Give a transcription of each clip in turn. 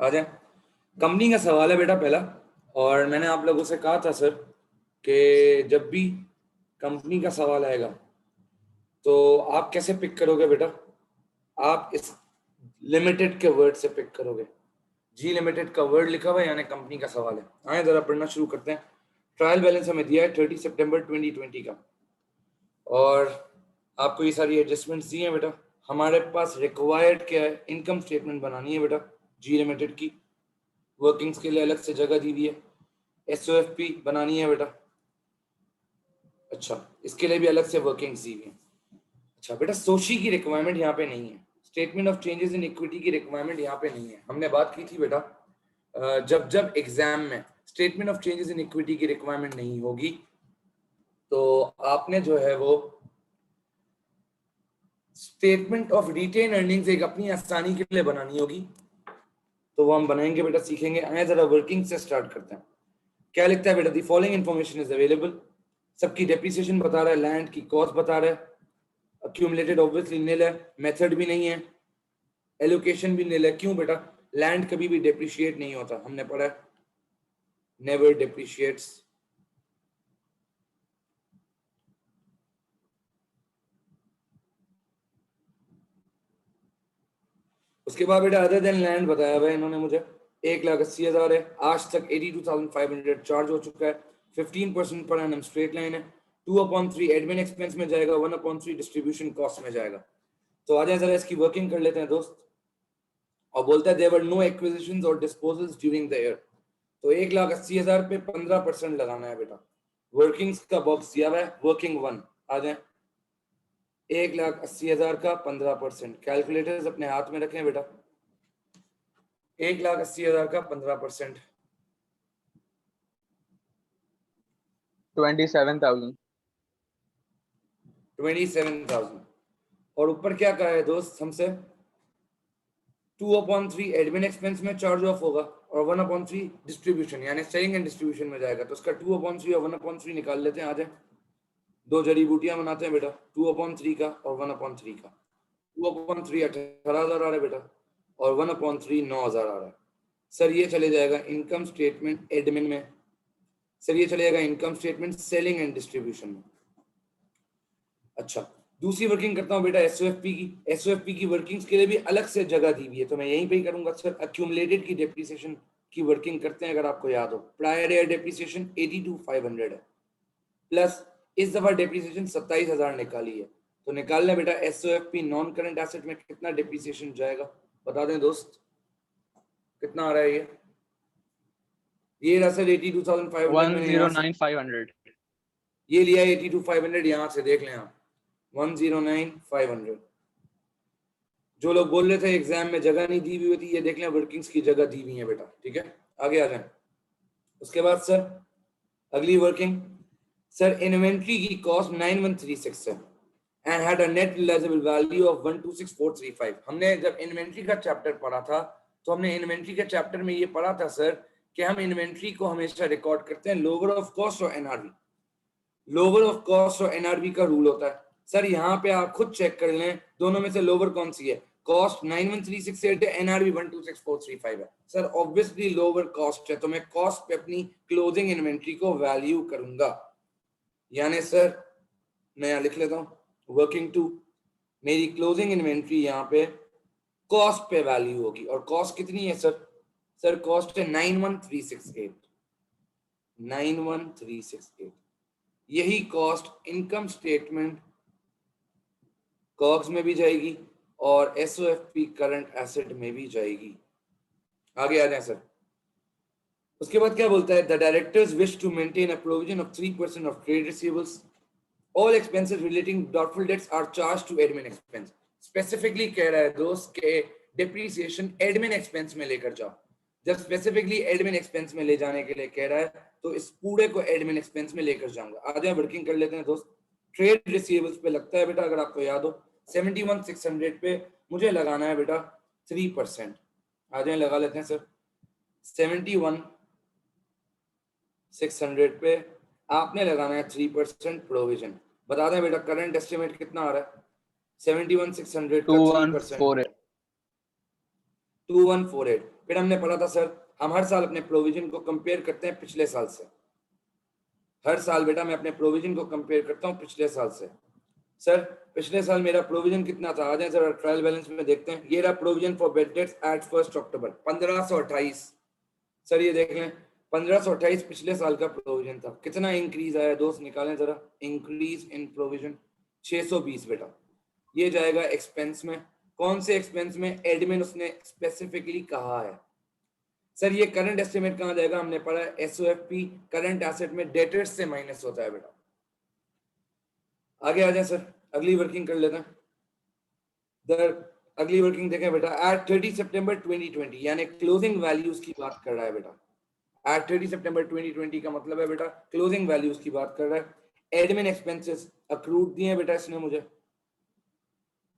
आ जाए। कंपनी का सवाल है बेटा पहला, और मैंने आप लोगों से कहा था सर कि जब भी कंपनी का सवाल आएगा तो आप कैसे पिक करोगे बेटा, आप इस लिमिटेड के वर्ड से पिक करोगे। जी लिमिटेड का वर्ड लिखा हुआ है यानी कंपनी का सवाल है। आए जरा पढ़ना शुरू करते हैं। ट्रायल बैलेंस हमें दिया है 30 सितंबर 2020 का, और आपको ये सारी एडजस्टमेंट्स दी हैं बेटा। हमारे पास रिक्वायर्ड क्या है, इनकम स्टेटमेंट बनानी है बेटा जी लिमिटेड की, वर्किंग्स के लिए अलग से जगह दी हुई है। एसओएफपी बनानी है बेटा, अच्छा इसके लिए भी अलग से वर्किंग्स दी हुई है। अच्छा बेटा सोशी की रिक्वायरमेंट यहाँ पे नहीं है, statement of changes in equity की रिक्वायरमेंट यहाँ पे नहीं है। हमने बात की थी बेटा जब जब एग्जाम में statement of changes in equity की रिक्वायरमेंट नहीं होगी तो आपने जो है वो स्टेटमेंट ऑफ रिटेन अर्निंग्स एक अपनी आसानी के लिए बनानी होगी, तो वो हम बनाएंगे बेटा, सीखेंगे। आए जरा वर्किंग से स्टार्ट करते हैं। क्या लिखता है बेटा, the following information is available. सबकी डेप्रिसिएशन बता रहा है, लैंड की कॉस्ट बता रहा है, अक्यूमुलेटेड ऑब्वियसली निल है, मेथड भी नहीं है, एलोकेशन भी निल है। क्यों बेटा, लैंड कभी भी डेप्रिशिएट नहीं होता, हमने पढ़ा है, नेवर डेप्रिशिएट्स। उसके बाद बेटा अदर देन लैंड बताया हुआ है इन्होंने मुझे, 1,80,000 है, आज तक 82,500 चार्ज हो चुका है, 15% पर एनम स्ट्रेट लाइन है, 2/3 एडमिन एक्सपेंस में जाएगा, 1/3 डिस्ट्रीब्यूशन कॉस्ट में जाएगा। तो आ जाए जरा इसकी वर्किंग कर लेते हैं दोस्त। और बोलता है देयर वर नो एक्विजिशंस और डिस्पोजल्स ड्यूरिंग द ईयर। तो 1,80,000 पे 15% लगाना है बेटा। वर्किंग्स का बॉक्स दिया हुआ है, वर्किंग 1 आ जाए, 1,80,000 का 15%। कैलकुलेटर्स अपने हाथ में रखें बेटा, 1,80,000 का 15%, 27,000। 27,000। और ऊपर क्या कहा है दोस्त हमसे, 2/3 एडमिन एक्सपेंस में चार्ज ऑफ होगा और 1/3 डिस्ट्रीब्यूशन यानी सेलिंग एंड डिस्ट्रीब्यूशन में जाएगा। तो उसका 2/3 और 1/3 निकाल लेते हैं। आ जाए, दो जड़ी बूटियां बनाते हैं बेटा, 2/3 का और 1/3 का। 2/3 18,000 आ रहा है बेटा, और 1/3 9,000 आ रहा है। सर ये चले जाएगा इनकम स्टेटमेंट एडमिन में, सर ये चले जाएगा income statement selling and distribution में। अच्छा दूसरी वर्किंग करता हूँ बेटा एसओएफपी की। एसओएफपी की वर्किंग्स के लिए भी अलग से जगह दी हुई है, तो मैं यहीं पे ही करूंगा। सर अक्यूमुलेटेड की डेप्रिसिएशन की वर्किंग करते हैं, अगर आपको याद हो, प्रायर ईयर डेप्रिसिएशन 82,500 है, प्लस इस दफा डेप्रिसिएशन 27,000 निकाली है। तो निकालना बेटा एसओएफपी नॉन करंट एसेट में कितना डेप्रिसिएशन जाएगा, बता दें दोस्त कितना आ रहा है ये रहा सर 82,500 मैंने यहाँ से 109,500 ये लिया, 82,500 यहाँ से देख लें आप, 109,500। जो लोग बोल रहे थे एग्जाम में जगह नहीं दी हुई होती, ये देख लें वर्किंग्स की जगह दी हुई है बेटा, ठीक है। आगे आ जाए। उसके बाद सर अगली वर्किंग, सर इन्वेंट्री की कॉस्ट 9136 है and had a net realisable value of 126,435। हमने जब इन्वेंट्री का चैप्टर पढ़ा था तो हमने इन्वेंट्री के चैप्टर में ये पढ़ा था सर कि हम इन्वेंट्री को हमेशा रिकॉर्ड करते हैं लोअर ऑफ कॉस्ट और एनआरवी। लोअर ऑफ कॉस्ट और एनआरवी का रूल होता है सर, यहाँ पे आप खुद चेक कर लें दोनों में से लोअर कौन सी है। कॉस्ट 91,368 है, एनआरवी 126,435 है। सर ऑब्वियसली लोअर कॉस्ट है, तो मैं कॉस्ट पे अपनी क्लोजिंग इन्वेंट्री को वैल्यू करूंगा। यानी सर मैं यहाँ लिख लेता हूँ वर्किंग 2, मेरी क्लोजिंग इन्वेंट्री यहाँ पे कॉस्ट पे वैल्यू होगी, और कॉस्ट कितनी है सर, सर कॉस्ट है 91,368, 91,368। यही कॉस्ट इनकम स्टेटमेंट कॉग्स में भी जाएगी और एसओएफपी करंट एसेट में भी जाएगी। आगे आ जाए सर। उसके बाद क्या बोलता है, the directors wish to maintain a provision of 3% of trade receivables, all expenses relating doubtful debts are charge to admin expense. Specifically कह रहा है दोस्त के डिप्रिसिएशन एडमिन एक्सपेंस में लेकर जाओ। जब स्पेसिफिकली एडमिन एक्सपेंस में ले जाने के लिए कह रहा है तो इस पूरे को एडमिन एक्सपेंस में लेकर जाऊंगा। आ जाए वर्किंग कर लेते हैं दोस्त। ट्रेड रिसीवेबल्स पे लगता है बेटा, अगर आपको याद हो 71,600 पे मुझे लगाना है बेटा 3%। आ जाए लगा लेते हैं सर, 71,600 पे आपने लगाना है 3% प्रोविजन। बता दें बेटा करंट एस्टिमेट कितना आ रहा है, 71,600 का 3% 2148। 2148। फिर हमने पढ़ा था सर, हम हर साल अपने प्रोविजन को कंपेयर करते हैं पिछले साल से। हर साल बेटा मैं अपने प्रोविजन को कंपेयर करता हूँ पिछले साल से। सर पिछले साल मेरा प्रोविजन कितना था, आ जाए सर ट्रायल बैलेंस में देखते हैं। ये रहा provision for bad debts at 1 October 1528। Sir ये देख लें 1528 पिछले साल का प्रोविजन था। कितना इंक्रीज आया दोस्त, निकालें जरा। इंक्रीज इन प्रोविजन 620 बेटा। ये जाएगा एक्सपेंस में। कौन से एक्सपेंस में? एडमिन उसने स्पेसिफिकली कहा है। सर ये करंट एस्टिमेट कहाँ जाएगा? हमने पढ़ा है एसओएफपी करंट एसेट में डेटर्स से माइनस होता है बेटा। आगे आ जाए सर, अगली वर्किंग कर लेते हैं। अगली वर्किंग देखें बेटा, एट 30 सितंबर 2020 यानी क्लोजिंग वैल्यूज की बात कर रहा है बेटा। एट 30 सितंबर 2020 का मतलब है बेटा क्लोजिंग वैल्यूज की बात कर रहा है। एडमिन एक्सपेंसेस अक्रूड दिए बेटा इसने मुझे,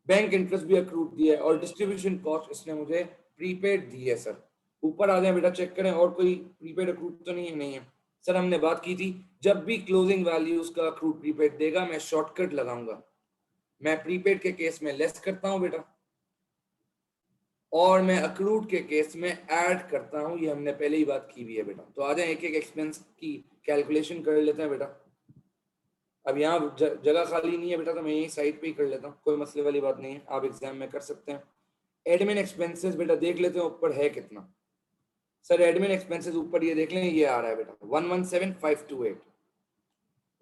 बैंक इंटरेस्ट भी अक्रूड दिया है, और डिस्ट्रीब्यूशन कॉस्ट इसने मुझे प्रीपेड दी है। सर ऊपर आ जाए बेटा, चेक करें और कोई प्रीपेड अक्रूड तो नहीं है। सर हमने बात की थी जब भी क्लोजिंग वैल्यूज का अक्रूड प्रीपेड देगा मैं शॉर्टकट लगाऊंगा। मैं प्रीपेड के केस में लेस करता हूं बेटा, और मैं अक्रूड के केस में ऐड करता हूं। ये हमने पहले ही बात की हुई है बेटा। तो आ जाए एक एक एक्सपेंस की कैलकुलेशन कर लेते हैं बेटा। अब यहाँ जगह खाली नहीं है बेटा, तो मैं यही साइड पे ही कर लेता हूँ, कोई मसले वाली बात नहीं है, आप एग्जाम में कर सकते हैं। एडमिन एक्सपेंसेस बेटा देख लेते हैं ऊपर है कितना। सर एडमिन एक्सपेंसेस ऊपर ये देख लें, ये आ रहा है बेटा 117528।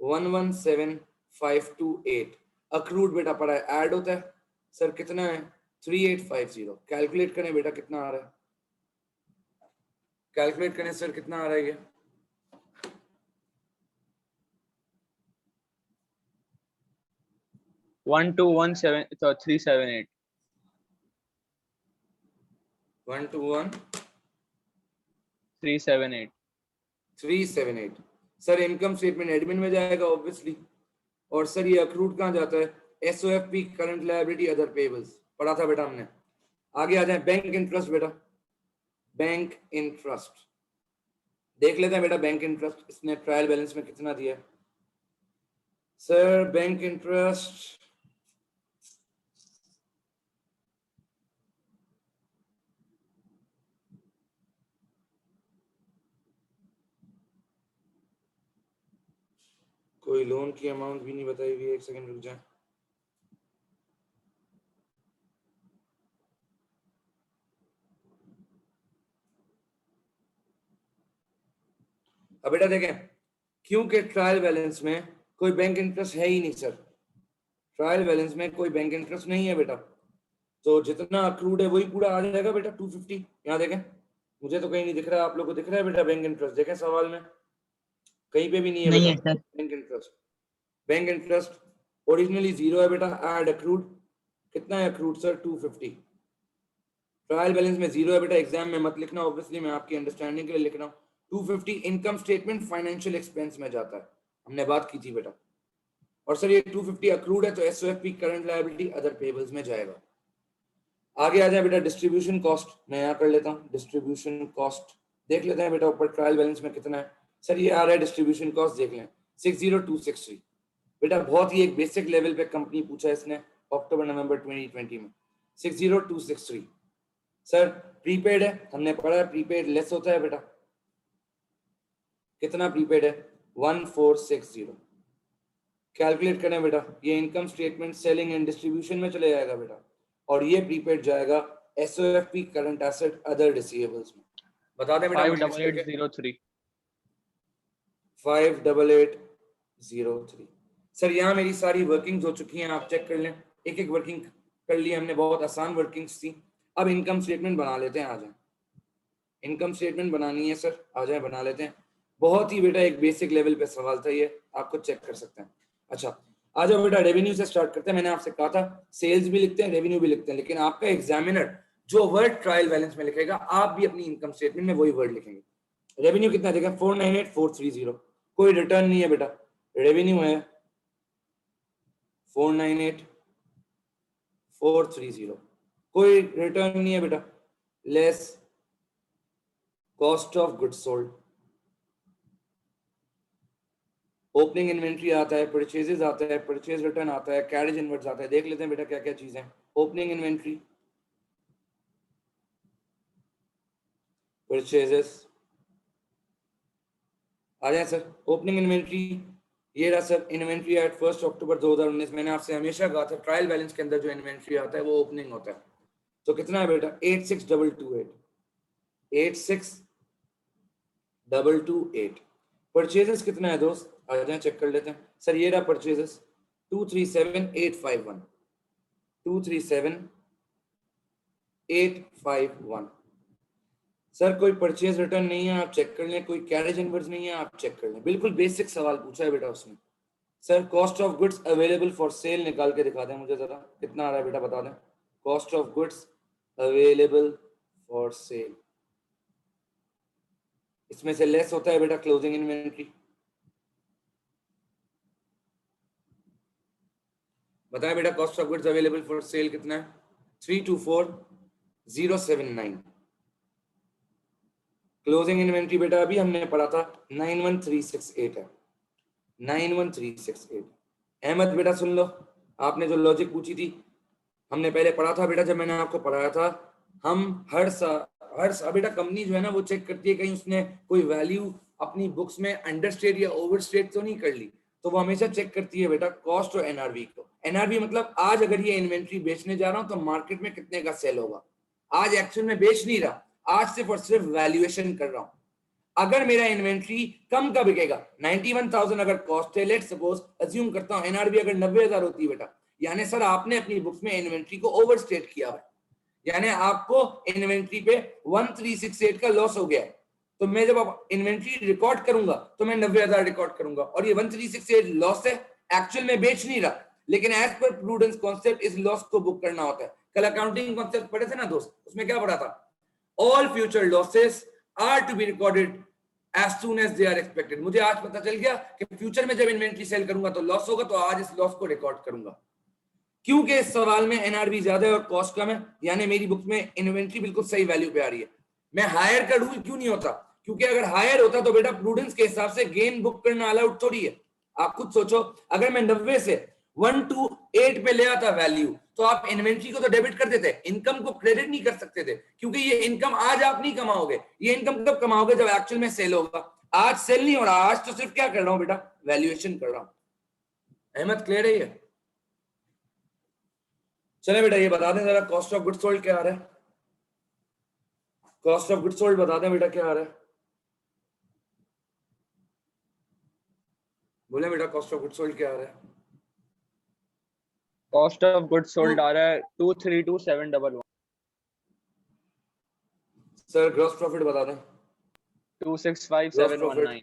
117528 अक्रूड बेटा पड़ा है, ऐड होता है। सर कितना है? 3850। कैलकुलेट करें बेटा कितना आ रहा है, कैलकुलेट करें सर कितना आ रहा है ये। One two one seven 378 121 378 378। Sir income statement admin में जाएगा ऑब्वियसली। और सर ये अक्रूड कहाँ जाता है? एसओएफपी करंट लायबिलिटी अदर पेबल्स, पढ़ा था बेटा हमने। आगे आ जाए बैंक इंटरेस्ट बेटा। बैंक इंटरेस्ट देख लेते हैं बेटा, बैंक इंटरेस्ट इसने ट्रायल बैलेंस में कितना दिया है। सर बैंक इंटरेस्ट कोई लोन की अमाउंट भी नहीं बताई हुई है, एक सेकंड रुक जाए। अब बेटा देखें, क्योंकि ट्रायल बैलेंस में कोई बैंक इंटरेस्ट है ही नहीं सर। ट्रायल बैलेंस में कोई बैंक इंटरेस्ट नहीं है बेटा, तो जितना अक्रूड है वही पूरा आ जाएगा बेटा 250। यहाँ देखें, मुझे तो कहीं नहीं दिख रहा, आप लोग को दिख रहा है बेटा बैंक इंटरेस्ट? देखें सवाल में कहीं पे भी नहीं है नहीं बेटा है sir. Bank interest. Bank interest originally zero है बेटा, ऐड अक्रूड। कितना है अक्रूड सर? 250। ट्रायल बैलेंस में जीरो है बेटा, एग्जाम में मत लिखना, ऑब्वियसली मैं आपकी अंडरस्टैंडिंग के लिए लिख रहा हूँ। 250 इनकम स्टेटमेंट फाइनेंशियल एक्सपेंस में जाता है, हमने बात की थी बेटा। और सर ये 250 अक्रूड है तो एसओएफपी करंट लायबिलिटी अदर पेबल्स में जाएगा। आगे आ जाए बेटा डिस्ट्रीब्यूशन कॉस्ट, मैं यहाँ कर लेता हूँ। डिस्ट्रीब्यूशन कॉस्ट देख लेते हैं बेटा ऊपर ट्रायल बैलेंस में कितना है। सर ये आ रहा है डिस्ट्रीब्यूशन कॉस्ट, देख लें 60263। बेटा बहुत ही एक बेसिक लेवल पे कंपनी पूछा है इसने अक्टूबर नवंबर 2020 में, 60263। सर प्रीपेड है, हमने पढ़ा है प्रीपेड लेस होता है बेटा। कितना प्रीपेड है? 1460। कैलकुलेट करें बेटा, ये income statement selling and distribution में चले जाएगा बेटा, और ये प्रीपेड जाएगा एसओएफपी करंट एसेट अदर रिसीवेबल्स में। बता दें बेटा 58803 58803। सर यहाँ मेरी सारी वर्किंग्स हो चुकी हैं, आप चेक कर लें। एक एक वर्किंग कर ली हमने, बहुत आसान वर्किंग्स थी। अब इनकम स्टेटमेंट बना लेते हैं, आ जाए। इनकम स्टेटमेंट बनानी है सर, आ जाए बना लेते हैं। बहुत ही बेटा एक बेसिक लेवल पे सवाल था ये, आपको चेक कर सकते हैं। अच्छा आ जाओ बेटा, रेवेन्यू से स्टार्ट करते हैं। मैंने आपसे कहा था सेल्स भी लिखते हैं रेवेन्यू भी लिखते हैं, लेकिन आपका एग्जामिनर जो वर्ड ट्रायल बैलेंस में लिखेगा आप भी अपनी इनकम स्टेटमेंट में वही वर्ड लिखेंगे। रेवेन्यू कितना देगा? 498430। कोई रिटर्न नहीं है बेटा, रेवेन्यू है 498430, कोई रिटर्न नहीं है बेटा। Less cost of goods sold, opening inventory आता है, परचेजेस आता है, परचेज रिटर्न आता है, कैरेज इनवर्ट्स आता है। देख लेते हैं बेटा क्या क्या चीजें। ओपनिंग इन्वेंट्री परचेजेस आ जाए सर। ओपनिंग इन्वेंट्री ये रहा सर, इन्वेंट्री एट 1 अक्टूबर 2019। मैंने आपसे हमेशा कहा था ट्रायल बैलेंस के अंदर जो इन्वेंट्री आता है वो ओपनिंग होता है। तो कितना है बेटा 86228, 86228। परचेजेस कितना है दोस्त, आ जाए चेक कर लेते हैं सर। ये रहा परचेजेस 237851, 237851। सर कोई परचेज रिटर्न नहीं है, आप चेक कर लें। कोई कैरेज इनवर्स नहीं है, आप चेक कर लें। बिल्कुल बेसिक सवाल पूछा है बेटा उसने। Sir cost of goods available for sale निकाल के दिखा दें मुझे जरा, कितना आ रहा है बेटा बता दें। Cost of goods available for sale, इसमें से लेस होता है बेटा क्लोजिंग इन्वेंट्री। बताएं बेटा cost of goods available for sale कितना है, 324079। क्लोजिंग इन्वेंट्री बेटा अभी हमने पढ़ा था 91368 है, 91368। अहमद बेटा सुन लो, आपने जो लॉजिक पूछी थी हमने पहले पढ़ा था बेटा, जब मैंने आपको पढ़ाया था। हम हर साल बेटा कंपनी जो है ना वो चेक करती है कहीं उसने कोई वैल्यू अपनी बुक्स में अंडरस्टेट या ओवरस्टेट तो नहीं कर ली। तो वो हमेशा चेक करती है बेटा कॉस्ट और एनआरवी को। एनआरवी मतलब आज अगर ये इन्वेंट्री बेचने जा रहा हूं तो मार्केट में कितने का सेल होगा। आज एक्चुअल में बेच नहीं रहा, आज सिर्फ और सिर्फ वैल्यूएशन कर रहा हूं। अगर मेरा इन्वेंट्री कम का बिकेगा, 91,000 अगर कॉस्ट है, लेट्स सपोज अज्यूम करता हूं एनआरवी अगर 90,000 होती है बेटा, यानी सर आपने अपनी बुक्स में इन्वेंट्री को ओवरस्टेट किया है, यानी आपको इन्वेंट्री पे 1368 का लॉस हो गया है। तो मैं जब इन्वेंट्री रिकॉर्ड करूंगा तो मैं 90,000 रिकॉर्ड करूंगा और ये 1368 लॉस है, एक्चुअल में बेच नहीं रहा, लेकिन एज पर प्रूडेंस कॉन्सेप्ट इस लॉस को बुक करना होता है। कल अकाउंटिंग कॉन्सेप्ट पढ़े थे ना दोस्त, उसमें क्या पढ़ा था, all future losses are to be recorded as soon as they are expected। मुझे आज पता चल गया कि फ्यूचर में जब इन्वेंट्री सेल करूंगा तो लॉस होगा, तो आज इस लॉस को रिकॉर्ड करूंगा। क्योंकि इस सवाल में एनआरवी ज्यादा है और कॉस्ट कम है, यानी मेरी बुक में इन्वेंट्री बिल्कुल सही वैल्यू पे आ रही है। मैं हायर का रूल क्यों नहीं होता, क्योंकि अगर हायर होता तो बेटा प्रूडेंस के हिसाब से गेन बुक करना अलाउड थोड़ी है। आप खुद सोचो, अगर मैं 90 से 128 पे ले आता वैल्यू तो आप इन्वेंट्री को तो डेबिट कर देते, इनकम को क्रेडिट नहीं कर सकते थे, क्योंकि ये इनकम आज आप नहीं कमाओगे। ये इनकम कब कमाओगे, जब एक्चुअल में सेल होगा। आज सेल नहीं हो रहा, आज तो सिर्फ क्या कर रहा हूं बेटा, वैल्यूएशन कर रहा हूं। अहमद क्लियर है ये? चले बेटा ये बता दें जरा कॉस्ट ऑफ गुड्स सोल्ड क्या आ रहा है, कॉस्ट ऑफ गुड्स सोल्ड बता दें बेटा क्या आ रहा है, बोले बेटा कॉस्ट ऑफ गुड्स सोल्ड क्या आ रहा है। कॉस्ट ऑफ गुड्स सोल्ड आ रहा है 232711। सर ग्रॉस प्रॉफिट बता दें। 265719।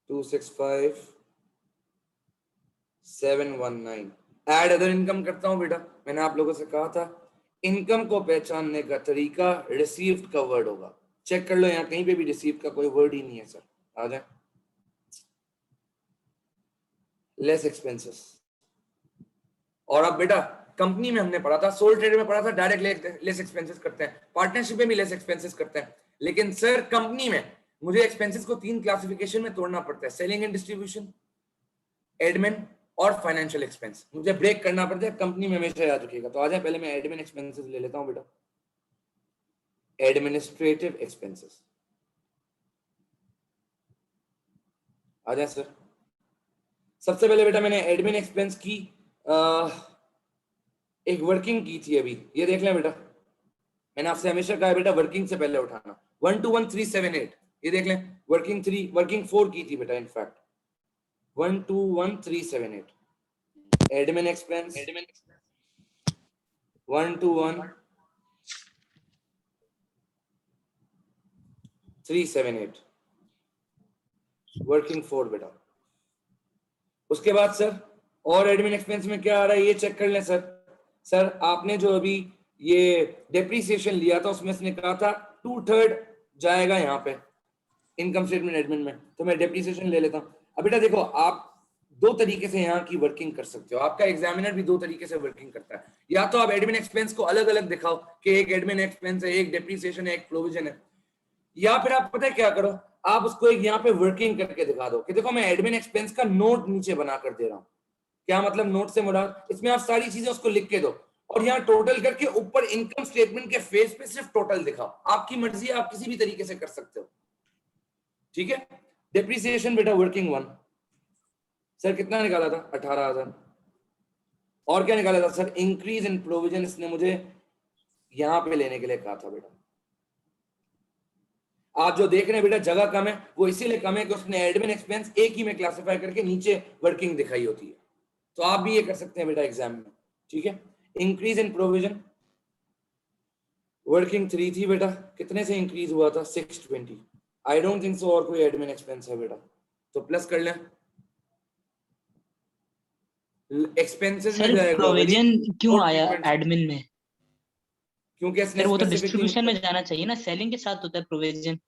265719। ऐड अदर इनकम करता हूं बेटा, मैंने आप लोगों से कहा था इनकम को पहचानने का तरीका रिसीव्ड का वर्ड होगा। चेक कर लो, यहाँ कहीं पे भी रिसीव्ड का कोई वर्ड ही नहीं है सर। आ जाए लेस एक्सपेंसेस। और अब बेटा कंपनी में हमने पढ़ा था, सोल ट्रेड में पढ़ा था डायरेक्ट लेस एक्सपेंसेस करते हैं, पार्टनरशिप में भी लेस एक्सपेंसेस करते हैं। लेकिन सर कंपनी में मुझे एक्सपेंसेस को 3 क्लासिफिकेशन में तोड़ना पड़ता है, सेलिंग एंड डिस्ट्रीब्यूशन, एडमिन और फाइनेंशियल एक्सपेंस। मुझे ब्रेक करना पड़ता है, कंपनी में हमेशा याद रखिएगा। तो आ जाए पहले मैं एडमिन एक्सपेंसेस ले लेता हूं बेटा, एडमिनिस्ट्रेटिव एक्सपेंसेस। आ जाए सर। सबसे पहले बेटा मैंने एडमिन एक्सपेंस की एक वर्किंग की थी अभी, ये देख लें बेटा। मैंने आपसे हमेशा कहा है बेटा वर्किंग से पहले उठाना। 121378, ये देख लें वर्किंग 4 की थी बेटा, इनफैक्ट 121378 एडमिन एक्सपेंस 121378 वर्किंग 4 बेटा। उसके बाद सर और एडमिन एक्सपेंस में क्या आ रहा है ये चेक कर लें सर। सर आपने जो अभी ये डेप्रीसिएशन लिया था उसमें इसने कहा था 2/3 जाएगा यहाँ पे इनकम स्टेटमेंट एडमिन में, तो मैं डेप्रीसिएशन ले लेता हूँ। अब बेटा देखो आप 2 तरीके से यहाँ की वर्किंग कर सकते हो, आपका एग्जामिनर भी 2 तरीके से वर्किंग करता है। या तो आप एडमिन एक्सपेंस को अलग अलग दिखाओ कि एक एडमिन एक्सपेंस है, एक डेप्रीसिएशन है, एक प्रोविजन है, या फिर आप पता है क्या करो, आप उसको एक यहाँ पे वर्किंग करके दिखा दो कि देखो मैं एडमिन एक्सपेंस का नोट नीचे बना कर दे रहा हूँ। क्या मतलब नोट से मुराद, इसमें आप सारी चीजें उसको लिख के दो और यहाँ टोटल करके ऊपर इनकम स्टेटमेंट के फेस पे सिर्फ टोटल दिखाओ, आपकी मर्जी है, आप किसी भी तरीके से कर सकते हो, ठीक है। डेप्रिसिएशन बेटा वर्किंग वन, सर कितना निकाला था 18,000। और क्या निकाला था सर, इंक्रीज इन प्रोविजन, इसने मुझे यहां पे लेने के लिए कहा था बेटा। आप जो देख रहे हैं बेटा जगह कम है, वो इसीलिए कम है कि उसने एडमिन एक्सपेंस एक ही में क्लासिफाई करके नीचे वर्किंग दिखाई होती है। तो आप भी ये कर सकते हैं बेटा एग्जाम में, ठीक है। इंक्रीज इन प्रोविजन वर्किंग 3 थी बेटा, कितने से इंक्रीज हुआ था 620। आई डोंट थिंक सो और कोई एडमिन एक्सपेंस है बेटा, तो प्लस कर लें, एक्सपेंसेस में सर जाएगा वली प्रोविजन क्यों और आया ट्रीटमेंट, एडमिन में? क्योंकि इसने सर वो तो स्पेसिफिकली डिस्ट्रीब्यूशन में जाना चाहिए ना, सेलिंग के साथ होता है प्रोविजन।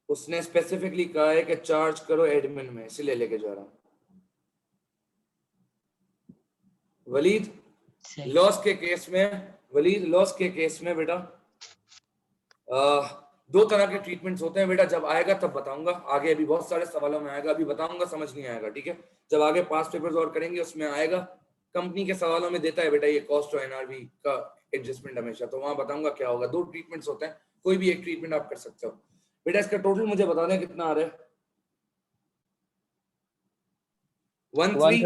उसने स्पेसिफिकली कहा है कि चार्ज करो एडमिन में, इसलिए लेके जा रहा हूं वलीद। सही। लॉस के केस में वलीद, लॉस के केस में बेटा दो तरह के ट्रीटमेंट्स होते हैं बेटा, जब आएगा तब बताऊंगा आगे, अभी बहुत सारे सवालों में आएगा, अभी बताऊंगा समझ नहीं आएगा, ठीक है। जब आगे पास पेपर्स और करेंगे उसमें आएगा, कंपनी के सवालों में देता है बेटा ये कॉस्ट और एनआरवी का एडजस्टमेंट हमेशा, तो वहां बताऊंगा क्या होगा। दो ट्रीटमेंट्स होते हैं, कोई भी एक ट्रीटमेंट आप कर सकते हो बेटा। इसका टोटल मुझे बता दें कितना आ रहा है, 130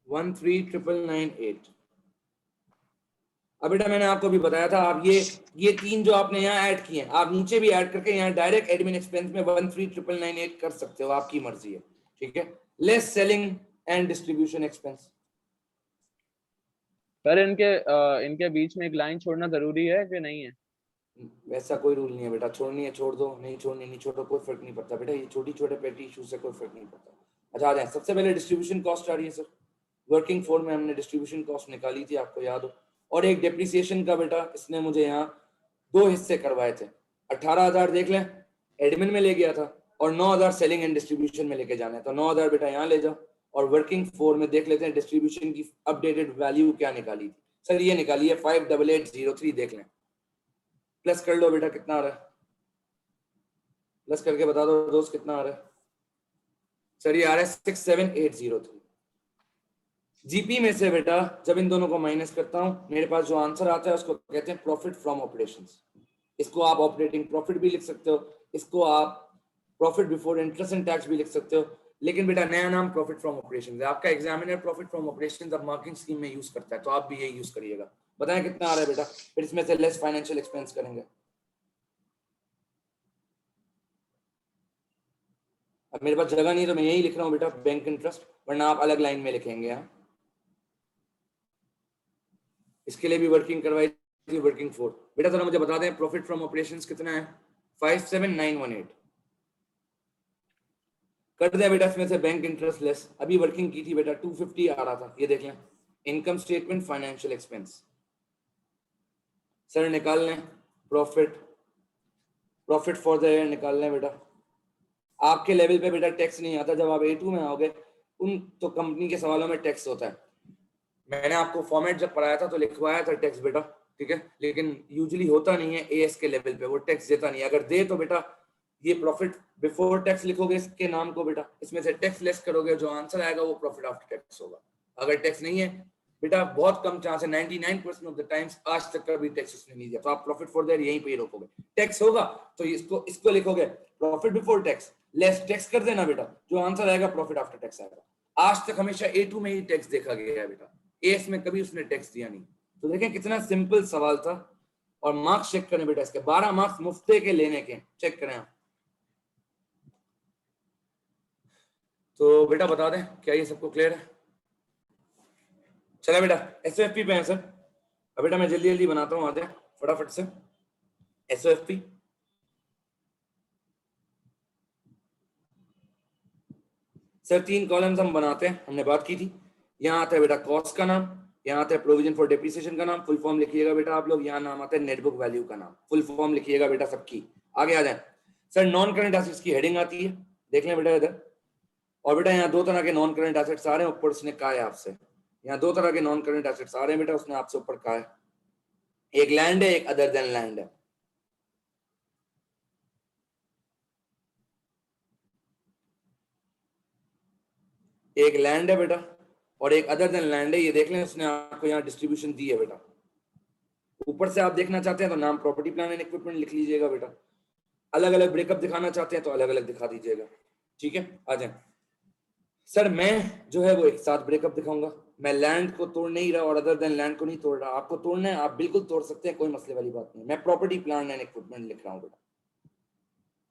13,998 13,998। अब बेटा मैंने आपको भी बताया था, आप ये तीन जो आपने यहाँ ऐड किए हैं, आप नीचे भी ऐड करके यहाँ डायरेक्ट एडमिन एक्सपेंस में 13,998 कर सकते हो, आपकी मर्जी है, ठीक है। Less selling and distribution expense. Sir इनके बीच में एक लाइन छोड़ना जरूरी है कि नहीं है? वैसा कोई रूल नहीं है बेटा, छोड़नी है छोड़ दो, नहीं छोड़नी नहीं छोड़ो, कोई फर्क नहीं पड़ता बेटा, ये छोटी छोटे पेटी इशू से कोई फर्क नहीं पड़ता। अच्छा आ जाए, सबसे पहले डिस्ट्रीब्यूशन कॉस्ट आ रही है सर, वर्किंग फोर में हमने डिस्ट्रीब्यूशन कॉस्ट निकाली थी, आपको याद हो। और एक डेप्रिसिएशन का बेटा इसने मुझे यहाँ दो हिस्से करवाए थे, 18,000 देख लें एडमिन में ले गया था, और 9,000 सेलिंग एंड डिस्ट्रीब्यूशन में लेके जाना है, तो 9,000 बेटा यहाँ ले जाओ। और वर्किंग फोर में देख लेते हैं डिस्ट्रीब्यूशन की अपडेटेड वैल्यू क्या निकाली थी सर, ये निकाली है 58803, देख लें, प्लस कर लो बेटा कितना आ रहा है, प्लस करके बता दो दोस्त कितना आ रहा है सर, ये आ रहा है 67803। जीपी में से बेटा जब इन दोनों को माइनस करता हूं, मेरे पास जो आंसर आता है उसको कहते हैं प्रॉफिट फ्रॉम ऑपरेशंस। इसको आप ऑपरेटिंग प्रॉफिट भी लिख सकते हो, इसको आप profit before interest and tax भी लिख सकते हो, लेकिन बेटा नया नाम प्रॉफिट फ्रॉम ऑपरेशंस है। आपका एग्जामिनर प्रॉफिट फ्रॉम ऑपरेशंस अब मार्किंग स्कीम में यूज करता है, तो आप भी यही यूज करिएगा। बताएं कितना आ रहा है बेटा, फिर इसमें से लेस फाइनेंशियल एक्सपेंस करेंगे। अब मेरे पास जगह नहीं है तो मैं यही लिख रहा हूँ बेटा बैंक इंटरेस्ट, वरना आप अलग लाइन में लिखेंगे। यहाँ इसके लिए भी वर्किंग करवाई थी, वर्किंग फोर। बेटा जरा मुझे बता दें प्रॉफिट फ्रॉम ऑपरेशंस कितना है, 57918 कर दिया बेटा, इसमें से बैंक इंटरेस्ट लेस, अभी वर्किंग की थी बेटा 250 आ रहा था, ये देख लें income statement financial expense. Sir निकाल लें प्रॉफिट फॉर द ईयर निकाल लें बेटा। आपके लेवल पे बेटा टैक्स नहीं आता, जब आप A2 में आओगे उन तो कंपनी के सवालों में टैक्स होता है। मैंने आपको फॉर्मेट जब पढ़ाया था तो लिखवाया था टैक्स बेटा, ठीक है, लेकिन यूजुअली होता नहीं है एएस के लेवल पे, वो टैक्स देता नहीं है। अगर दे तो बेटा ये प्रॉफिट बिफोर टैक्स लिखोगे इसके नाम को बेटा, इसमें से टैक्स लेस करोगे, जो आंसर आएगा वो प्रॉफिट आफ्टर टैक्स होगा। अगर टैक्स नहीं है बेटा, बहुत कम चांस है, 99% ऑफ द टाइम्स आज तक का भी टैक्स उसने नहीं दिया, तो आप प्रॉफिट फॉर दैट यहीं पे ही रोकोगे। टैक्स होगा तो इसको लिखोगे profit before tax less tax कर देना बेटा, जो आंसर आएगा प्रॉफिट आफ्टर टैक्स आएगा। आज तक हमेशा A2 में ही टैक्स देखा गया है बेटा, एस में कभी उसने टैक्स दिया नहीं। तो देखें कितना सिंपल सवाल था, और मार्क्स चेक करें बेटा, इसके 12 मार्क्स मुफ्ते के लेने के, चेक करें आप। तो बेटा बता दें क्या ये सबको क्लियर है? चला बेटा SOFP पे है सर, अब बेटा मैं जल्दी जल्दी बनाता हूं, आते हैं फटाफट से। SOFP सर 3 कॉलम्स हम बनाते हैं, हमने बात की थी। यहाँ आता है बेटा कॉस्ट का नाम, यहाँ आता है प्रोविजन फॉर डेप्रिसिएशन का नाम, फुल फॉर्म लिखिएगा बेटा आप लोग। यहाँ नाम आता है नेट बुक वैल्यू का नाम, फुल फॉर्म लिखिएगा बेटा सबकी। आगे आ जाए सर, नॉन करंट एसेट्स की हेडिंग आती है, देख लें बेटा इधर। और बेटा यहाँ दो तरह के नॉन करंट एसेट्स आ रहे हैं, ऊपर उसने कहा है आपसे, यहाँ दो तरह के नॉन करंट एसेट्स आ रहे हैं बेटा, उसने आपसे ऊपर कहा है, एक लैंड है, एक अदर देन लैंड है। एक लैंड है बेटा और एक अदर देन लैंड है, ये देख लें उसने आपको यहाँ डिस्ट्रीब्यूशन दी है बेटा। ऊपर से आप देखना चाहते हैं तो नाम प्रॉपर्टी प्लान एंड इक्विपमेंट लिख लीजिएगा बेटा, अलग अलग ब्रेकअप दिखाना चाहते हैं तो अलग अलग दिखा दीजिएगा, ठीक है। आ जाए सर, मैं जो है वो एक साथ ब्रेकअप दिखाऊंगा, मैं लैंड को तोड़ नहीं रहा और अदर देन लैंड को नहीं तोड़ रहा, आपको तोड़ना है आप बिल्कुल तोड़ सकते हैं, कोई मसले वाली बात नहीं। मैं प्रॉपर्टी प्लान एंड इक्विपमेंट लिख रहा हूँ बेटा,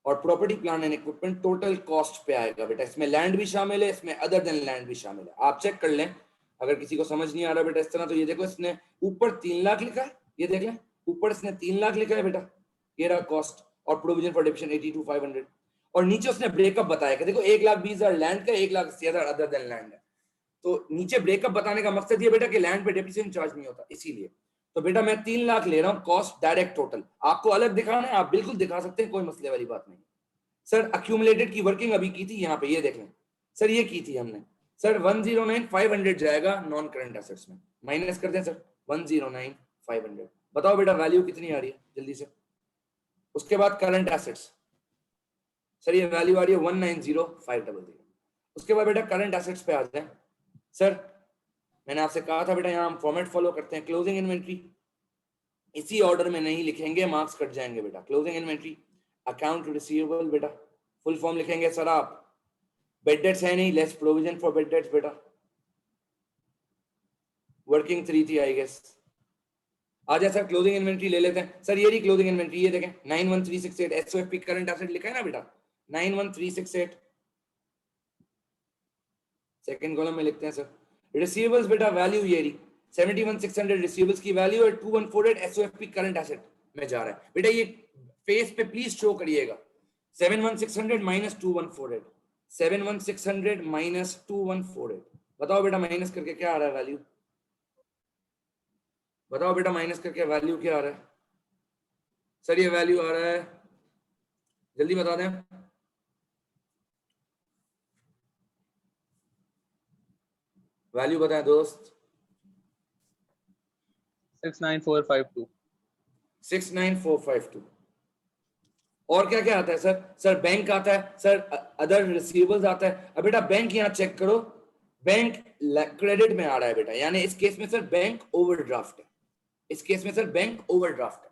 और property plan and equipment total cost पे आएगा बेटा, इसमें लैंड भी शामिल है, इसमें अदर देन लैंड भी शामिल है। आप चेक कर लें अगर किसी को समझ नहीं आ रहा बेटा इस तरह, तो ये देखो इसने ऊपर 3 लाख लिखा है, ये देख लें ऊपर इसने 3 लाख लिखा है बेटा, ये रहा कॉस्ट और प्रोविजन फॉर डेप्रिसिएशन 82,500, और नीचे उसने ब्रेकअप बताया कि देखो 1,20,000 लैंड का, 1,80,000 अदर देन लैंड है। तो नीचे ब्रेकअप बताने का मकसद ये बेटा कि लैंड पे डेप्रिसिएशन चार्ज नहीं होता, इसीलिए। तो बेटा मैं 3 लाख ले रहा हूँ कॉस्ट डायरेक्ट टोटल, आपको अलग दिखाना है आप बिल्कुल दिखा सकते हैं, कोई मसले वाली बात नहीं। सर अक्यूमुलेटेड की वर्किंग अभी की थी यहाँ पे, ये देख लें सर, ये की थी हमने सर, 109,500 जाएगा नॉन करंट एसेट्स में, माइनस कर दें सर 109,500, बताओ बेटा वैल्यू कितनी आ रही है जल्दी से। उसके बाद करंट एसेट्स, सर ये वैल्यू आ रही है 190,500। उसके बाद बेटा करंट एसेट्स पे आ जाए सर, मैंने आपसे कहा था बेटा यहाँ हम फॉर्मेट फॉलो करते हैं, क्लोजिंग इन्वेंट्री इसी ऑर्डर में नहीं लिखेंगे, मार्क्स कट जाएंगे बेटा। क्लोजिंग इन्वेंट्री, अकाउंट रिसीवेबल बेटा फुल फॉर्म लिखेंगे सर आप, बेड डेट्स है नहीं, less provision for bad dates बेटा, वर्किंग 3 थी आई गेस। आ जाए सर क्लोजिंग इन्वेंट्री ले लेते हैं सर, ये रही क्लोजिंग इन्वेंट्री, ये देखें 91368, एसओएफपी करंट एसेट लिखा है ना बेटा 91368, सेकंड कॉलम में लिखते हैं सर। रिसीवेबल्स बेटा वैल्यू ये रही 71,600, रिसीवेबल्स की वैल्यू है 2148, एसओएफपी करंट एसेट में जा रहा है बेटा, ये फेस पे प्लीज शो करिएगा, 71,600 माइनस 2148, 71,600 माइनस 2148, बताओ बेटा माइनस करके क्या आ रहा है वैल्यू, बताओ बेटा माइनस करके वैल्यू क्या आ रहा है सर, ये वैल्यू आ रहा है जल्दी बता दें, वैल्यू बताएं दोस्त। 69452। 69452। और क्या क्या आता है सर, सर बैंक आता है सर, अदर रिसीवेबल्स आता है। अब बेटा बैंक यहाँ चेक करो, बैंक क्रेडिट में आ रहा है बेटा, यानी इस केस में सर बैंक ओवरड्राफ्ट है, इस केस में सर बैंक ओवरड्राफ्ट है।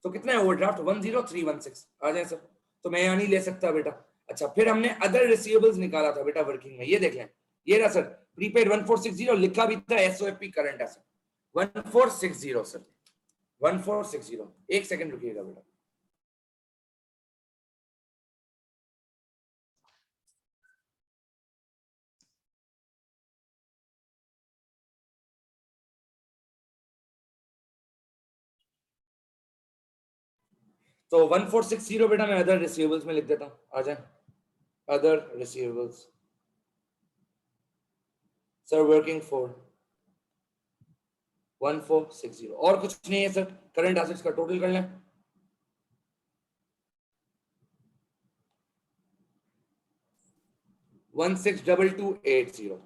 तो कितना है ओवरड्राफ्ट 10316, आ जाए सर, तो मैं यहाँ नहीं ले सकता बेटा। अच्छा फिर हमने अदर रिसीवेबल्स निकाला था बेटा वर्किंग में, ये देख लें, ये रहा सर प्रीपेड 1460, लिखा भी था एसओएफपी करंट एसेट 1460 सर, 1460, एक सेकंड रुकिएगा बेटा। तो 1460 बेटा मैं अदर रिसीवेबल्स में लिख देता हूं, आ जाए other receivables sir working for 1460, और कुछ नहीं है सर, करंट एसेट्स का टोटल कर लें, $162280,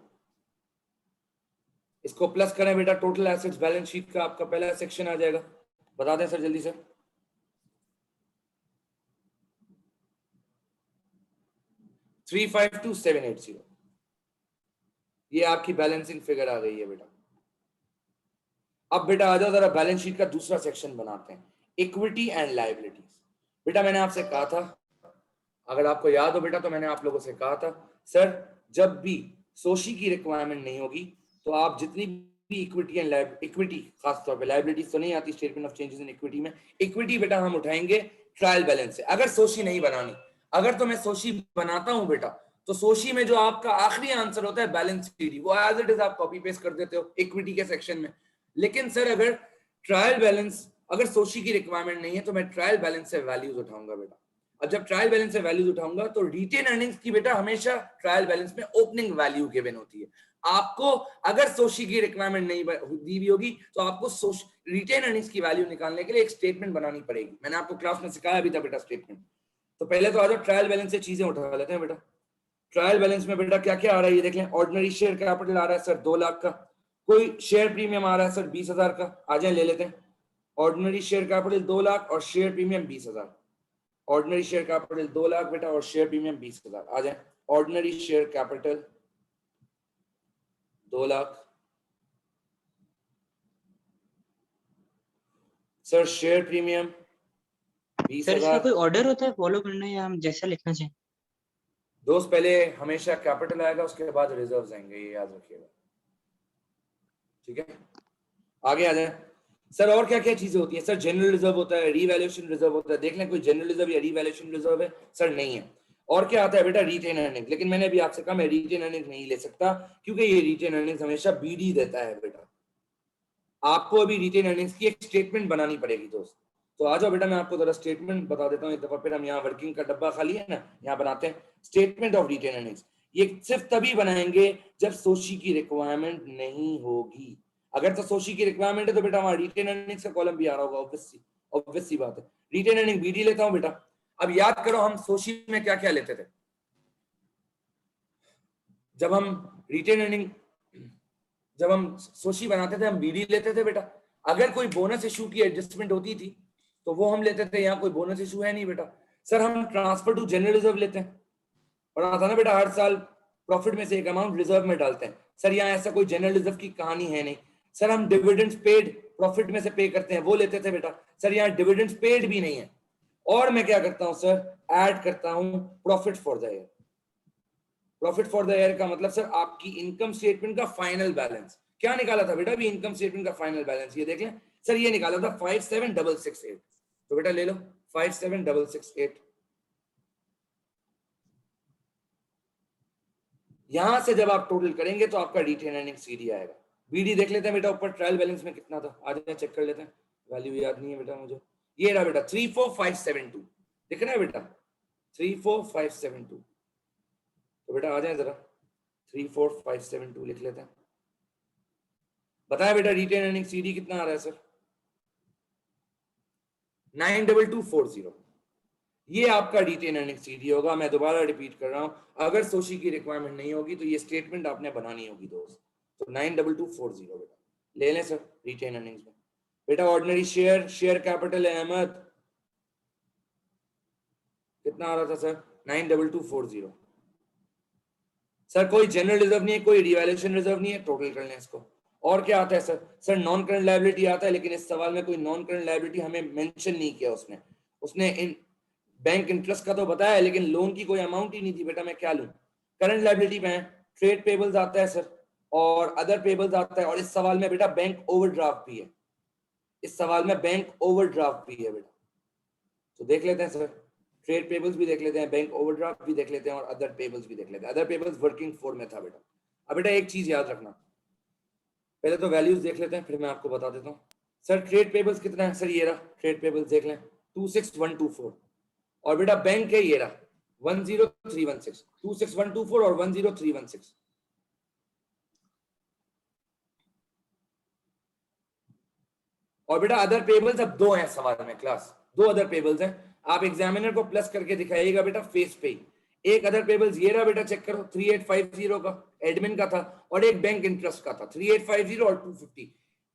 इसको प्लस करें बेटा, टोटल एसेट्स बैलेंस शीट का आपका पहला सेक्शन आ जाएगा, बता दें सर जल्दी से। 352780, ये आपकी बैलेंसिंग फिगर आ गई है बेटा। अब बेटा आ जाओ जरा बैलेंस शीट का दूसरा सेक्शन बनाते हैं, इक्विटी एंड लायबिलिटीज। बेटा मैंने आपसे कहा था, अगर आपको याद हो बेटा, तो मैंने आप लोगों से कहा था सर जब भी सोशी की रिक्वायरमेंट नहीं होगी तो आप जितनी भी इक्विटी एंड इक्विटी, खासतौर पे लायबिलिटीज तो नहीं आती statement of changes in equity में, इक्विटी बेटा हम उठाएंगे ट्रायल बैलेंस से, अगर सोशी नहीं बनानी। अगर तो मैं सोशी बनाता हूं बेटा, तो सोशी में जो आपका आखिरी आंसर होता है बैलेंस शीट, वो एज इट इज आप कॉपी पेस्ट कर देते हो इक्विटी के सेक्शन में। लेकिन सर अगर ट्रायल बैलेंस, अगर सोशी की रिक्वायरमेंट नहीं है तो मैं ट्रायल बैलेंस से वैल्यूज उठाऊंगा बेटा। अब जब ट्रायल बैलेंस से वैल्यूज उठाऊंगा तो रिटेन अर्निंग्स की बेटा हमेशा ट्रायल बैलेंस में ओपनिंग वैल्यू गिवन होती है। आपको अगर सोशी की रिक्वायरमेंट नहीं दी हुई होगी तो आपको रिटेन अर्निंग्स की वैल्यू निकालने के लिए एक स्टेटमेंट बनानी पड़ेगी, मैंने आपको क्लास में सिखाया भी था बेटा स्टेटमेंट। तो पहले तो आ जाओ ट्रायल बैलेंस से चीजें उठा लेते हैं बेटा। ट्रायल बैलेंस में बेटा क्या क्या आ रहा है ये देख लें, ऑर्डिनरी शेयर कैपिटल आ रहा है सर 2 लाख का, कोई शेयर प्रीमियम आ रहा है सर 20,000 का, आ जाए ले लेते हैं। ऑर्डिनरी शेयर कैपिटल 2 लाख और share premium 20,000, ordinary share capital 2 lakh बेटा और शेयर प्रीमियम 20,000, आ जाए। Ordinary share capital 2 lakh. Sir share premium sir इसका 20,000। कोई ऑर्डर होता है फॉलो करना या हम जैसा लिखना चाहिए? दोस्त पहले हमेशा कैपिटल आएगा, उसके बाद रिजर्व्स आएंगे, ये याद रखिएगा, ठीक है। आगे आ जाए सर, और क्या क्या चीजें होती हैं सर? जनरल रिजर्व होता है, रीवैल्यूएशन रिजर्व होता है, देख लें कोई जनरल रिजर्व या रीवैल्यूएशन रिजर्व है? सर नहीं है। और क्या आता है बेटा? Retained earning. लेकिन मैंने अभी आपसे कहा मैं रिटेन अर्निंग नहीं ले सकता, क्योंकि ये रिटेन अर्निंग हमेशा बीडी देता है बेटा। आपको अभी रिटेन अर्निंग्स की एक स्टेटमेंट बनानी पड़ेगी दोस्त। तो आ जाओ बेटा, मैं आपको जरा स्टेटमेंट बता देता हूँ एक दफा, फिर हम यहाँ वर्किंग का डब्बा खाली है ना, यहाँ बनाते हैं स्टेटमेंट ऑफ रिटेन अर्निंग्स। ये सिर्फ तभी बनाएंगे जब सोशी की रिक्वायरमेंट नहीं होगी। अगर तो सोशी की रिक्वायरमेंट है तो बेटा वहां रिटेन अर्निंग्स का कॉलम भी आ रहा होगा, ऑब्वियस सी बात है। रिटेन अर्निंग बीडी लेता हूं बेटा। अब याद करो हम सोशी में क्या क्या लेते थे। जब हम रिटेन अर्निंग, जब हम सोशी बनाते थे हम बीडी लेते थे बेटा। अगर कोई बोनस इशू की एडजस्टमेंट होती थी तो वो हम लेते थे, यहाँ कोई बोनस इशू है नहीं बेटा। सर हम ट्रांसफर टू जनरल रिजर्व लेते हैं, पढ़ा था ना बेटा, हर साल प्रॉफिट में से एक अमाउंट रिजर्व में डालते हैं। सर यहाँ ऐसा कोई जनरल रिजर्व की कहानी है नहीं। सर हम डिविडेंड्स पेड प्रॉफिट में से पे करते हैं, वो लेते थे बेटा। सर यहाँ डिविडेंड्स पेड भी नहीं है। और मैं क्या करता हूँ सर, ऐड करता हूँ profit for the year. Profit for the year का मतलब सर आपकी इनकम स्टेटमेंट का फाइनल बैलेंस। क्या निकाला था बेटा अभी इनकम स्टेटमेंट का फाइनल बैलेंस? ये देख लें सर, ये निकाला था 57,668। तो बेटा ले लो 57,668। यहां से जब आप टोटल करेंगे तो आपका रिटेन अर्निंग सीडी आएगा। बीडी देख लेते हैं बेटा, ऊपर ट्रायल बैलेंस में कितना था, आ जाए चेक कर लेते हैं। वैल्यू याद नहीं है बेटा मुझे, ये रहा बेटा 34572, दिख रहा है बेटा 34572। तो बेटा आ जाए जरा, 34572 लिख लेते हैं। बताया बेटा रिटेन अर्निंग सीडी कितना आ रहा है सर? 92240। ये आपका रिटेन अर्निंग सीडी होगा। मैं दोबारा रिपीट कर रहा हूं, अगर सोशी की रिक्वायरमेंट नहीं होगी तो ये स्टेटमेंट आपने बनानी होगी दोस्त। तो 92240 बेटा ले लें सर रिटेन अर्निंग्स में। बेटा ऑर्डिनरी शेयर, शेयर कैपिटल है अहमद, कितना आ रहा था सर? 92240। सर कोई जनरल रिजर्व नहीं है, कोई रिवैल्यूएशन रिजर्व नहीं है, टोटल कर लें इसको। और क्या आता है sir? Sir non current liability आता है, लेकिन इस सवाल में कोई नॉन करंट लायबिलिटी हमें मेंशन नहीं किया उसने इन बैंक इंटरेस्ट का तो बताया, लेकिन लोन की कोई अमाउंट ही नहीं थी बेटा, मैं क्या लूं? करंट लायबिलिटी में ट्रेड पेबल्स आता है सर, और अदर पेबल्स आता है, और इस सवाल में बेटा बैंक ओवरड्राफ्ट भी है। इस सवाल में बैंक ओवरड्राफ्ट भी है बेटा। तो देख लेते हैं सर, ट्रेड पेबल्स भी देख लेते हैं, बैंक ओवरड्राफ्ट भी देख लेते हैं, और अदर पेबल्स भी देख लेते हैं। अदर पेबल्स वर्किंग फॉर में था बेटा। अब बेटा एक चीज याद रखना, पहले तो वैल्यूज देख लेते हैं फिर मैं आपको बता देता हूँ। सर ट्रेड पेबल्स कितना है? सर ये रहा ट्रेड पेबल्स, देख लें 26124। और बेटा बैंक है ये रहा 10316, 26124 और 10316। और बेटा अदर पेबल्स अब दो हैं सवाल में क्लास, दो अदर पेबल्स हैं। आप एग्जामिनर को प्लस करके दिखाइएगा बेटा फेस पे। एक अदर पेबल्स ये रहा बेटा, चेक करो 3850 का एडमिन का था, और एक बैंक इंटरेस्ट का था 3850 और 250।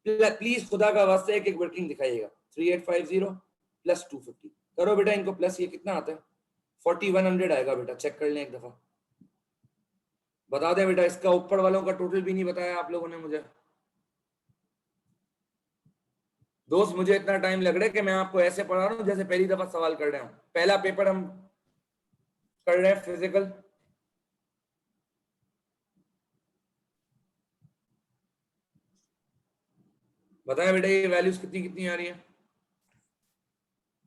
प्लीज खुदा का वास्ते एक एक वर्किंग दिखाइएगा। 3850 प्लस 250 करो बेटा इनको प्लस, ये कितना आता है? 4100 आएगा बेटा, चेक कर लें एक दफा। बता दें बेटा, इसका ऊपर वालों का टोटल भी नहीं बताया आप लोगों ने मुझे। दोस्त मुझे इतना टाइम लग रहा है कि मैं आपको ऐसे पढ़ा रहा हूं जैसे पहली दफा सवाल कर रहे हो। पहला पेपर हम कर रहे हैं फिजिकल। बताएं बेटा ये वैल्यूज कितनी कितनी आ रही है?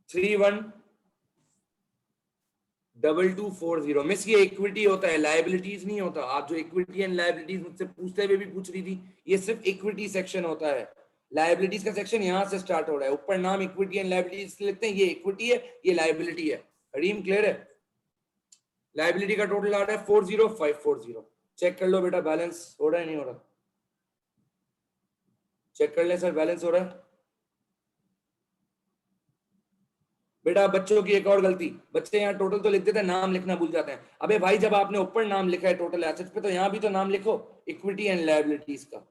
312240। मिस ये इक्विटी होता है, लायबिलिटीज नहीं होता। आप जो इक्विटी एंड लायबिलिटीज मुझसे पूछते हुए भी पूछ रही थी, ये सिर्फ इक्विटी सेक्शन होता है। लायबिलिटीज का सेक्शन यहाँ से स्टार्ट हो रहा है, ऊपर नाम इक्विटी एंड लायबिलिटीज लिखते हैं, ये इक्विटी है ये लायबिलिटी है। हरीम क्लियर है? लायबिलिटी का टोटल आ रहा है 40540। चेक कर लो बेटा बैलेंस हो रहा है नहीं हो रहा, चेक कर ले सर बैलेंस हो रहा है। बेटा बच्चों की एक और गलती, बच्चे यहाँ टोटल तो लिख देते हैं, नाम लिखना भूल जाते हैं। अबे भाई जब आपने ऊपर नाम लिखा है टोटल एसेट्स पे, तो यहाँ भी तो नाम लिखो इक्विटी एंड लायबिलिटीज का।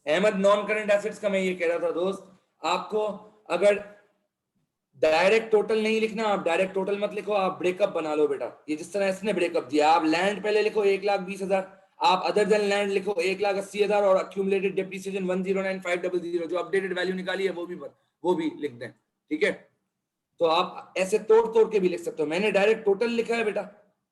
अहमद नॉन करंट एसेट्स का मैं ये कह रहा था दोस्त, आपको अगर डायरेक्ट टोटल नहीं लिखना, आप डायरेक्ट टोटल मत लिखो, आप ब्रेकअप बना लो बेटा। ये जिस तरह इसने ब्रेकअप दिया, आप लैंड पहले लिखो 1,20,000, आप अदर देन लैंड लिखो 1,80,000 और अक्यूमुलेटेड डेप्रिसिएशन 109,500 जो अपडेटेड वैल्यू निकाली है वो भी लिख दें, ठीक है। तो आप ऐसे तोड़ के भी लिख सकते हो। मैंने डायरेक्ट टोटल लिखा है बेटा,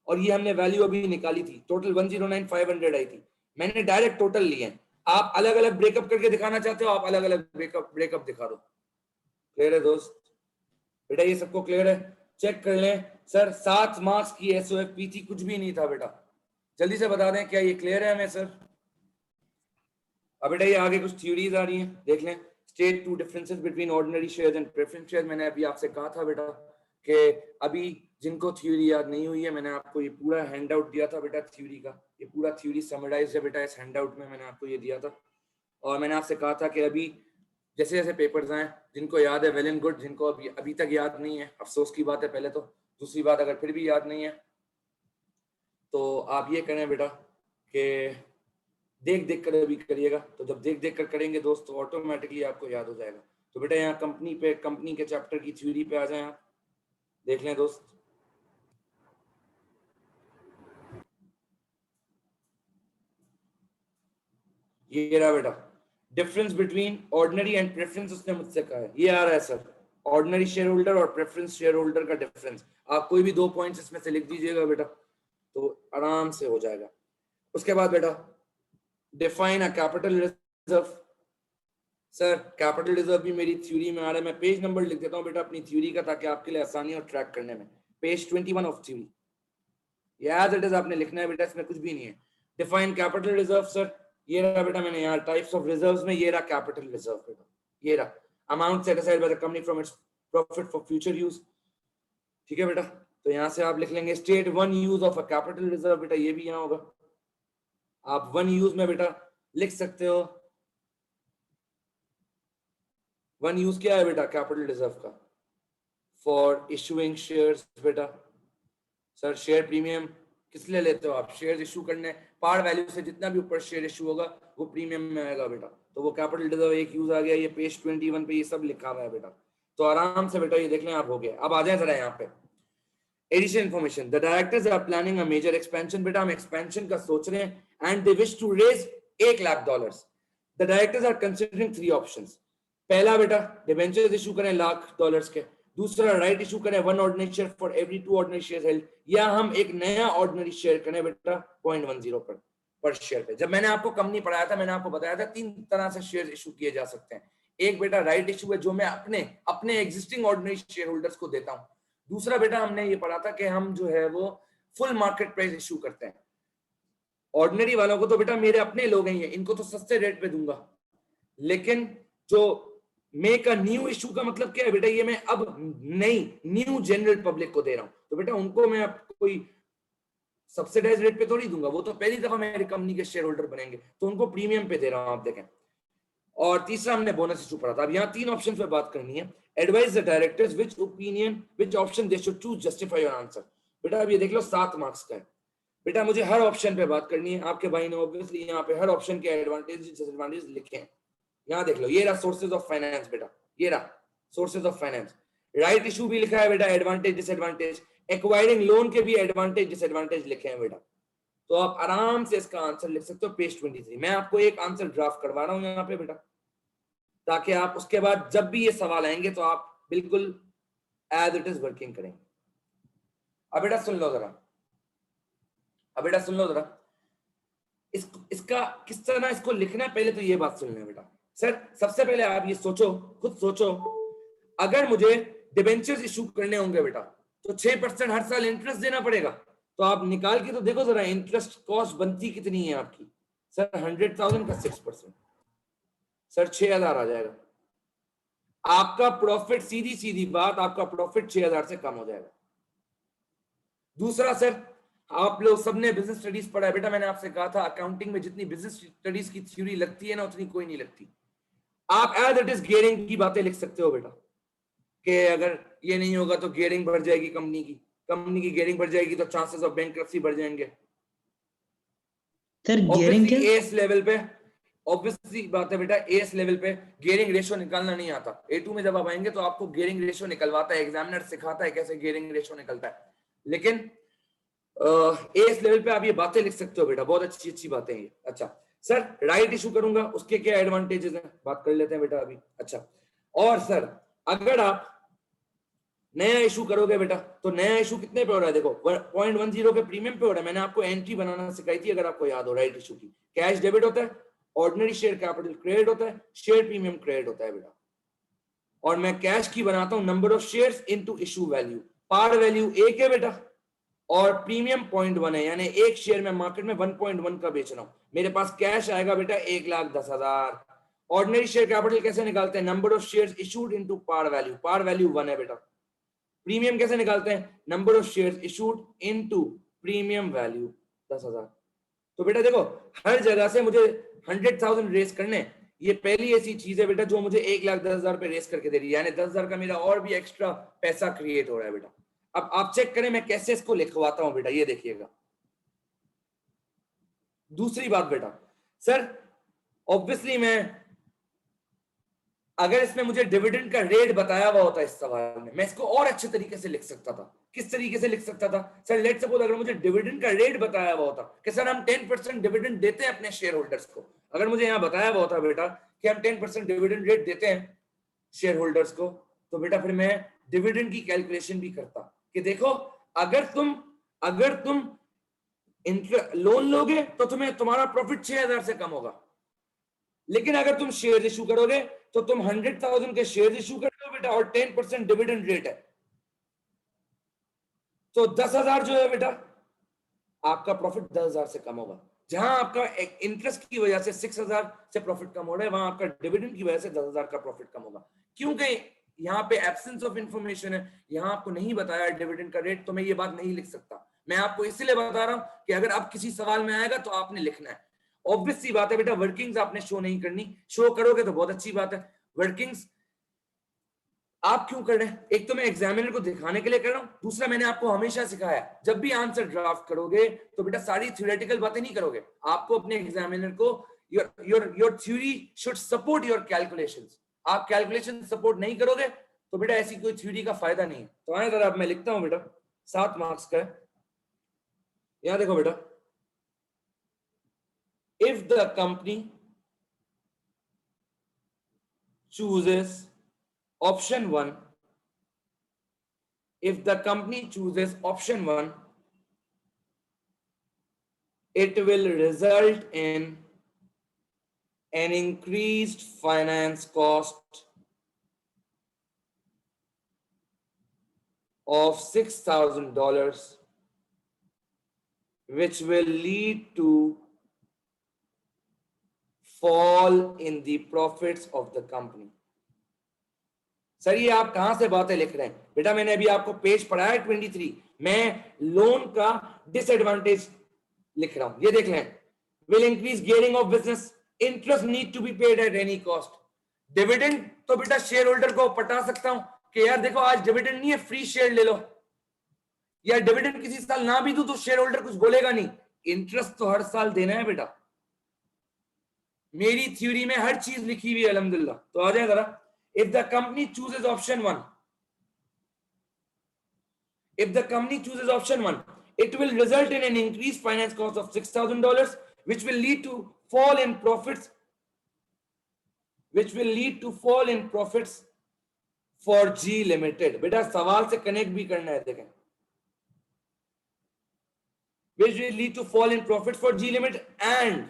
और ये हमने वैल्यू अभी निकाली थी, टोटल 109,500 आई थी, मैंने डायरेक्ट टोटल लिए हैं। आप अलग अलग ब्रेकअप करके दिखाना चाहते हो, आप अलग अलग ब्रेकअप दिखा दो। क्लियर है दोस्त? बेटा ये सबको क्लियर है? चेक कर लें सर, 7 मार्क्स की एसओएफपी थी, कुछ भी नहीं था बेटा। जल्दी से बता दें क्या ये क्लियर है हमें सर? अब बेटा ये आगे कुछ थ्योरीज आ रही हैं, देख लें। State 2 differences between ordinary shares and preference shares. मैंने अभी आपसे कहा था बेटा कि अभी जिनको थ्योरी याद नहीं हुई है, मैंने आपको ये पूरा हैंड आउट दिया था बेटा थ्योरी का, ये पूरा थ्योरी समराइज है बेटा इस हैंड आउट में, मैंने आपको ये दिया था। और मैंने आपसे कहा था कि अभी जैसे जैसे पेपर्स आए, जिनको याद है वेल एंड गुड, जिनको अभी तक याद नहीं है अफसोस की बात है पहले तो। दूसरी बात, अगर फिर भी याद नहीं है तो आप ये करें बेटा कि देख कर अभी करिएगा। तो जब देख कर करेंगे दोस्त तो ऑटोमेटिकली आपको याद हो जाएगा। तो बेटा यहाँ कंपनी के चैप्टर की थ्योरी पे आ जाए आप, देख लें दोस्त। ये रहा बेटा difference between ordinary and preference, उसने मुझसे कहा है, ये आ रहा है सर, ऑर्डिनरी शेयर होल्डर और प्रेफरेंस शेयर होल्डर का डिफरेंस। आप कोई भी 2 पॉइंट्स इसमें से लिख दीजिएगा बेटा तो आराम से हो जाएगा। उसके बाद बेटा define a capital reserve. Sir capital reserve भी मेरी थ्योरी में आ रहा है, मैं पेज नंबर लिख देता हूँ बेटा अपनी थ्योरी का ताकि आपके लिए आसानी हो ट्रैक करने में। Page 21 of theory, as it is आपने लिखना है बेटा, इसमें कुछ भी नहीं है। डिफाइन कैपिटल रिजर्व सर, ये रहा बेटा, मैंने यहाँ टाइप्स ऑफ रिजर्व्स में ये रहा कैपिटल रिजर्व बेटा, ये रहा amount set aside by the company from its profit for future use, ठीक है बेटा। तो यहाँ से आप लिख लेंगे state 1 use of a capital reserve, बेटा ये भी यहाँ होगा। आप 1 यूज में बेटा लिख सकते हो, 1 यूज क्या है बेटा कैपिटल रिजर्व का? फॉर इशूइंग शेयर्स बेटा। सर शेयर प्रीमियम किस लिए लेते हो आप? शेयर इशू करने, पार वैल्यू से जितना भी ऊपर शेयर इशू होगा वो प्रीमियम में आएगा बेटा, तो वो कैपिटल रिजर्व एक यूज आ गया। ये पेज 21 पे ये सब लिखा हुआ है बेटा, तो आराम से बेटा ये देख लें आप, हो गया। अब आ जाए जरा यहाँ पे addition information. The directors are planning a major expansion, बेटा हम एक्सपेंशन का सोच रहे हैं and they wish to raise $1,00,000। The directors are considering 3 options. पहला बेटा डिबेंचर्स इशू करें $1,00,000 के, दूसरा राइट इशू करें 1 ordinary share for every 2 ordinary share held, या हम एक नया ऑर्डिनरी शेयर करें बेटा 0.10 पर शेयर पे। जब मैंने आपको कंपनी पढ़ाया था मैंने आपको बताया था 3 तरह से शेयर इशू किए जा सकते हैं। एक बेटा राइट इशू है जो मैं अपने एग्जिस्टिंग ऑर्डिनरी शेयर होल्डर्स को देता हूं। दूसरा बेटा हमने ये पढ़ा था कि हम जो है वो फुल मार्केट प्राइस इशू करते हैं। ऑर्डिनरी वालों को तो बेटा मेरे अपने लोग हैं, इनको तो सस्ते रेट पे दूंगा, लेकिन जो मेक अ न्यू इशू का मतलब क्या है बेटा? ये मैं अब नई न्यू जनरल पब्लिक को दे रहा हूं, तो बेटा उनको मैं कोई सब्सिडाइज रेट पे थोड़ी दूंगा, वो तो पहली दफा मेरी कंपनी के शेयर होल्डर बनेंगे, तो उनको प्रीमियम पे दे रहा हूं आप देखें। और तीसरा हमने बोनस इशू पढ़ा था। अब यहाँ 3 ऑप्शन पे बात करनी है। Advise the directors which option they should choose, justify your answer. बेटा अब ये देख लो 7 मार्क्स का है बेटा, मुझे हर ऑप्शन पे बात करनी है। आपके भाई ने ऑब्वियसली यहाँ पे हर ऑप्शन के एडवांटेज डिसएडवांटेज लिखे हैं। यहाँ देख लो, ये रहा सोर्सेज ऑफ फाइनेंस बेटा, ये रहा sources of finance. Right issue भी लिखा है बेटा, एडवांटेज डिसएडवांटेज। एक्वायरिंग लोन के भी एडवांटेज डिसएडवांटेज लिखे हैं बेटा, तो आप आराम से इसका आंसर लिख सकते हो पेज 23। मैं आपको एक आंसर ड्राफ्ट करवा रहा हूँ यहाँ पे बेटा, ताकि आप उसके बाद जब भी ये सवाल आएंगे तो आप बिल्कुल एज इट इज वर्किंग करेंगे। अब बेटा सुन लो जरा, इसका किस तरह इसको लिखना है, पहले तो ये बात सुन लें बेटा। सर सबसे पहले आप ये सोचो, खुद सोचो, अगर मुझे डिबेंचर्स इशू करने होंगे बेटा तो 6% हर साल इंटरेस्ट देना पड़ेगा, तो आप निकाल के तो देखो जरा इंटरेस्ट कॉस्ट बनती कितनी है आपकी। सर 100,000 का 6%, सर 6,000 आ जाएगा आपका प्रॉफिट। सीधी बात, आपका प्रॉफिट 6,000 से कम हो जाएगा। दूसरा सर, आप लोग सबने बिजनेस स्टडीज पढ़ा है बेटा, मैंने आपसे कहा था अकाउंटिंग में जितनी बिजनेस स्टडीज की थ्योरी लगती है ना उतनी कोई नहीं लगती। आप एज इट इज गियरिंग की बातें लिख सकते हो बेटा, कि अगर ये नहीं होगा तो गियरिंग बढ़ जाएगी, कंपनी की गियरिंग बढ़ जाएगी तो चांसेस ऑफ बैंकरप्सी बढ़ जाएंगे। सर गियरिंग क्या? एस लेवल पे ऑब्वियसली बात है बेटा, एएस लेवल पे गियरिंग रेशियो निकालना नहीं आता। A2 में जब आप आएंगे तो आपको गियरिंग रेशियो निकलवाता है, एग्जामिनर सिखाता है कैसे गियरिंग रेशियो निकलता है। लेकिन एएस लेवल पे आप ये बातें लिख सकते हो बेटा, बहुत अच्छी अच्छी बातें हैं ये। अच्छा सर, राइट इशू करूंगा, उसके क्या एडवांटेजेस हैं, बात कर लेते हैं बेटा अभी। अच्छा, और सर अगर आप नया इशू करोगे बेटा, तो नया इशू कितने पे हो रहा है, देखो 0.10 के प्रीमियम पे हो रहा है। मैंने आपको एंट्री बनाना सिखाई थी, अगर आपको याद हो, राइट इशू की। कैश डेबिट होता है, ऑर्डिनरी शेयर कैपिटल क्रेडिट होता है, शेयर प्रीमियम क्रेडिट होता है बेटा। और मैं कैश की बनाता हूं number of shares into issue value. Par value 1 है बेटा, और प्रीमियम 0.1 है, यानी एक शेयर में मार्केट में 1.1 का बेच रहा हूं। मेरे पास कैश आएगा बेटा 1,10,000। ऑर्डिनरी शेयर कैपिटल कैसे निकालते हैं, number of shares issued into par value. Par value 1 है बेटा। प्रीमियम कैसे निकालते हैं, number of shares issued into premium value 10,000। तो बेटा देखो, हर जगह से मुझे 100,000 रेस करने, ये पहली ऐसी चीज है बेटा जो मुझे 1,10,000 पे रेस करके दे रही है, यानी 10,000 का मेरा और भी एक्स्ट्रा पैसा क्रिएट हो रहा है बेटा। अब आप चेक करें मैं कैसे इसको लिखवाता हूं बेटा, ये देखिएगा। दूसरी बात बेटा, सर ऑब्वियसली मैं, अगर इसमें मुझे डिविडेंड का रेट बताया हुआ होता इस सवाल में, मैं इसको और अच्छे तरीके से लिख सकता था। किस तरीके से लिख सकता था सर, लेट्स सपोज अगर मुझे डिविडेंड का रेट बताया हुआ होता कि सर हम 10% डिविडेंड देते हैं अपने शेयर होल्डर्स को, अगर मुझे यहाँ बताया हुआ होता बेटा कि हम 10% डिविडेंड रेट देते हैं शेयर होल्डर्स को, तो बेटा फिर मैं डिविडेंड की कैलकुलेशन भी करता कि देखो अगर तुम लोन लोगे तो तुम्हें तुम्हारा प्रॉफिट 6,000 से कम होगा, लेकिन अगर तुम शेयर इशू करोगे तो तुम 100,000 के शेयर इशू कर रहे हो बेटा, और 10% डिविडेंड रेट है, तो 10,000 जो है बेटा आपका प्रॉफिट 10,000 से कम होगा। जहां आपका इंटरेस्ट की वजह से 6,000 से प्रॉफिट कम हो रहा है, वहां आपका डिविडेंड की वजह से 10,000 का प्रॉफिट कम होगा। क्योंकि यहाँ पे एब्सेंस ऑफ इंफॉर्मेशन है, यहाँ आपको नहीं बताया डिविडेंड का रेट, तो मैं ये बात नहीं लिख सकता। मैं आपको इसलिए बता रहा हूं कि अगर आप किसी सवाल में आएगा तो आपने लिखना है। ऑब्वियस सी बात है बेटा, वर्किंग्स आपने शो नहीं करनी, शो करोगे तो बहुत अच्छी बात है। वर्किंग्स आप क्यों कर रहे हैं, एक तो मैं एग्जामिनर को दिखाने के लिए कर रहा हूं, दूसरा मैंने आपको हमेशा सिखाया जब भी आंसर ड्राफ्ट करोगे तो बेटा सारी थ्योरेटिकल बातें नहीं करोगे, आपको अपने एग्जामिनर को your theory should support your calculations. आप कैलकुलेशन सपोर्ट नहीं करोगे तो बेटा ऐसी कोई थ्योरी का फायदा नहीं है। तो आए जरा, अब मैं लिखता हूं बेटा, 7 मार्क्स का है। यहां देखो बेटा, if the company chooses option 1, if the company chooses option 1, it will result in an increased finance cost of $6,000, which will lead to fall in the profits of the company। Sir ये आप कहां से बातें लिख रहे हैं बेटा, मैंने अभी आपको पेज पढ़ाया 23, मैं लोन का डिसएडवांटेज लिख रहा हूं, ये देख लें। Will increase gearing of business, interest need to be paid at any cost. Dividend तो बेटा शेयर होल्डर को पटा सकता हूं कि यार देखो आज डिविडेंड नहीं है, फ्री शेयर ले लो, या डिविडेंड किसी साल ना भी दूं तो शेयर होल्डर कुछ बोलेगा नहीं। इंटरेस्ट तो हर साल देना है बेटा, मेरी थ्योरी में हर चीज लिखी हुई है अल्हम्दुलिल्लाह। तो आ जाए जरा, if the company chooses option 1, if the company chooses option 1, it will result in an increased finance cost of $6,000, which will lead to fall in profits, which will lead to fall in profits for G Limited। बेटा सवाल से connect भी करना है, देखें, which will lead to fall in profits for G Limited and,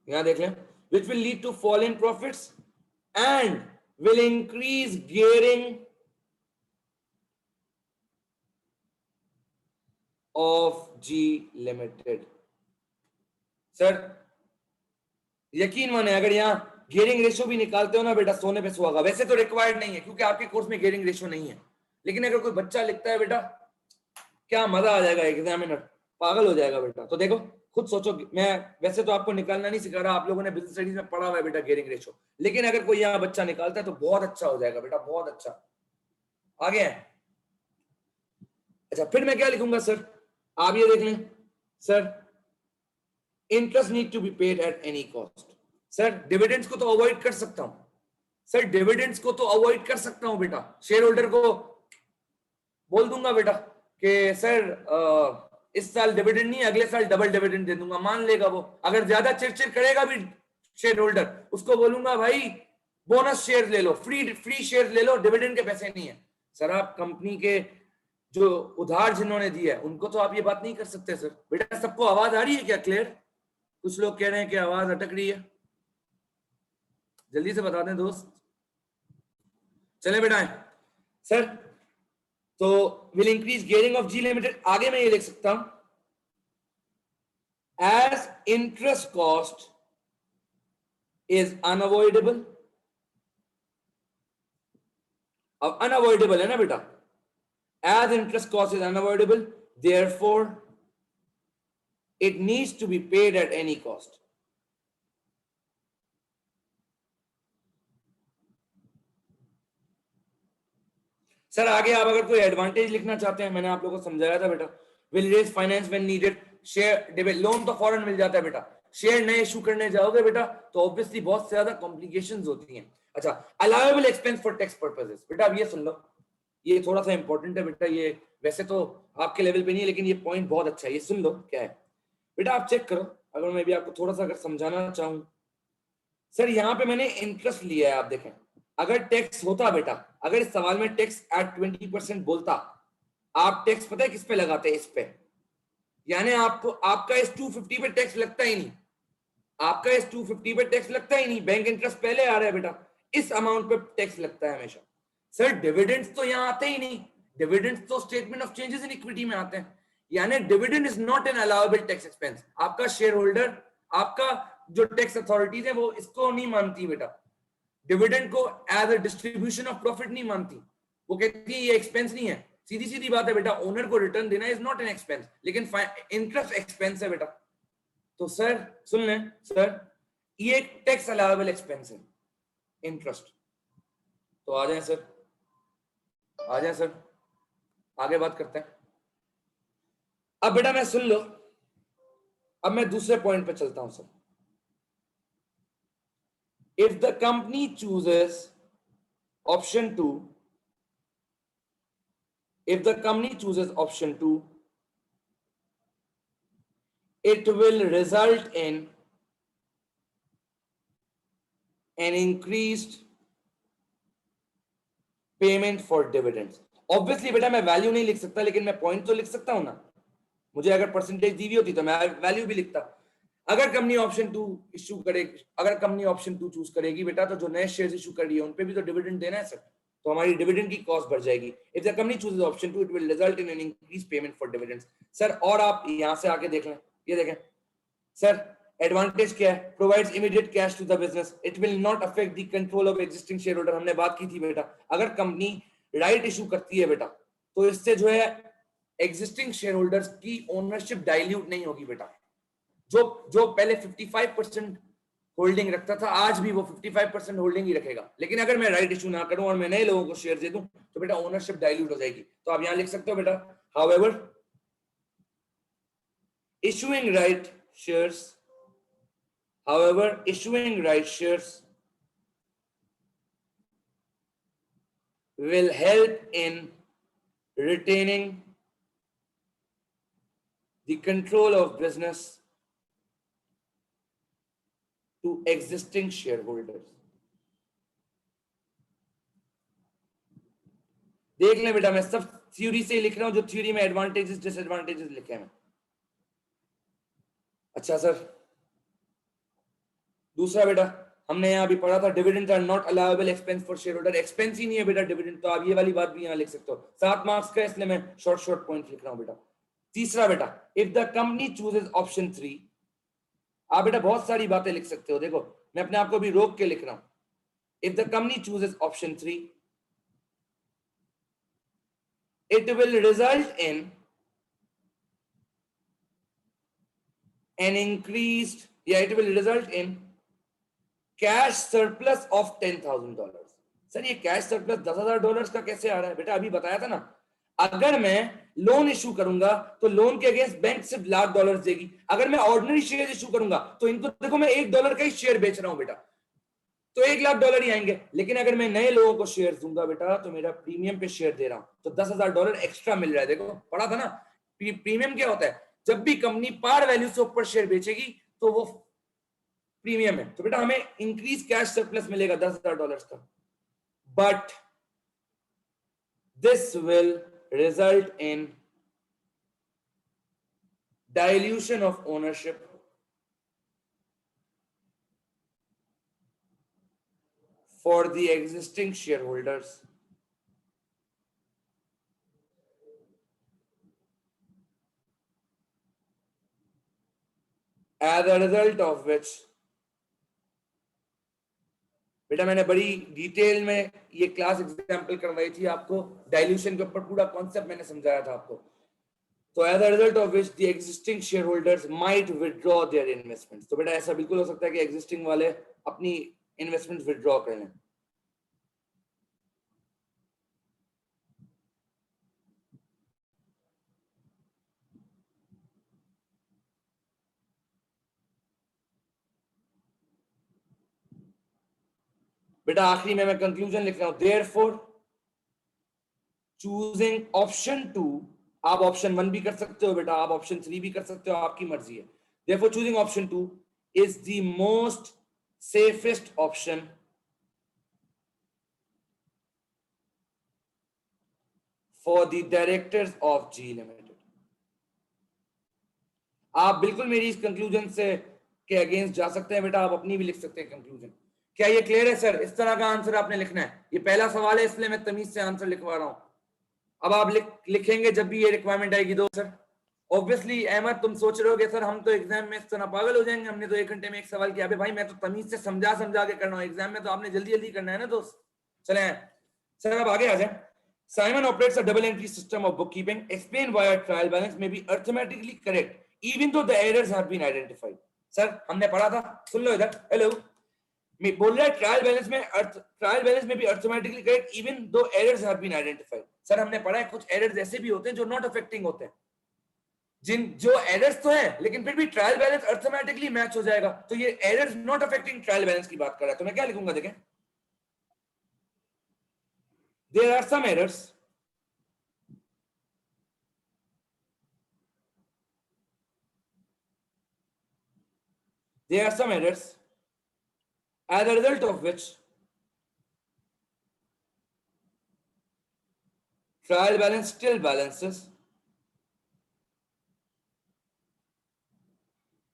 यहां देख लें, which will lead to fall in profits and will increase gearing of G Limited। Sir यकीन माने अगर यहां गियरिंग रेशियो भी निकालते हो ना बेटा, सोने पे सुहागा। वैसे तो रिक्वायर्ड नहीं है क्योंकि आपके कोर्स में गियरिंग रेशियो नहीं है, लेकिन अगर कोई बच्चा लिखता है बेटा, क्या मजा आ जाएगा, एग्जामिनर पागल हो जाएगा बेटा। तो देखो खुद सोचो, मैं वैसे तो आपको निकालना नहीं सिखा रहा, आप लोगों ने बिजनेस स्टडीज में पढ़ा हुआ है बेटा गियरिंग रेशियो, लेकिन अगर कोई यहाँ बच्चा निकालता है तो बहुत अच्छा हो जाएगा बेटा, बहुत अच्छा। आगे है, अच्छा फिर मैं क्या लिखूंगा सर, आप ये देख लें, sir interest need to be paid at any cost. Sir dividends को तो अवॉइड कर सकता हूं, सर डिविडेंड्स को तो अवॉइड कर सकता हूं बेटा, शेयर होल्डर को बोल दूंगा बेटा कि सर इस साल डिविडेंड नहीं, अगले साल डबल डिविडेंड दे दूंगा, मान लेगा वो। अगर ज्यादा चिड़चिड़ करेगा भी शेयर होल्डर, उसको बोलूंगा भाई बोनस शेयर ले लो, फ्री शेयर ले लो, डिविडेंड के पैसे नहीं है। सर आप कंपनी के जो उधार जिन्होंने दिया है उनको तो आप ये बात नहीं कर सकते सर। बेटा सबको आवाज आ रही है क्या क्लियर? कुछ लोग कह रहे हैं कि आवाज अटक रही है, जल्दी से बता दें दोस्त। चले बेटा सर, तो will increase gearing of G limited, आगे मैं ये लिख सकता हूं as interest cost is unavoidable. अब अनअवॉइडेबल है ना बेटा, as interest cost is unavoidable, therefore it needs to be paid at any cost. Sir आगे आप अगर कोई एडवांटेज लिखना चाहते हैं, मैंने आप लोगों को समझाया था बेटा, will raise finance when needed, share loan तो फौरन मिल जाता है बेटा, शेयर नए इशू करने जाओगे बेटा तो ऑब्वियसली बहुत ज्यादा कॉम्प्लिकेशंस होती हैं। अच्छा, allowable expense for tax purposes, बेटा अब ये सुन लो, ये थोड़ा सा इंपॉर्टेंट है बेटा, ये वैसे तो आपके लेवल पे नहीं है लेकिन ये पॉइंट बहुत अच्छा है, ये सुन लो क्या है बेटा। आप चेक करो, अगर मैं भी आपको थोड़ा सा अगर समझाना चाहूं, सर यहाँ पे मैंने इंटरेस्ट लिया है, आप देखें अगर टैक्स होता बेटा, अगर इस सवाल में टैक्स एट 20% बोलता, आप टैक्स पता है किस पे लगाते हैं? इस पे, यानी आपको आपका इस 250 पे टैक्स लगता ही नहीं, आपका इस 250 पे टैक्स लगता ही नहीं, बैंक इंटरेस्ट पहले आ रहा है बेटा, इस अमाउंट पे टैक्स लगता है हमेशा। सर डिविडेंड्स तो यहाँ आते ही नहीं, डिविडेंड्स तो statement of changes in equity में आते हैं, यानी dividend is not an allowable tax expense. आपका शेयर होल्डर, आपका जो टैक्स अथॉरिटीज है वो इसको नहीं मानती बेटा, डिविडेंड को as a distribution of profit नहीं मानती, वो कहती है ये एक्सपेंस नहीं है। सीधी सीधी बात है बेटा, ओनर को रिटर्न देना इज नॉट एन एक्सपेंस, लेकिन इंटरेस्ट एक्सपेंस है बेटा। तो सर सुन लें सर, ये एक टैक्स अलाउएबल एक्सपेंस है इंटरेस्ट। तो आ जाए सर, आ जाए सर, आगे बात करते हैं। अब बेटा मैं सुन लो, अब मैं दूसरे पॉइंट पे चलता हूं sir. If the company chooses option 2, if the company chooses option 2, it will result in an increased payment for dividends. Obviously बेटा मैं वैल्यू नहीं लिख सकता, लेकिन मैं पॉइंट तो लिख सकता हूं ना, मुझे अगर परसेंटेज दी हुई होती तो मैं वैल्यू भी लिखता। अगर कंपनी ऑप्शन 2 इशू करेगी, अगर कंपनी ऑप्शन 2 चूज करेगी बेटा, तो जो नए शेयर्स इशू कर रही है उन पे भी तो डिविडेंड देना है सर, तो हमारी डिविडेंड की कॉस्ट बढ़ जाएगी। If the company chooses option 2, it will result in an increase payment for dividends. Sir और आप यहां से आके देख लें, ये देखें सर, एडवांटेज क्या है? Provides immediate cash to the business, it will not affect the control of existing shareholder. हमने बात की थी बेटा, अगर कंपनी राइट इशू करती है बेटा, तो इससे जो है एग्जिस्टिंग शेयर होल्डर्स की ओनरशिप डाइल्यूट नहीं होगी बेटा। जो पहले 55% होल्डिंग रखता था, आज भी वो 55% होल्डिंग ही रखेगा, लेकिन अगर मैं राइट इशू ना करूं और मैं नए लोगों को शेयर दे दूं तो बेटा ओनरशिप डाइल्यूट हो जाएगी। तो आप यहां लिख सकते हो बेटा, however issuing right shares, however issuing right shares will help in retaining the control of business to existing shareholders. देख लें बेटा, मैं सब थ्योरी से लिख रहा हूं, जो थ्योरी में एडवांटेजेस डिसएडवांटेजेस लिखे हैं। अच्छा सर, दूसरा बेटा हमने यहां भी पढ़ा था, dividend are not allowable expense for share holder, expense ही नहीं है बेटा डिविडेंड, तो आप ये वाली बात भी यहां लिख सकते हो। 7 मार्क्स का, इसलिए मैं शॉर्ट पॉइंट लिख रहा हूं बेटा। तीसरा बेटा, if the company chooses option 3, आप बेटा बहुत सारी बातें लिख सकते हो, देखो मैं अपने आप को भी रोक के लिख रहा हूं। If the company chooses option 3, it will result in an increased, it will result in cash surplus of $10,000। Sir ये कैश सरप्लस $10,000 का कैसे आ रहा है बेटा? अभी बताया था ना, अगर मैं लोन इशू करूंगा तो लोन के अगेंस्ट बैंक सिर्फ $1,00,000 देगी। अगर मैं ऑर्डिनरी शेयर इशू करूंगा तो इनको देखो मैं $1 का ही शेयर बेच रहा हूं बेटा, तो $1,00,000 ही आएंगे। लेकिन अगर मैं नए लोगों को शेयर दूंगा बेटा तो मेरा प्रीमियम पे शेयर दे रहा हूं, तो $10,000 एक्स्ट्रा मिल रहा है। देखो पढ़ा था ना, प्रीमियम क्या होता है, जब भी कंपनी पार वैल्यू से ऊपर शेयर बेचेगी तो वो प्रीमियम है। तो बेटा हमें इंक्रीज कैश सरप्लस मिलेगा $10,000 का, but this will result in dilution of ownership for the existing shareholders, as a result of which बेटा मैंने बड़ी डिटेल में ये क्लास एग्जांपल करवाई थी आपको, डाइल्यूशन के ऊपर पूरा कॉन्सेप्ट मैंने समझाया था आपको। तो as a result of which the existing shareholders might withdraw their investments. तो बेटा ऐसा बिल्कुल हो सकता है कि एग्जिस्टिंग वाले अपनी इन्वेस्टमेंट विथड्रॉ कर लें। बेटा आखिरी में मैं कंक्लूजन लिख रहा हूं, देयरफॉर चूजिंग ऑप्शन 2, आप ऑप्शन 1 भी कर सकते हो बेटा, आप ऑप्शन 3 भी कर सकते हो, आपकी मर्जी है। Therefore choosing option 2 is the most safest option for the directors of G limited. आप बिल्कुल मेरी इस कंक्लूजन से के अगेंस्ट जा सकते हैं बेटा, आप अपनी भी लिख सकते हैं कंक्लूजन। क्या ये क्लियर है सर? इस तरह का आंसर आपने लिखना है। ये पहला सवाल है इसलिए मैं तमीज से आंसर लिखवा रहा हूं। अब आप लिखेंगे जब भी ये रिक्वायरमेंट आएगी दो सर। ऑब्वियसली अहमद तुम सोच रहे हो सर हम तो एग्जाम में इस तरह पागल हो जाएंगे, हमने तो 1 घंटे में एक सवाल किया। अबे भाई मैं तो तमीज से समझा के करना हूं, एग्जाम में तो आपने जल्दी जल्दी करना है ना दोस्त। चले सर अब आगे आ जाए। Simon operates a double entry system of bookkeeping. Explain why a trial balance may be arithmetically correct even though the errors have been identified. Sir हमने पढ़ा था, सुन लो इधर। हेलो, मैं बोल रहा है ट्रायल बैलेंस में भी arithmetically correct even though errors have been identified. Sir हमने पढ़ा है कुछ एरर्स ऐसे भी होते हैं जो नॉट अफेक्टिंग होते हैं, जो एरर्स तो है लेकिन फिर भी ट्रायल बैलेंस अर्थमेटिकली मैच हो जाएगा। तो ये errors not affecting trial balance की बात कर रहा है। तो मैं क्या लिखूंगा देखें, there are some errors as a result of which trial balance still balances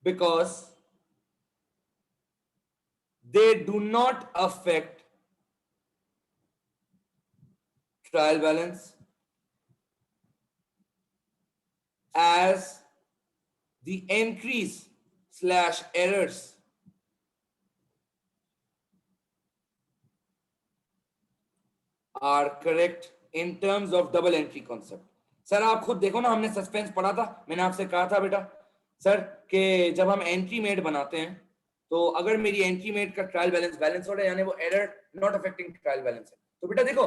because they do not affect trial balance as the entries / errors are correct in terms of double entry concept. Sir आप खुद देखो ना, हमने suspense पढ़ा था, मैंने आपसे कहा था बेटा सर कि जब हम एंट्री मेड बनाते हैं तो अगर मेरी एंट्री मेड का ट्रायल बैलेंस हो रहा है यानी वो error not affecting trial balance है। तो बेटा देखो,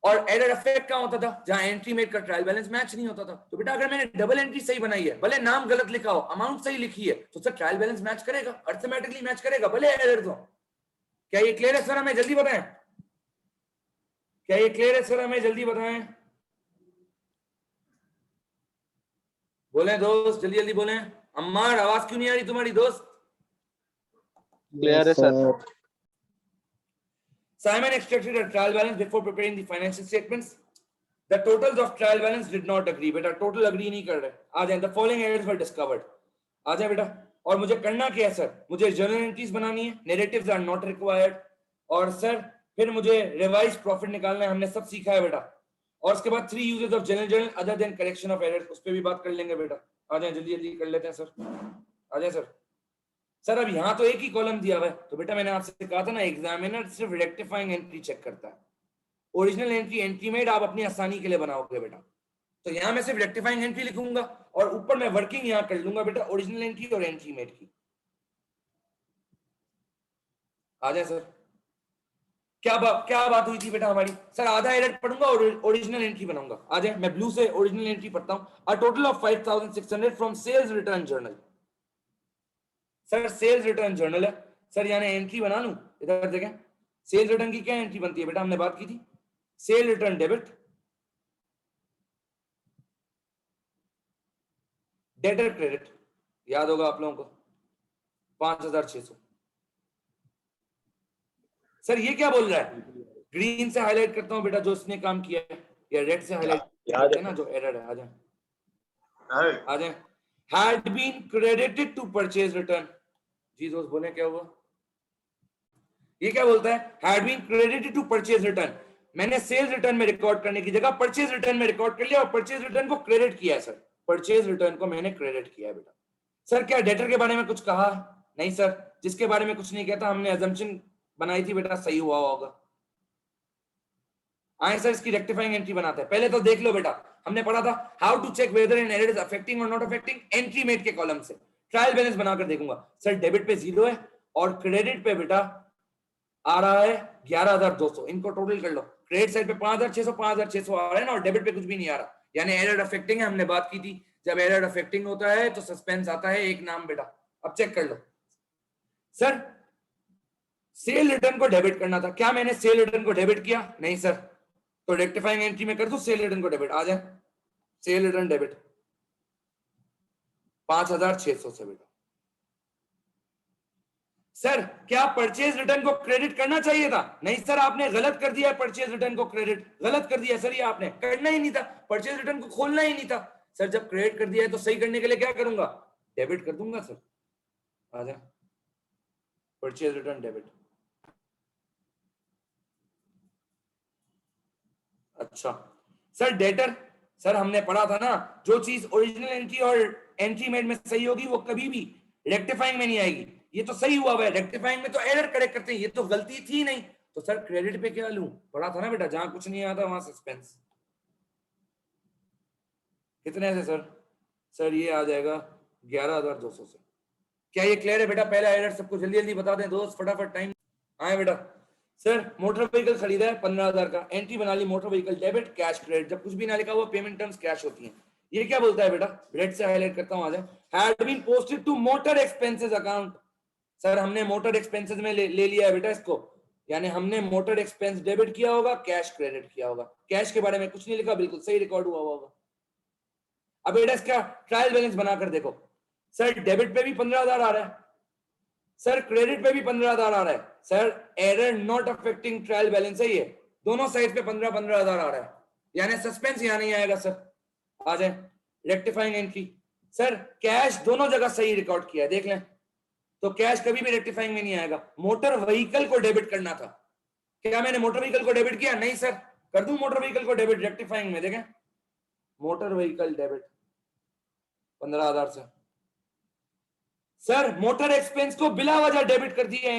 और एरर अफेक्ट कहां होता था, जहां एंट्री मेड का ट्रायल बैलेंस मैच नहीं होता था। तो बेटा अगर मैंने डबल एंट्री सही बनाई है, भले नाम गलत लिखा हो, अमाउंट सही लिखी है, तो सर ट्रायल बैलेंस मैच करेगा, अर्थमेटिकली मैच करेगा, भले एरर हो। क्या ये क्लियर है सर? हमें जल्दी बताएं, क्या ये क्लियर है सर? हमें जल्दी बताएं, बोले दोस्त, जल्दी जल्दी बोले। अम्मार आवाज क्यों नहीं आ रही तुम्हारी दोस्त? क्लियर है sir. Simon extracted a trial balance before preparing the financial statements. The totals of trial balance did not agree. बेटा टोटल अग्री नहीं कर रहे। आ जाए, the following errors were discovered. आ जाए बेटा, और मुझे करना क्या है सर? मुझे जर्नल एंट्रीज बनानी है, narratives are not required, और सर फिर मुझे रिवाइज प्रॉफिट निकालना है, हमने सब सीखा है बेटा। और उसके बाद 3 uses of journal other than correction of errors, उस पर भी बात कर लेंगे बेटा। आ जाए जल्दी जल्दी कर लेते हैं सर, आ जाए सर। सर अब यहाँ तो एक ही कॉलम दिया हुआ है, तो बेटा मैंने आपसे कहा था ना एग्जामिनर सिर्फ रेक्टिफाइंग एंट्री चेक करता है, ओरिजिनल एंट्री मेड आप अपनी आसानी के लिए बनाओगे बेटा। तो यहाँ मैं सिर्फ रेक्टिफाइंग एंट्री लिखूंगा और ऊपर मैं वर्किंग यहाँ कर लूंगा बेटा ओरिजिनल एंट्री और एंट्री मेड की। आ जाए सर, क्या बात हुई थी बेटा हमारी? सर आधा एरर पढ़ूंगा और ओरिजिनल एंट्री बनाऊंगा। आ जाए, मैं ब्लू से ओरिजिनल एंट्री पढ़ता हूं। A total of 5600 from sales return journal. Sir sales return journal है सर, यानी एंट्री बना लूं? इधर देखें, सेल्स रिटर्न की क्या एंट्री बनती है बेटा? हमने बात की थी cell return debit, debtor credit, याद होगा आप लोगों को 5600। सर ये क्या बोल रहा है? ग्रीन से हाईलाइट करता हूं बेटा जो इसने काम किया है, या रेड से हाईलाइट करते हैं ना जो एरर है। आ जाए had been credited to purchase return। जी दोस्त बोले क्या हुआ? ये क्या बोलता है? had been credited to purchase return। मैंने सेल्स रिटर्न में रिकॉर्ड करने की जगह परचेज रिटर्न में रिकॉर्ड कर लिया और परचेज रिटर्न को क्रेडिट किया है सर। परचेज रिटर्न को मैंने क्रेडिट किया है बेटा। सर क्या डेटर के बारे में कुछ कहा? नहीं सर, जिसके बारे में कुछ नहीं कहता, हमने अजम्पशन बनाई थी बेटा, सही हुआ होगा। आए सर इसकी रेक्टिफाइंग एंट्री बनाते हैं। पहले तो देख लो बेटा, हमने पढ़ा था how to check whether an error is affecting और नॉट अफेक्टिंग। एंट्री मेड के कॉलम से ट्रायल बैलेंस बनाकर देखूंगा। सर डेबिट पे 0 है और क्रेडिट पे बेटा आ रहा है 11200। इनको टोटल कर लो। क्रेडिट साइड पे 5600 5600 आ रहा है ना, और डेबिट पे कुछ भी नहीं आ रहा, यानी एरर अफेक्टिंग है। हमने बात की थी जब एरर अफेक्टिंग होता है तो सस्पेंस आता है, एक नाम बेटा। अब चेक कर लो सर, सेल रिटर्न को डेबिट करना था, क्या मैंने सेल रिटर्न को डेबिट किया? नहीं सर, तो रेक्टिफाइंग एंट्री में कर दो सेल रिटर्न को डेबिट। आ जाए सेल रिटर्न डेबिट 5600 से बेटा। सर क्या परचेज रिटर्न को क्रेडिट करना चाहिए था? नहीं सर, आपने गलत कर दिया है, परचेज रिटर्न को क्रेडिट गलत कर दिया सर, ये आपने करना ही नहीं था, परचेज रिटर्न को खोलना ही नहीं था। सर जब क्रेडिट कर दिया है तो सही करने के लिए क्या करूंगा? डेबिट कर दूंगा सर। आ जाए परचेज रिटर्न डेबिट। अच्छा सर डेटर, सर हमने पढ़ा था ना जो चीज ओरिजिनल एंट्री और एंट्री मेड में सही होगी वो कभी भी रेक्टिफाइंग में नहीं आएगी। ये तो सही हुआ है, रेक्टिफाइंग में तो एरर करेक्ट करते हैं, ये तो गलती थी नहीं, तो सर क्रेडिट पे क्या लूं? पढ़ा था ना बेटा, जहां कुछ नहीं आता वहां सस्पेंस। कितने से सर? सर ये आ जाएगा 11200 से। क्या ये क्लियर है बेटा? पहला एरर सबको जल्दी जल्दी बता दें दोस्त, फटाफट टाइम आए बेटा। सर मोटर व्हीकल खरीदा है 15000 का, एंट्री बना ली motor vehicle debit cash credit. जब कुछ भी ना लिखा हुआ पेमेंट टर्म्स कैश होती हैं। ये क्या बोलता है बेटा? रेड से हाईलाइट करता हूं। आ जाए had been posted to motor expenses account. Sir हमने मोटर एक्सपेंसेस में ले लिया है बेटा इसको, यानी हमने मोटर एक्सपेंस डेबिट किया होगा, कैश क्रेडिट किया होगा। कैश के बारे में कुछ नहीं लिखा, बिल्कुल सही रिकॉर्ड हुआ होगा। अब बेटा इसका ट्रायल बैलेंस बनाकर देखो। सर डेबिट पे भी 15000 आ रहा है, सर क्रेडिट पे भी 15000 आ रहा है। Sir error not affecting trial balance है ये, दोनों साइड पे 15000 आ रहा है, यानी सस्पेंस यहां नहीं आएगा सर। आ जाए रेक्टिफाइंग एंट्री। सर कैश दोनों जगह सही रिकॉर्ड किया है, देख लें, तो कैश कभी भी रेक्टिफाइंग में नहीं आएगा। मोटर व्हीकल को डेबिट करना था, क्या मैंने मोटर व्हीकल को डेबिट किया? नहीं सर, कर दूं मोटर व्हीकल को डेबिट रेक्टिफाइंग में? देखें मोटर व्हीकल डेबिट 15000 से। सर मोटर एक्सपेंस को बिला वजह डेबिट कर दिया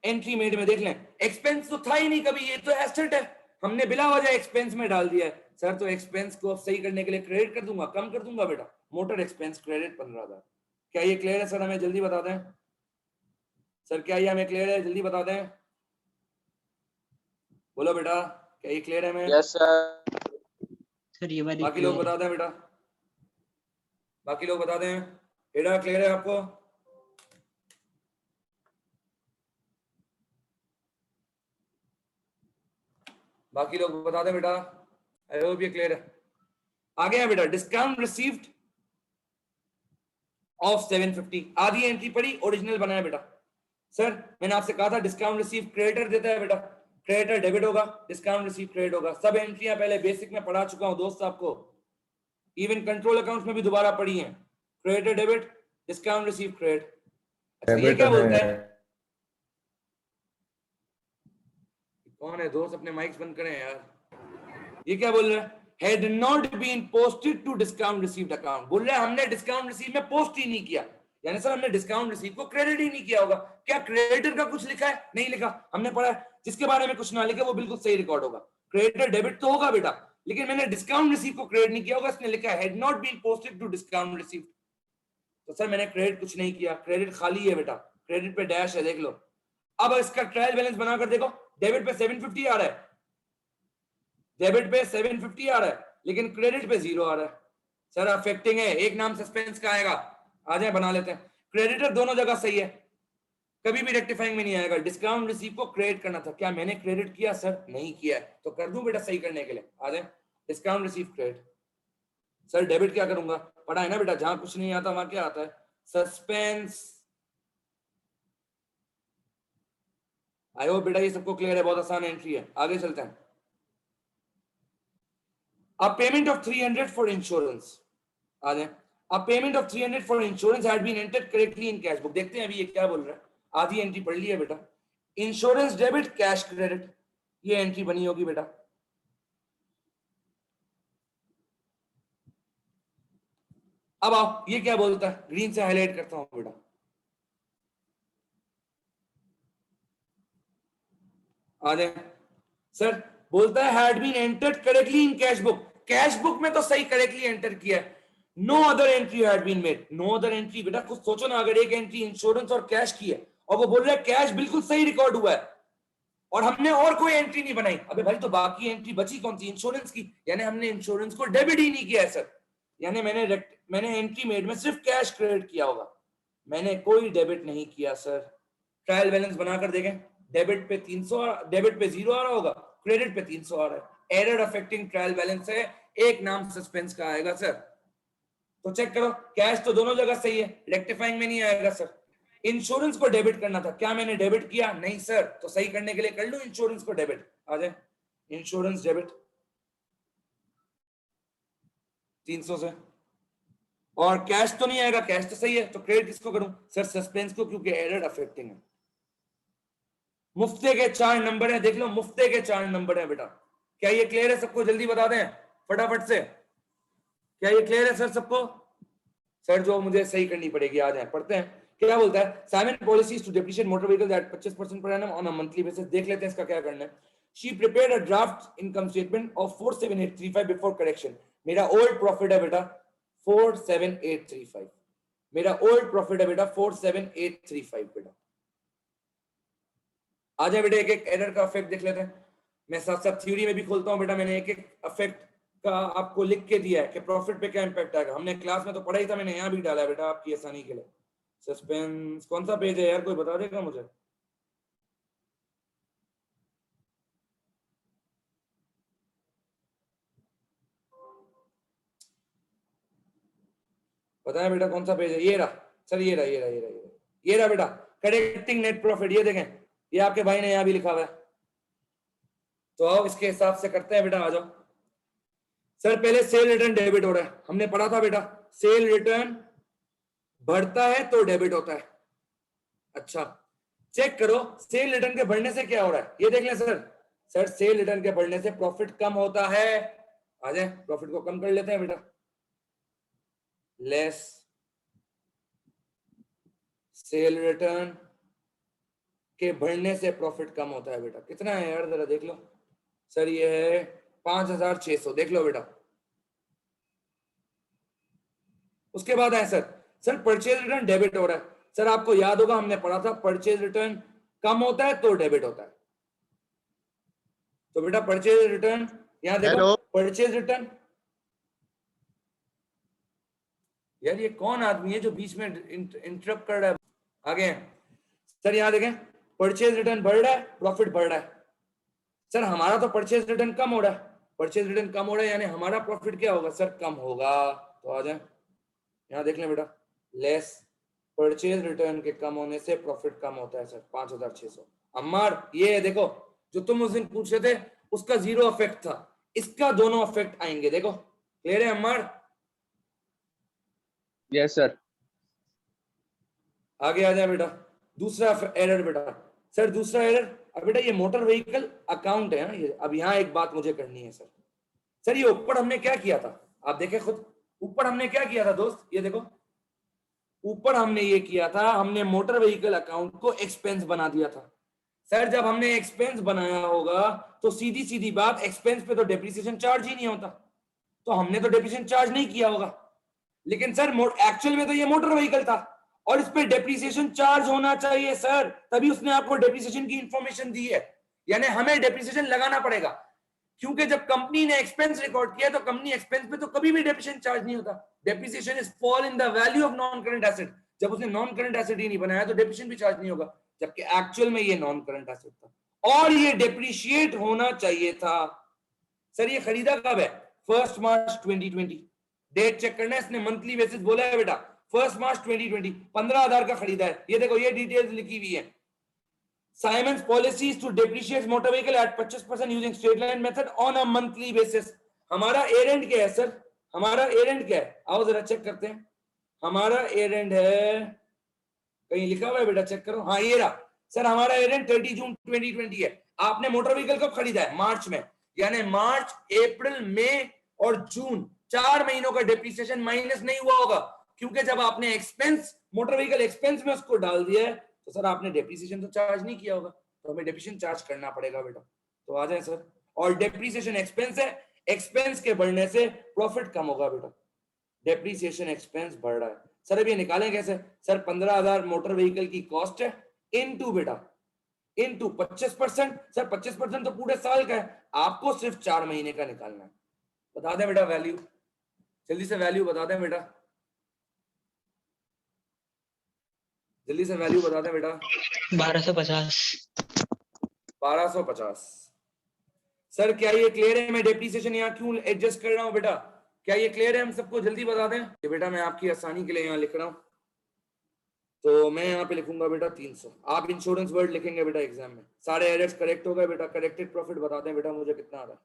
एंट्री मेड में, देख लें, एक्सपेंस तो था ही नहीं कभी, ये तो एसेट है, हमने बिला वजह एक्सपेंस में डाल दिया है। सर तो एक्सपेंस को अब सही करने के लिए क्रेडिट कर दूंगा, कम कर दूंगा बेटा, मोटर एक्सपेंस क्रेडिट 15000। क्या ये क्लियर है सर? हमें जल्दी बता दें सर, क्या ये हमें क्लियर है? जल्दी बता दें, बोलो बेटा, क्या ये क्लियर है? हमें यस सर ये वाली बाकी लोग clear बता दें बेटा, बाकी लोग बता दें। बेटा क्लियर है आपको? बाकी लोग बता दें बेटा, आई होप ये क्लियर है। आगे है बेटा डिस्काउंट रिसीव्ड ऑफ 750, आधी एंट्री पड़ी, ओरिजिनल बनाया बेटा। सर मैंने आपसे कहा था डिस्काउंट रिसीव क्रेडिटर देता है बेटा, क्रेडिटर डेबिट होगा, डिस्काउंट रिसीव क्रेडिट होगा। सब एंट्रियां पहले बेसिक में पढ़ा चुका हूं दोस्त आपको, इवन कंट्रोल अकाउंट्स में भी दोबारा पढ़ी हैं। Creditor debit, discount receive credit. अच्छा ये क्या बोलता है? कौन है दोस्त? अपने माइक्स बंद करें यार। ये क्या बोल रहा है? Had not been posted to discount received account। बोल रहा है हमने डिस्काउंट रिसीव में पोस्ट ही नहीं किया, यानी सर हमने डिस्काउंट रिसीव को क्रेडिट ही नहीं किया होगा। क्या क्रेडिटर का कुछ लिखा है? नहीं लिखा, हमने पढ़ा है जिसके बारे में कुछ ना लिखे वो बिल्कुल सही रिकॉर्ड होगा। क्रेडिटर डेबिट तो होगा बेटा, लेकिन मैंने डिस्काउंट रिसीव को क्रेडिट नहीं किया होगा, इसने लिखा है had not been posted to discount received। तो सर मैंने क्रेडिट कुछ नहीं किया, क्रेडिट खाली है बेटा, क्रेडिट पे डैश है, देख लो। अब इसका ट्रायल बैलेंस बनाकर देखो, डेबिट पे 750 आ रहा है, डेबिट पे 750 आ रहा है, लेकिन क्रेडिट पे 0 आ रहा है। सर अफेक्टिंग है, एक नाम सस्पेंस का आएगा, आ जाए बना लेते हैं। क्रेडिटर दोनों जगह सही है, कभी भी रेक्टिफाइंग में नहीं आएगा। डिस्काउंट रिसीव को क्रेडिट करना था, क्या मैंने क्रेडिट किया सर? नहीं किया है, तो कर दूं बेटा सही करने के लिए, आ जाए discount receive credit. Sir debit क्या करूंगा? पढ़ा है ना बेटा, जहां कुछ नहीं आता वहां क्या आता है? सस्पेंस। आई होप बेटा ये सबको क्लियर है, बहुत आसान एंट्री है। आगे चलते हैं। A payment of 300 for insurance. आ जाए। A payment of 300 for insurance had been entered correctly in cash book. देखते हैं अभी ये क्या बोल रहा है। आधी एंट्री पढ़ ली है बेटा। इंश्योरेंस डेबिट, कैश क्रेडिट, ये एंट्री बनी होगी बेटा। अब आओ, ये क्या बोलता है? ग्रीन से हाईलाइट करता हूं बेटा। आ जाए सर, बोलता है had been entered correctly in cash book. Cash book में तो सही करेक्टली एंटर किया है, no other entry had been made. No other entry बेटा, कुछ सोचो ना, अगर एक एंट्री इंश्योरेंस और कैश की है और वो बोल रहा है कैश बिल्कुल सही रिकॉर्ड हुआ है और हमने और कोई एंट्री नहीं बनाई, अबे भाई तो बाकी एंट्री बची कौन सी? इंश्योरेंस की, यानी हमने इंश्योरेंस को डेबिट ही नहीं किया है सर, यानी मैंने एंट्री मेड में सिर्फ कैश क्रेडिट किया होगा, मैंने कोई डेबिट नहीं किया सर। ट्रायल बैलेंस बनाकर देखें, डेबिट पे 300, डेबिट पे 0 आ रहा होगा, क्रेडिट पे 300 आ रहा है। एरर अफेक्टिंग ट्रायल बैलेंस है, एक नाम सस्पेंस का आएगा सर। तो चेक करो, कैश तो दोनों जगह सही है, रेक्टिफाइंग में नहीं आएगा सर। इंश्योरेंस को डेबिट करना था, क्या मैंने डेबिट किया? नहीं सर, तो सही करने के लिए कर लूं इंश्योरेंस को डेबिट। आ जाए इंश्योरेंस डेबिट 300 से, और कैश तो नहीं आएगा, कैश तो सही है, तो क्रेडिट किसको करूं सर? सस्पेंस को, क्योंकि एरर अफेक्टिंग है। मुफ्ते के 4 नंबर है, देख लो मुफ्ते के 4 नंबर है बेटा। क्या ये क्लियर है सबको? जल्दी बता दें फटाफट से, क्या ये क्लियर है सर सबको? सर जो मुझे सही करनी पड़ेगी, आ जाए पढ़ते हैं क्या बोलता है। Simon policies to depreciate motor vehicles at 25% per annum on a monthly basis. देख लेते हैं इसका क्या करना है। She prepared a draft income statement of 47835 before correction. मेरा ओल्ड प्रॉफिट है बेटा 47835, मेरा ओल्ड प्रॉफिट है बेटा 47835 बेटा। आ जाए बेटा, एक एक एरर का इफेक्ट देख लेते हैं। मैं साथ साथ थ्योरी में भी खोलता हूं बेटा, मैंने एक एक इफेक्ट का आपको लिख के दिया है कि प्रॉफिट पे क्या इंपैक्ट आएगा। हमने क्लास में तो पढ़ा ही था, मैंने यहाँ भी डाला है बेटा आपकी आसानी के लिए। सस्पेंस कौन सा पेज है यार, कोई बता देगा मुझे? बताएं बेटा कौन सा पेज है? ये रहा सर, ये रहा, ये रहा, ये रहा, ये रहा बेटा, करेक्टिंग नेट प्रॉफिट। ये देखें, ये आपके भाई ने यहाँ भी लिखा हुआ है। तो आओ इसके हिसाब से करते हैं बेटा, आ जाओ। सर पहले सेल रिटर्न डेबिट हो रहा है, हमने पढ़ा था बेटा, सेल रिटर्न बढ़ता है तो डेबिट होता है। अच्छा चेक करो, सेल रिटर्न के बढ़ने से क्या हो रहा है, ये देख लें सर। सर सेल रिटर्न के बढ़ने से प्रॉफिट कम होता है। आ जाए प्रॉफिट को कम कर लेते हैं बेटा, लेस सेल रिटर्न के बढ़ने से प्रॉफिट कम होता है बेटा। कितना है यार जरा देख लो सर, ये है 5600, देख लो बेटा। उसके बाद है सर परचेज रिटर्न डेबिट हो रहा है। सर आपको याद होगा हमने पढ़ा था परचेज रिटर्न कम होता है तो डेबिट होता है। तो बेटा परचेज रिटर्न, यहां देखो परचेज रिटर्न। यार ये कौन आदमी है जो बीच में इंटरप्ट कर रहा है? आगे सर यहां देखें, परचेज रिटर्न बढ़ रहा है, प्रॉफिट बढ़ रहा है। सर हमारा तो परचेज रिटर्न कम हो रहा है, परचेज रिटर्न कम हो रहा है, यानी हमारा प्रॉफिट क्या होगा सर? कम होगा। तो आ जाए यहां देख लें बेटा, लेस परचेज रिटर्न के कम होने से प्रॉफिट कम होता है सर 5600। अम्मार ये है देखो, जो तुम उस दिन पूछ रहे थे उसका 0 इफेक्ट था, इसका दोनों इफेक्ट आएंगे। देखो क्लियर है अम्मार? Yes sir. आगे आ जाए बेटा, दूसरा एरर बेटा। सर दूसरा एरर, अब बेटा ये मोटर व्हीकल अकाउंट है ना ये। अब यहाँ एक बात मुझे करनी है सर। सर ये ऊपर हमने क्या किया था, आप देखें खुद, ऊपर हमने क्या किया था दोस्त, ये देखो ऊपर हमने ये किया था, हमने मोटर व्हीकल अकाउंट को एक्सपेंस बना दिया था। सर जब हमने एक्सपेंस बनाया होगा तो सीधी सीधी बात, एक्सपेंस पे तो डेप्रिसिएशन चार्ज ही नहीं होता, तो हमने तो डेप्रिसिएशन चार्ज नहीं किया होगा। लेकिन सर एक्चुअल में तो ये मोटर व्हीकल था और इस पे डेप्रिसिएशन चार्ज होना चाहिए सर, तभी उसने आपको डेप्रिसिएशन की इंफॉर्मेशन दी है। यानी हमें डेप्रिसिएशन लगाना पड़ेगा, क्योंकि जब कंपनी ने एक्सपेंस रिकॉर्ड किया तो कंपनी एक्सपेंस पे तो कभी भी डेप्रिसिएशन चार्ज नहीं होता। Depreciation is fall in the value of non current asset. जब उसने नॉन करंट एसेट ही नहीं बनाया तो डेप्रिसिएशन भी चार्ज नहीं होगा, जबकि एक्चुअल में ये नॉन करंट एसेट था और ये डेप्रिशिएट होना चाहिए था। सर ये खरीदा कब है? 1 मार्च 2020। डेट चेक करना है, इसने मंथली बेसिस बोला है बेटा 1 मार्च 2020, 15,000 का खरीदा है। ये देखो ये डिटेल्स लिखी हुई है। Simon's policy is to depreciate motor vehicle at 25% using straight line method on a monthly basis. हमारा एरेंड क्या है सर? हमारा एरेंड क्या है? आओ जरा चेक करते हैं। हमारा एरेंड है, कहीं लिखा हुआ है बेटा, चेक करो। हाँ ये रहा सर, हमारा एरेंड 30 जून 2020 है। आपने मोटर व्हीकल कब खरीदा है? मार्च में, यानी मार्च, अप्रैल, मई और जून 4 महीनों का डेप्रिसिएशन माइनस नहीं हुआ होगा, क्योंकि जब आपने एक्सपेंस, मोटर व्हीकल एक्सपेंस में उसको डाल दिया है तो सर आपने डेप्रिसिएशन तो चार्ज नहीं किया होगा, तो हमें डेप्रिसिएशन चार्ज करना पड़ेगा बेटा। तो आ जाए सर, और डेप्रिसिएशन एक्सपेंस है, एक्सपेंस के बढ़ने से प्रॉफिट कम होगा बेटा, डेप्रिसिएशन एक्सपेंस बढ़ रहा है। सर अब ये निकालें कैसे? सर 15,000 मोटर व्हीकल की कॉस्ट है, इनटू बेटा इनटू 25%। सर 25% तो पूरे साल का है, आपको सिर्फ 4 महीने का निकालना है। बता दें बेटा वैल्यू, जल्दी से वैल्यू बता दें बेटा, जल्दी से वैल्यू बता दें बेटा। 1250। 1250। सर क्या ये क्लियर है? मैं डेप्रिसिएशन यहाँ क्यों एडजस्ट कर रहा हूँ बेटा? क्या ये क्लियर है हम सबको? जल्दी बता दें। ये बेटा मैं आपकी आसानी के लिए यहाँ लिख रहा हूँ, तो मैं यहाँ पे लिखूंगा बेटा 300। आप इंश्योरेंस वर्ड लिखेंगे बेटा एग्जाम में। सारे एरर्स करेक्ट हो गए बेटा। करेक्टेड प्रॉफिट बता दें बेटा मुझे कितना आ रहा है?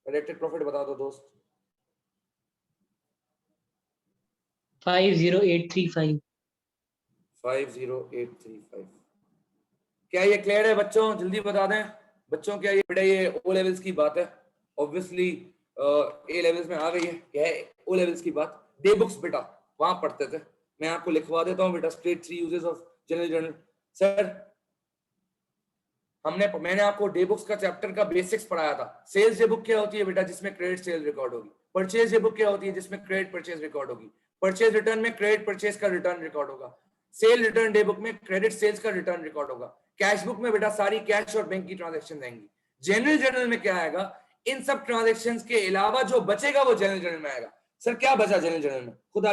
करेक्टेड प्रॉफिट बता दो दोस्त। 50835। 50835। क्या ये क्लियर है बच्चों? जल्दी बता दें बच्चों। क्या ये बेटा ये ओ लेवल्स की बात है? ऑब्वियसली ए लेवल्स में आ गई है। क्या है ओ लेवल्स की बात? डे बुक्स बेटा वहां पढ़ते थे, मैं आपको लिखवा देता हूँ बेटा। Straight 3 uses of general journal. Sir मैंने आपको डे बुक्स का चैप्टर का बेसिक्स पढ़ाया था। सेल्स डे बुक क्या होती है बेटा? जिसमें क्रेडिट सेल रिकॉर्ड होगी। परचेज डे बुक क्या होती है? जिसमें क्रेडिट परचेज रिकॉर्ड होगी। परचेज रिटर्न में क्रेडिट परचेज का रिटर्न रिकॉर्ड होगा। सेल रिटर्न डे बुक में क्रेडिट सेल्स का रिटर्न रिकॉर्ड होगा। कैश बुक में बेटा सारी कैश और बैंक की ट्रांजेक्शन आएंगी। जनरल जर्नल में क्या आएगा? इन सब ट्रांजेक्शन के अलावा जो बचेगा वो जनरल जर्नल में आएगा। सर क्या बचा जनरल जर्नल में? खुद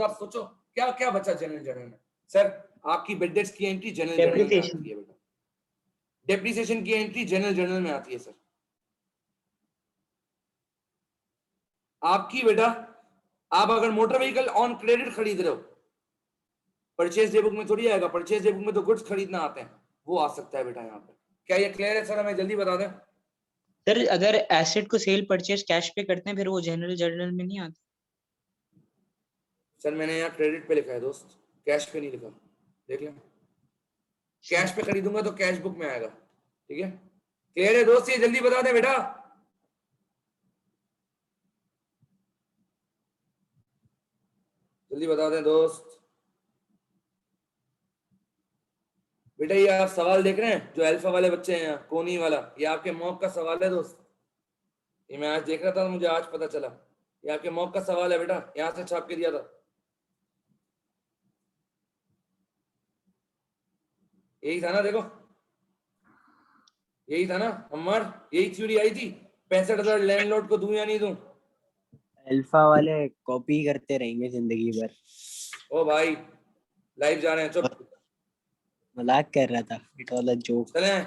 आप सोचो, क्या क्या बचा जनरल जर्नल में? सर आपकी बेड डेट्स की एंट्री जनरल जर्नल में आती है बेटा। डेप्रिसिएशन की एंट्री जनरल जर्नल में आती है सर। आपकी बेटा आप अगर मोटर व्हीकल ऑन क्रेडिट खरीद रहे हो, परचेज डे बुक में थोड़ी आएगा। परचेज डे बुक में तो गुड्स खरीदना आते हैं, वो आ सकता है बेटा यहाँ पे। क्या ये क्लियर है सर? हमें जल्दी बता दें। सर अगर एसेट को सेल परचेज कैश पे करते हैं फिर वो जनरल जर्नल में नहीं आता? सर मैंने यहाँ क्रेडिट पे लिखा है दोस्त, कैश पे नहीं लिखा, देख लें। कैश पे खरीदूंगा तो कैश बुक में आएगा, ठीक है? क्लियर है दोस्त? ये जल्दी बता दें बेटा। जल्दी बता दें दोस्त। बेटा ये आप सवाल देख रहे हैं जो अल्फा वाले बच्चे हैं यहाँ, कोनी वाला, ये आपके मॉक का सवाल है दोस्त। ये मैं आज देख रहा था, मुझे आज पता चला ये आपके मॉक का सवाल है बेटा, यहाँ से छाप के दिया था। यही था ना? देखो यही था ना अमर, यही थ्योरी आई थी। 65,000 लैंडलॉर्ड को दूं या नहीं दूं? अल्फा वाले कॉपी करते रहेंगे जिंदगी भर। ओ भाई लाइव जा रहे हैं, चुप। मजाक कर रहा था, इट वाज अ जोक। चलें।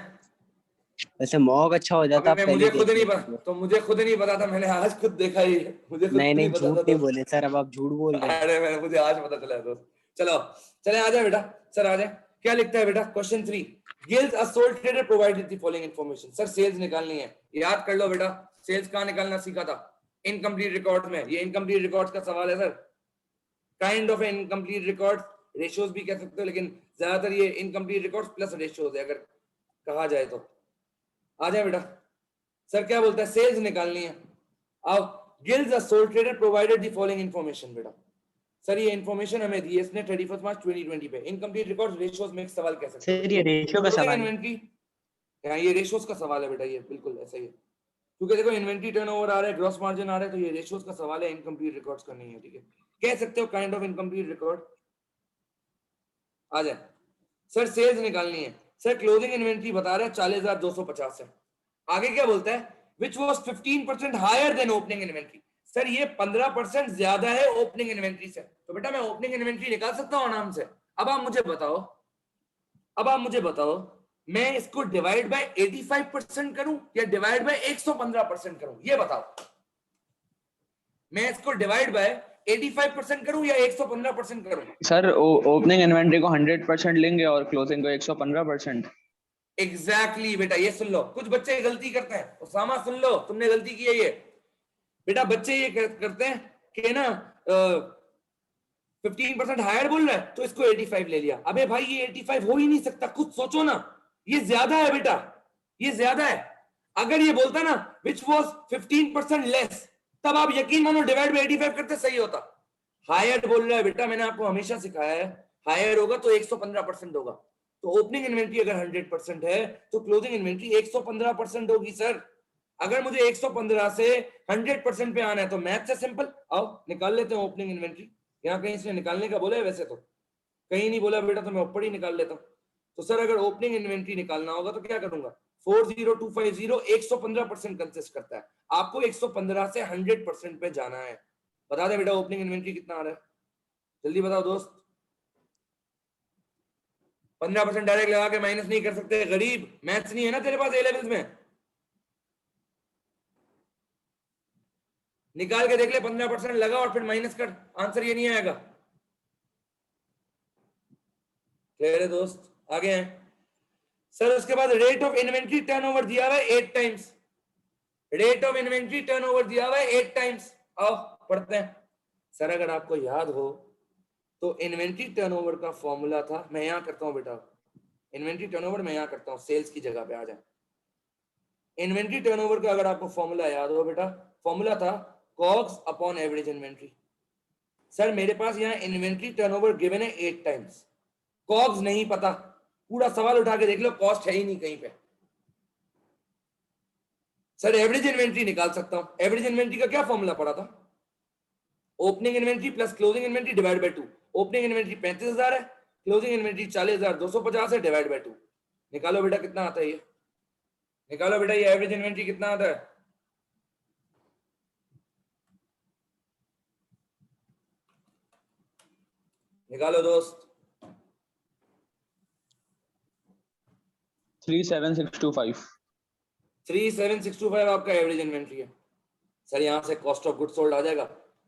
वैसे मॉक अच्छा हो जाता अबे मुझे खुद नहीं पता, तो मुझे खुद नहीं पता था, मैंने आज खुद देखा ही है। मुझे खुद नहीं पता झूठ था नहीं बोले सर, अब आप झूठ बोल रहे हैं। अरे मुझे आज पता चला दोस्त। चलो चले आ जाए बेटा। सर आ जाए। क्या लिखता है बेटा? Question 3, Gilds are sole trader provided the following information. Sir sales निकालनी है, याद कर लो बेटा। सेल्स कहां निकालना सीखा था? इनकम्प्लीट रिकॉर्ड में। ये इनकम्प्लीट रिकॉर्ड्स का सवाल है sir. Kind of incomplete record, ratios भी कह सकते हो, लेकिन ज्यादातर ये इनकम्प्लीट रिकॉर्ड्स प्लस रेशियोज है अगर कहा जाए तो। आ जाए बेटा। सर क्या बोलता है? सेल्स निकालनी है। अब Gilds are sole trader provided the following information बेटा। सर ये इंफॉर्मेशन हमें दी है इसने 31 मार्च 2020 पे। इनकम्प्लीट रिकॉर्ड्स रेशियोज में एक सवाल कह सकते हो। सर ये रेशियो का सवाल है। इन्वेंट्री, यहाँ ये रेशियोज का सवाल है बेटा, ये बिल्कुल ऐसा ही है। क्योंकि देखो इन्वेंट्री टर्नओवर आ रहा है, ग्रॉस मार्जिन आ रहा है, तो ये रेशियोज का सवाल है, इनकम्प्लीट रिकॉर्ड्स का नहीं है, ठीक है? कह सकते हो काइंड ऑफ इनकम्प्लीट रिकॉर्ड। आ जाए सर। सेल्स निकालनी है, सर क्लोजिंग इन्वेंट्री बता रहा है 40,250 है। आगे क्या बोलता है, which was 15% higher than opening inventory. Sir ये 15% ज्यादा है ओपनिंग इन्वेंट्री से, तो बेटा मैं ओपनिंग इन्वेंट्री निकाल सकता हूँ आराम से। अब आप मुझे बताओ मैं इसको डिवाइड बाय 85% करूं या डिवाइड बाय 115% करूं, ये बताओ। मैं इसको डिवाइड बाय 85% करूं या 115% करूं? सर ओपनिंग इन्वेंट्री को 100% लेंगे और क्लोजिंग को 115%। एग्जैक्टली बेटा, ये सुन लो, कुछ बच्चे गलती करते हैं, उसामा सुन लो, तुमने गलती की है ये। बेटा बच्चे ये करते हैं कि ना 15% हायर बोल रहा है तो इसको 85 ले लिया। अबे भाई ये 85 हो ही नहीं सकता, कुछ सोचो ना, ये ज्यादा है बेटा, ये ज्यादा है। अगर ये बोलता ना विच वॉज 15% लेस, तब आप यकीन मानो डिवाइड बाय 85 करते सही होता। हायर बोल रहा है बेटा, मैंने आपको हमेशा सिखाया है हायर होगा तो 115% होगा। तो ओपनिंग इन्वेंट्री अगर 100% है तो क्लोजिंग इन्वेंट्री 115% होगी सर। अगर मुझे 115 से 100% पे आना है तो मैथ से सिंपल, आओ निकाल लेते हैं ओपनिंग इन्वेंट्री। यहाँ कहीं इसने निकालने का बोला है, वैसे तो कहीं नहीं बोला बेटा, तो मैं ऊपर ही निकाल लेता हूँ। तो सर अगर ओपनिंग इन्वेंट्री निकालना होगा तो क्या करूंगा, 40250 115% कंसिस्ट करता है, आपको 115 से 100% पे जाना है। बता दे बेटा ओपनिंग इन्वेंट्री कितना आ रहा है, जल्दी बताओ दोस्त। 15% डायरेक्ट लगा के माइनस नहीं कर सकते, गरीब, मैथ्स नहीं है ना तेरे पास ए लेवल्स में, निकाल के देख ले, 15% लगा और फिर माइनस कर, आंसर ये नहीं आएगा। क्लियर है दोस्त, आगे हैं सर। उसके बाद रेट ऑफ इन्वेंट्री टर्नओवर दिया हुआ है 8 times, rate of inventory turnover दिया हुआ है 8 टाइम्स। आओ पढ़ते हैं। सर अगर आपको याद हो तो इन्वेंट्री टर्नओवर का फॉर्मूला था, मैं यहां करता हूं बेटा, इन्वेंट्री टर्नओवर मैं यहां करता हूं, सेल्स की जगह पे आ जाए। इन्वेंट्री टर्नओवर का अगर आपको फॉर्मूला याद हो बेटा, फॉर्मूला था COGS upon average inventory. Sir मेरे पास यहाँ इन्वेंट्री टर्नओवर गिवन है 8 टाइम्स, कॉग्स नहीं पता, पूरा सवाल उठा के देख लो, कॉस्ट है ही नहीं कहीं पे। सर एवरेज इन्वेंट्री निकाल सकता हूं, एवरेज इन्वेंट्री का क्या फॉर्मूला पड़ा था, opening inventory plus closing inventory divide by 2। Opening inventory 35,000 है, क्लोजिंग इन्वेंट्री 40,250 है, डिवाइड बाय 2। निकालो बेटा कितना आता है ये, निकालो बेटा ये एवरेज इन्वेंट्री कितना आता है। निकालो दोस्त। 37625। 37625 आपका एवरेज इन्वेंट्री है। सर यहाँ से कॉस्ट ऑफ गुड सोल्ड आ जाएगा,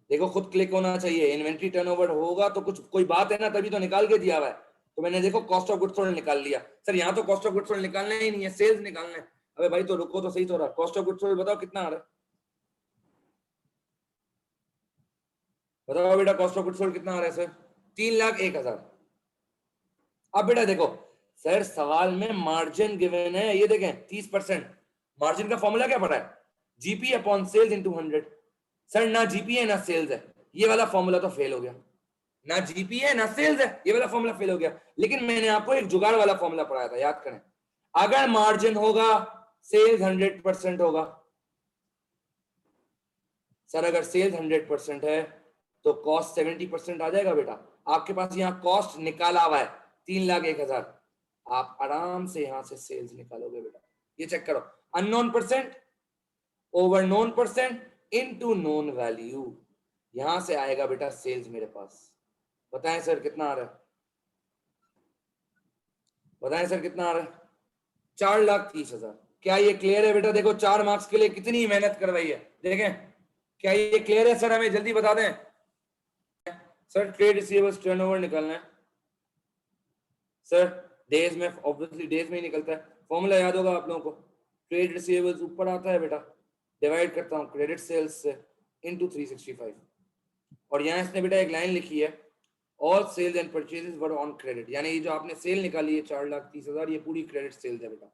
देखो खुद क्लिक होना चाहिए, इन्वेंट्री टर्नओवर होगा तो कुछ कोई बात है ना, तभी तो निकाल के दिया हुआ है। तो मैंने देखो कॉस्ट ऑफ गुड सोल्ड निकाल लिया। सर यहाँ तो कॉस्ट ऑफ गुड सोल्ड निकालना ही नहीं है, सेल्स निकालना है। अबे भाई तो रुको तो सही, तो रहा कॉस्ट ऑफ गुड सोल्ड बताओ कितना आ रहा है, बताओ बेटा कॉस्ट ऑफ गुड सोल्ड कितना आ रहा है सर, 3,01,000। अब बेटा देखो सर सवाल में मार्जिन गिवन है, ये देखें 30%। मार्जिन का फॉर्मूला क्या पड़ा है, GP upon sales into 100। Sir ना जीपी है ना सेल्स है, ये वाला फॉर्मूला तो फेल हो गया, ना जीपी है ना सेल्स है, ये वाला फॉर्मूला फेल हो गया। लेकिन मैंने आपको एक जुगाड़ वाला फॉर्मूला पढ़ाया था, याद करें, अगर मार्जिन होगा सेल्स 100% होगा। सर अगर सेल्स 100% है तो कॉस्ट 70% आ जाएगा बेटा। आपके पास यहाँ कॉस्ट निकाला हुआ है 3,01,000, आप आराम से यहां से सेल्स निकालोगे बेटा। ये चेक करो, unknown percent over known percent into known value, यहां से आएगा बेटा सेल्स मेरे पास। बताएं सर कितना आ रहा है, बताएं सर कितना आ रहा है, 4,30,000। क्या ये क्लियर है बेटा? देखो 4 मार्क्स के लिए कितनी मेहनत करवाई है, देखें क्या ये क्लियर है सर? हमें जल्दी बता दें सर। ट्रेड रिसीवेबल्स टर्नओवर निकालना है सर, डेज में, ऑब्वियसली डेज में ही निकलता है। फॉर्मूला याद होगा आप लोगों को, ट्रेड रिसीवेबल्स ऊपर आता है बेटा, डिवाइड करता हूं क्रेडिट सेल्स से इनटू 365। और यहाँ इसने बेटा एक लाइन लिखी है, all sales and purchases were on credit, यानी ये जो आपने सेल निकाली है 4,30,000, ये पूरी क्रेडिट सेल्स है बेटा।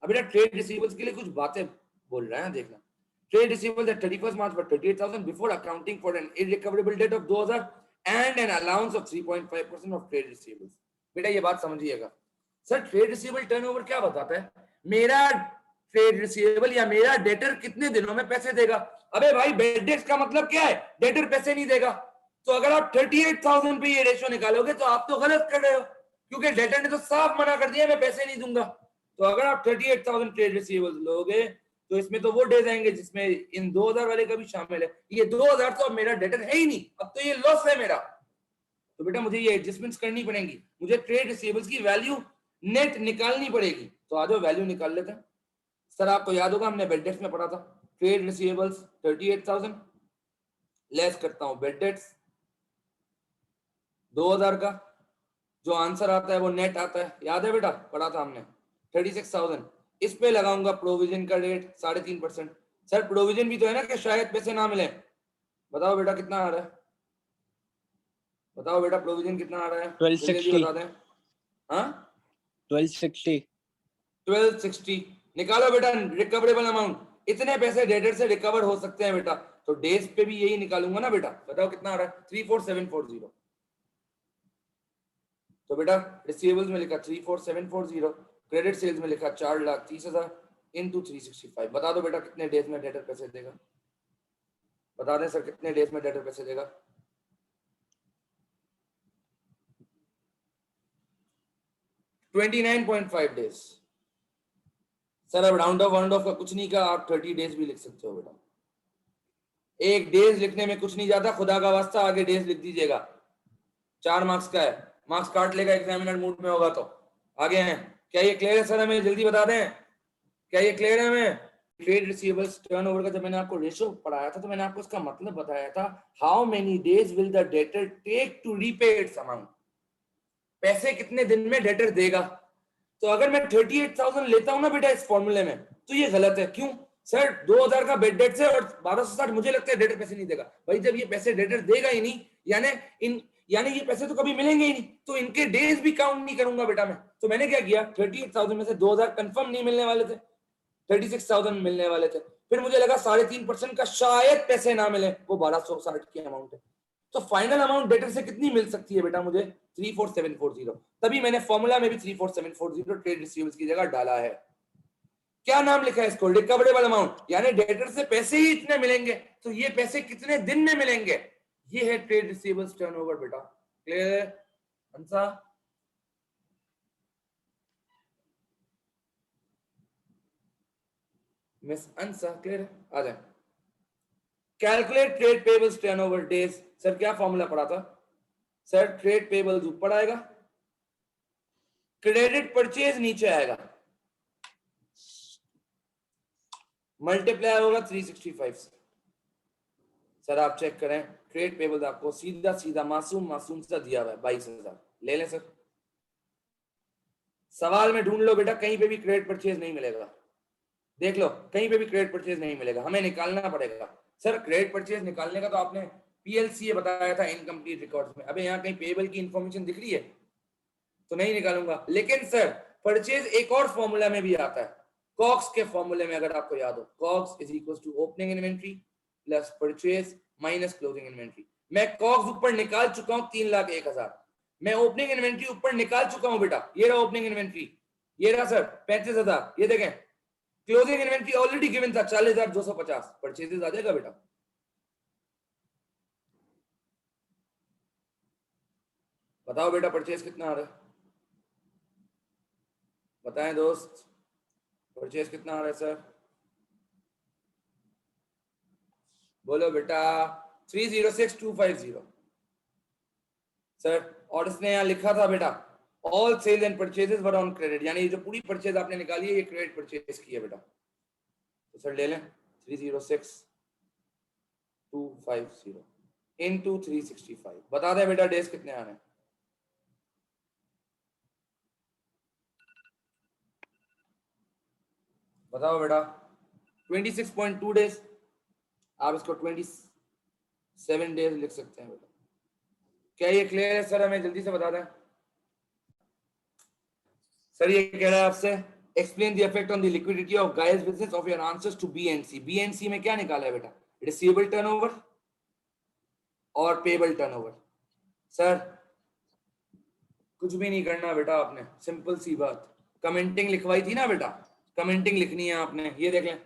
अब बेटा ट्रेड रिसीवेबल्स के लिए कुछ बातें बोल रहा है, देखना। Trade receivables at 31 March were 38,000 before accounting for an irrecoverable debt of 2,000 and an allowance of 3.5% of trade receivables. बेटा ये बात समझिएगा सर, ट्रेड रिसीवेबल टर्नओवर क्या बताता है, मेरा ट्रेड रिसीवेबल या मेरा डेटर कितने दिनों में पैसे देगा। अबे भाई बेड डेट्स का मतलब क्या है, डेटर पैसे नहीं देगा। तो अगर आप 38,000 पे ये रेशियो निकालोगे तो आप तो गलत कर रहे हो, क्योंकि डेटर ने तो साफ मना कर दिया मैं पैसे नहीं दूंगा। तो अगर आप 38,000 ट्रेड रिसीवेबल्स लोगे तो इसमें तो वो डेज आएंगे जिसमें इन 2,000 वाले का भी शामिल है। ये 2,000 तो अब मेरा डेटर है ही नहीं, अब तो ये लॉस है मेरा। तो बेटा मुझे ये एडजस्टमेंट्स करनी पड़ेंगी, मुझे ट्रेड रिसीवेबल्स की वैल्यू नेट निकालनी पड़ेगी। तो आ जाओ वैल्यू निकाल लेते हैं। सर आपको याद होगा हमने बेड डेट्स में पढ़ा था, ट्रेड रिसीवेबल्स 38,000 लेस करता हूं बेड डेट्स 2,000 का, जो आंसर आता है वो नेट आता है, याद है बेटा पढ़ा था हमने 36,000। इस पे लगाऊंगा प्रोविजन का रेट 3.5%। सर प्रोविजन भी तो है ना कि शायद पैसे ना मिले। बताओ बेटा कितना आ रहा है, बताओ बेटा प्रोविजन कितना आ रहा है, 1260 बता दें। हाँ 1260 1260 निकालो बेटा रिकवरेबल अमाउंट, इतने पैसे डेटर से रिकवर हो सकते हैं बेटा। तो डेज पे भी यही निकालूंगा ना बेटा, बताओ कितना आ रहा है 34740। तो बेटा रिसीवेबल्स में लिखा 34740, क्रेडिट सेल्स में लिखा 4,30,000 इंटू 365। बता दो बेटा कितने डेज में डेटर पैसे देगा, बता दें सर कितने डेज में डेटर पैसे देगा। 29.5 डेज। सर अब राउंड ऑफ का कुछ नहीं कहा, आप 30 डेज भी लिख सकते हो बेटा। एक डेज लिखने में कुछ नहीं जाता, खुदा का वास्ता आगे डेज लिख दीजिएगा। 4 मार्क्स का है, मार्क्स काट लेगा एग्जामिनर मूड में होगा तो। आगे हैं, क्या ये क्लियर है सर? हमें जल्दी बता दें, क्या ये क्लियर है? हमें ट्रेड रिसीवेबल्स टर्नओवर का जब मैंने आपको रेशो पढ़ाया था तो मैंने आपको इसका मतलब बताया था, how many days will the debtor take to repay its amount, पैसे कितने दिन में डेटर देगा। तो अगर मैं 38,000 लेता हूं ना बेटा इस फॉर्मूले में, तो ये गलत है। क्यों सर? 2,000 का बेड डेट से और 1,260 मुझे लगता है डेटर पैसे नहीं देगा। भाई जब ये पैसे डेटर देगा ही नहीं, यानी ये पैसे तो कभी मिलेंगे ही नहीं, तो इनके डेज भी काउंट नहीं करूंगा बेटा मैं। तो मैंने क्या किया, 38,000 में से 2,000 कंफर्म नहीं मिलने वाले थे, 36,000 मिलने वाले थे। फिर मुझे लगा 3.5% का शायद पैसे ना मिले, वो 1,260 की अमाउंट है। तो फाइनल अमाउंट डेटर से कितनी मिल सकती है बेटा मुझे? 34740। तभी मैंने फॉर्मूला में भी 34740 ट्रेड रिसीवेबल्स की जगह डाला है। क्या नाम लिखा है इसको? रिकवरेबल अमाउंट, यानी डेटर से पैसे ही इतने मिलेंगे, तो ये पैसे कितने दिन में मिलेंगे, ये है ट्रेड रिसीवेबल्स टर्नओवर बेटा। क्लियर है अंसा? मिस अंसा क्लियर है? आ जाए। Calculate trade payables turnover days. Sir क्या फॉर्मूला पढ़ा था सर? ट्रेड पेबल्स ऊपर आएगा, क्रेडिट परचेज नीचे आएगा, मल्टीप्लाई होगा 365 से। सर आप चेक करें, ट्रेड पेबल्स आपको सीधा सीधा मासूम सा दिया हुआ है 22,000। ले लें सर? सवाल में ढूंढ लो बेटा, कहीं पे भी क्रेडिट परचेज नहीं मिलेगा। देख लो कहीं पे भी क्रेडिट परचेज नहीं मिलेगा, हमें निकालना पड़ेगा। सर क्रेडिट परचेज निकालने का तो आपने पीएलसी बताया था इनकम्प्लीट रिकॉर्ड्स में। अबे यहाँ कहीं पेबल की इंफॉर्मेशन दिख रही है? तो नहीं निकालूंगा। लेकिन सर परचेज एक और फॉर्मूला में भी आता है, कॉक्स के फॉर्मूले में, अगर आपको याद हो, COGS is equal to opening inventory plus purchase minus closing inventory. मैं कॉक्स ऊपर निकाल चुका हूं 3,01,000, मैं ओपनिंग इन्वेंट्री ऊपर निकाल चुका हूं बेटा। ये रहा ओपनिंग इन्वेंट्री, ये रहा सर 35,000। ये देखें क्लोजिंग इन्वेंट्री ऑलरेडी गिवन था 40,250। परचेजेस आ जाएगा बेटा। बताओ बेटा परचेज कितना आ रहा है, बताएं दोस्त, परचेज कितना आ रहा है सर? बोलो बेटा। 306,250 सर। और इसने यहाँ लिखा था बेटा all sale and purchases were on credit, यानी ये जो पूरी परचेज आपने निकाली है ये क्रेडिट परचेज की है बेटा। तो सर ले लें 306,250 इनटू 365। बता दें बेटा डेज कितने आ रहे हैं? बताओ बेटा। 26.2 डेज। आप इसको 27 डेज लिख सकते हैं बेटा। क्या ये क्लियर है सर? हमें जल्दी से बता दें। सर ये कह रहा है आपसे, explain the effect on the liquidity of Guy's business of your answers to BNC. BNC में क्या निकाला है बेटा? रिसीवेबल टर्नओवर और पेबल टर्नओवर। सर कुछ भी नहीं करना बेटा आपने, सिंपल सी बात, कमेंटिंग लिखवाई थी ना बेटा, कमेंटिंग लिखनी है आपने। ये देख लें,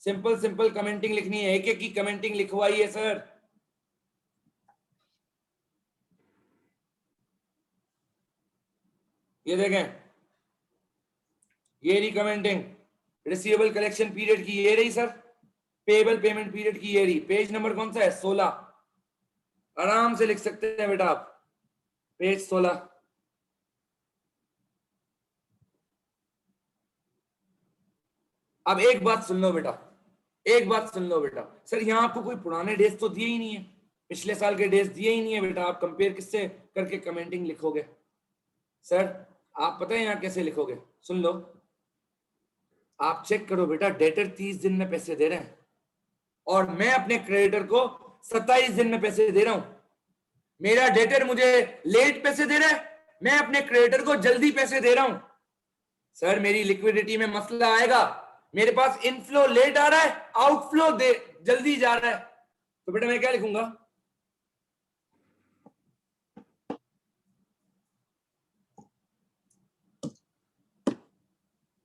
सिंपल कमेंटिंग लिखनी है, एक एक की कमेंटिंग लिखवाई है सर। ये देखें, ये रही कमेंटिंग, रिसीवेबल कलेक्शन पीरियड की ये रही सर, पेबल पेमेंट पीरियड की ये रही। पेज नंबर कौन सा है? 16। आराम से लिख सकते हैं बेटा आप, पेज 16। अब एक बात सुन लो बेटा, एक बात सुन लो बेटा, सर यहाँ आपको कोई पुराने डेज तो दिए ही नहीं है, पिछले साल के डेज दिए ही नहीं है बेटा, आप कंपेयर किससे करके कमेंटिंग लिखोगे? सर आप पता है यहाँ कैसे लिखोगे? सुन लो, आप चेक करो बेटा, डेटर 30 दिन में पैसे दे रहे हैं और मैं अपने क्रेडिटर को 27 दिन में पैसे दे रहा हूं। मेरा डेटर मुझे लेट पैसे दे रहा है, मैं अपने क्रेडिटर को जल्दी पैसे दे रहा हूं। सर मेरी लिक्विडिटी में मसला आएगा, मेरे पास इनफ्लो लेट आ रहा है, आउटफ्लो जल्दी जा रहा है, तो बेटा मैं क्या लिखूंगा?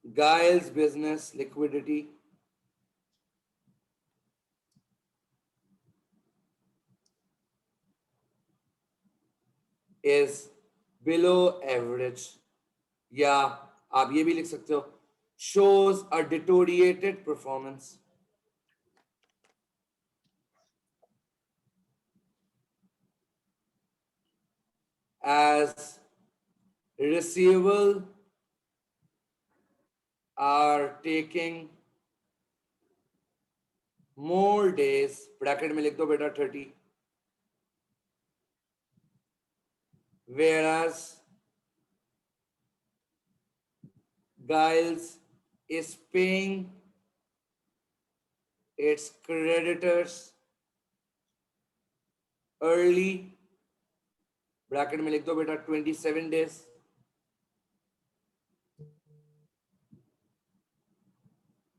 Giles business liquidity is below average, या आप ये भी लिख सकते हो, shows a deteriorated performance as receivable are taking more days, bracket में लिख दो बेटा 30, whereas Giles is paying its creditors early, bracket में लिख दो बेटा 27 days,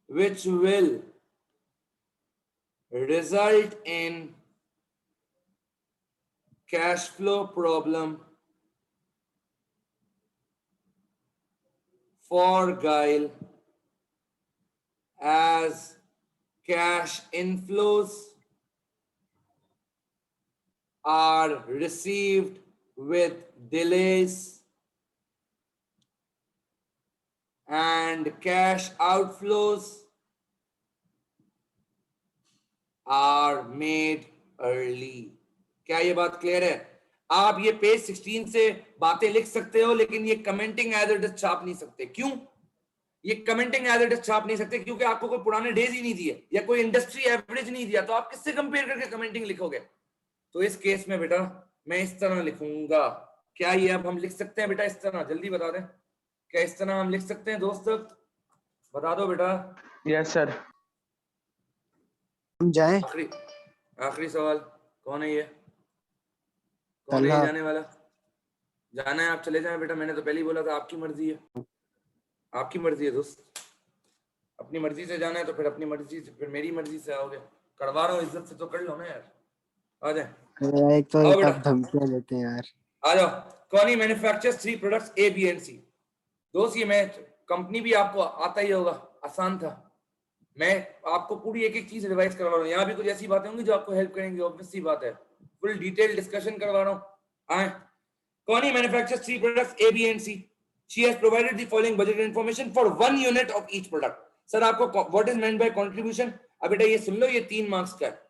which will result in cash flow problem for Guile as cash inflows are received with delays and cash outflows are made early। क्या ये बात clear है? आप ये पेज 16 से बातें लिख सकते हो, लेकिन ये कमेंटिंग एज इट इज छाप नहीं सकते। क्यों ये कमेंटिंग एज इट इज छाप नहीं सकते? क्योंकि आपको कोई पुराने डेज ही नहीं दिए या कोई इंडस्ट्री एवरेज नहीं दिया, तो आप किससे कंपेयर करके कमेंटिंग लिखोगे? तो इस केस में बेटा मैं इस तरह लिखूंगा। क्या ये अब हम लिख सकते हैं बेटा इस तरह? जल्दी बता दें, क्या इस तरह हम लिख सकते हैं दोस्त? बता दो बेटा। Yes sir. हम जाएं? आखिरी सवाल, कौन है ये? कौन है ये जाने वाला? जाना है आप चले जाएं बेटा, मैंने तो पहले ही बोला था आपकी मर्जी है, आपकी मर्जी है दोस्त। अपनी मर्जी से जाना है तो फिर अपनी मर्जी से, फिर मेरी मर्जी से आओगे। करवा रहा हूँ, इज्जत से तो कर लो ना यार, आ जाए। एक तो आप धमकियां देते हैं यार। आ जाओ। Connie manufactures 3 products A, B and C। दोस्त ये मैं कंपनी भी आपको आता ही होगा, आसान था। मैं आपको पूरी एक एक चीज रिवाइज करवा रहा हूँ, यहाँ भी कुछ ऐसी बातें होंगी जो आपको हेल्प करेंगी, ऑब्वियस सी बात है। फुल डिटेल डिस्कशन करवा रहा हूँ। आए, Connie manufactures 3 products A, B and C। She has provided the following budget information for 1 unit of each product। Sir आपको what is meant by contribution? अब बेटा ये सुन लो, ये 3 मार्क्स का है।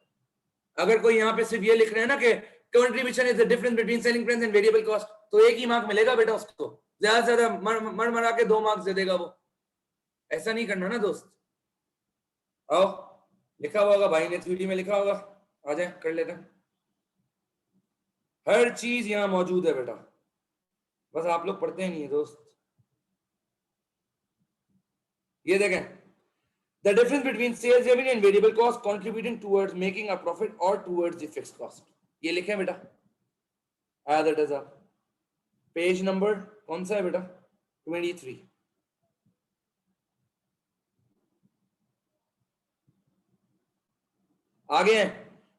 अगर कोई यहाँ पे सिर्फ ये लिख रहे हैं ना कि contribution is the difference between selling price and variable cost, तो एक ही मार्क मिलेगा बेटा उसको, ज्यादा से ज्यादा मर के 2 मार्क्स दे देगा वो। ऐसा नहीं करना ना दोस्त। आओ, लिखा हुआ होगा भाई ने थ्यूडी में लिखा होगा, आ जाए कर लेते हैं। हर चीज यहाँ मौजूद है बेटा, बस आप लोग पढ़ते ही नहीं है दोस्त। ये देखें, the difference between sales revenue and variable cost contributing towards making a profit or towards the fixed cost। ये लिखें बेटा as it is। Page number कौन सा है बेटा? 23। आगे हैं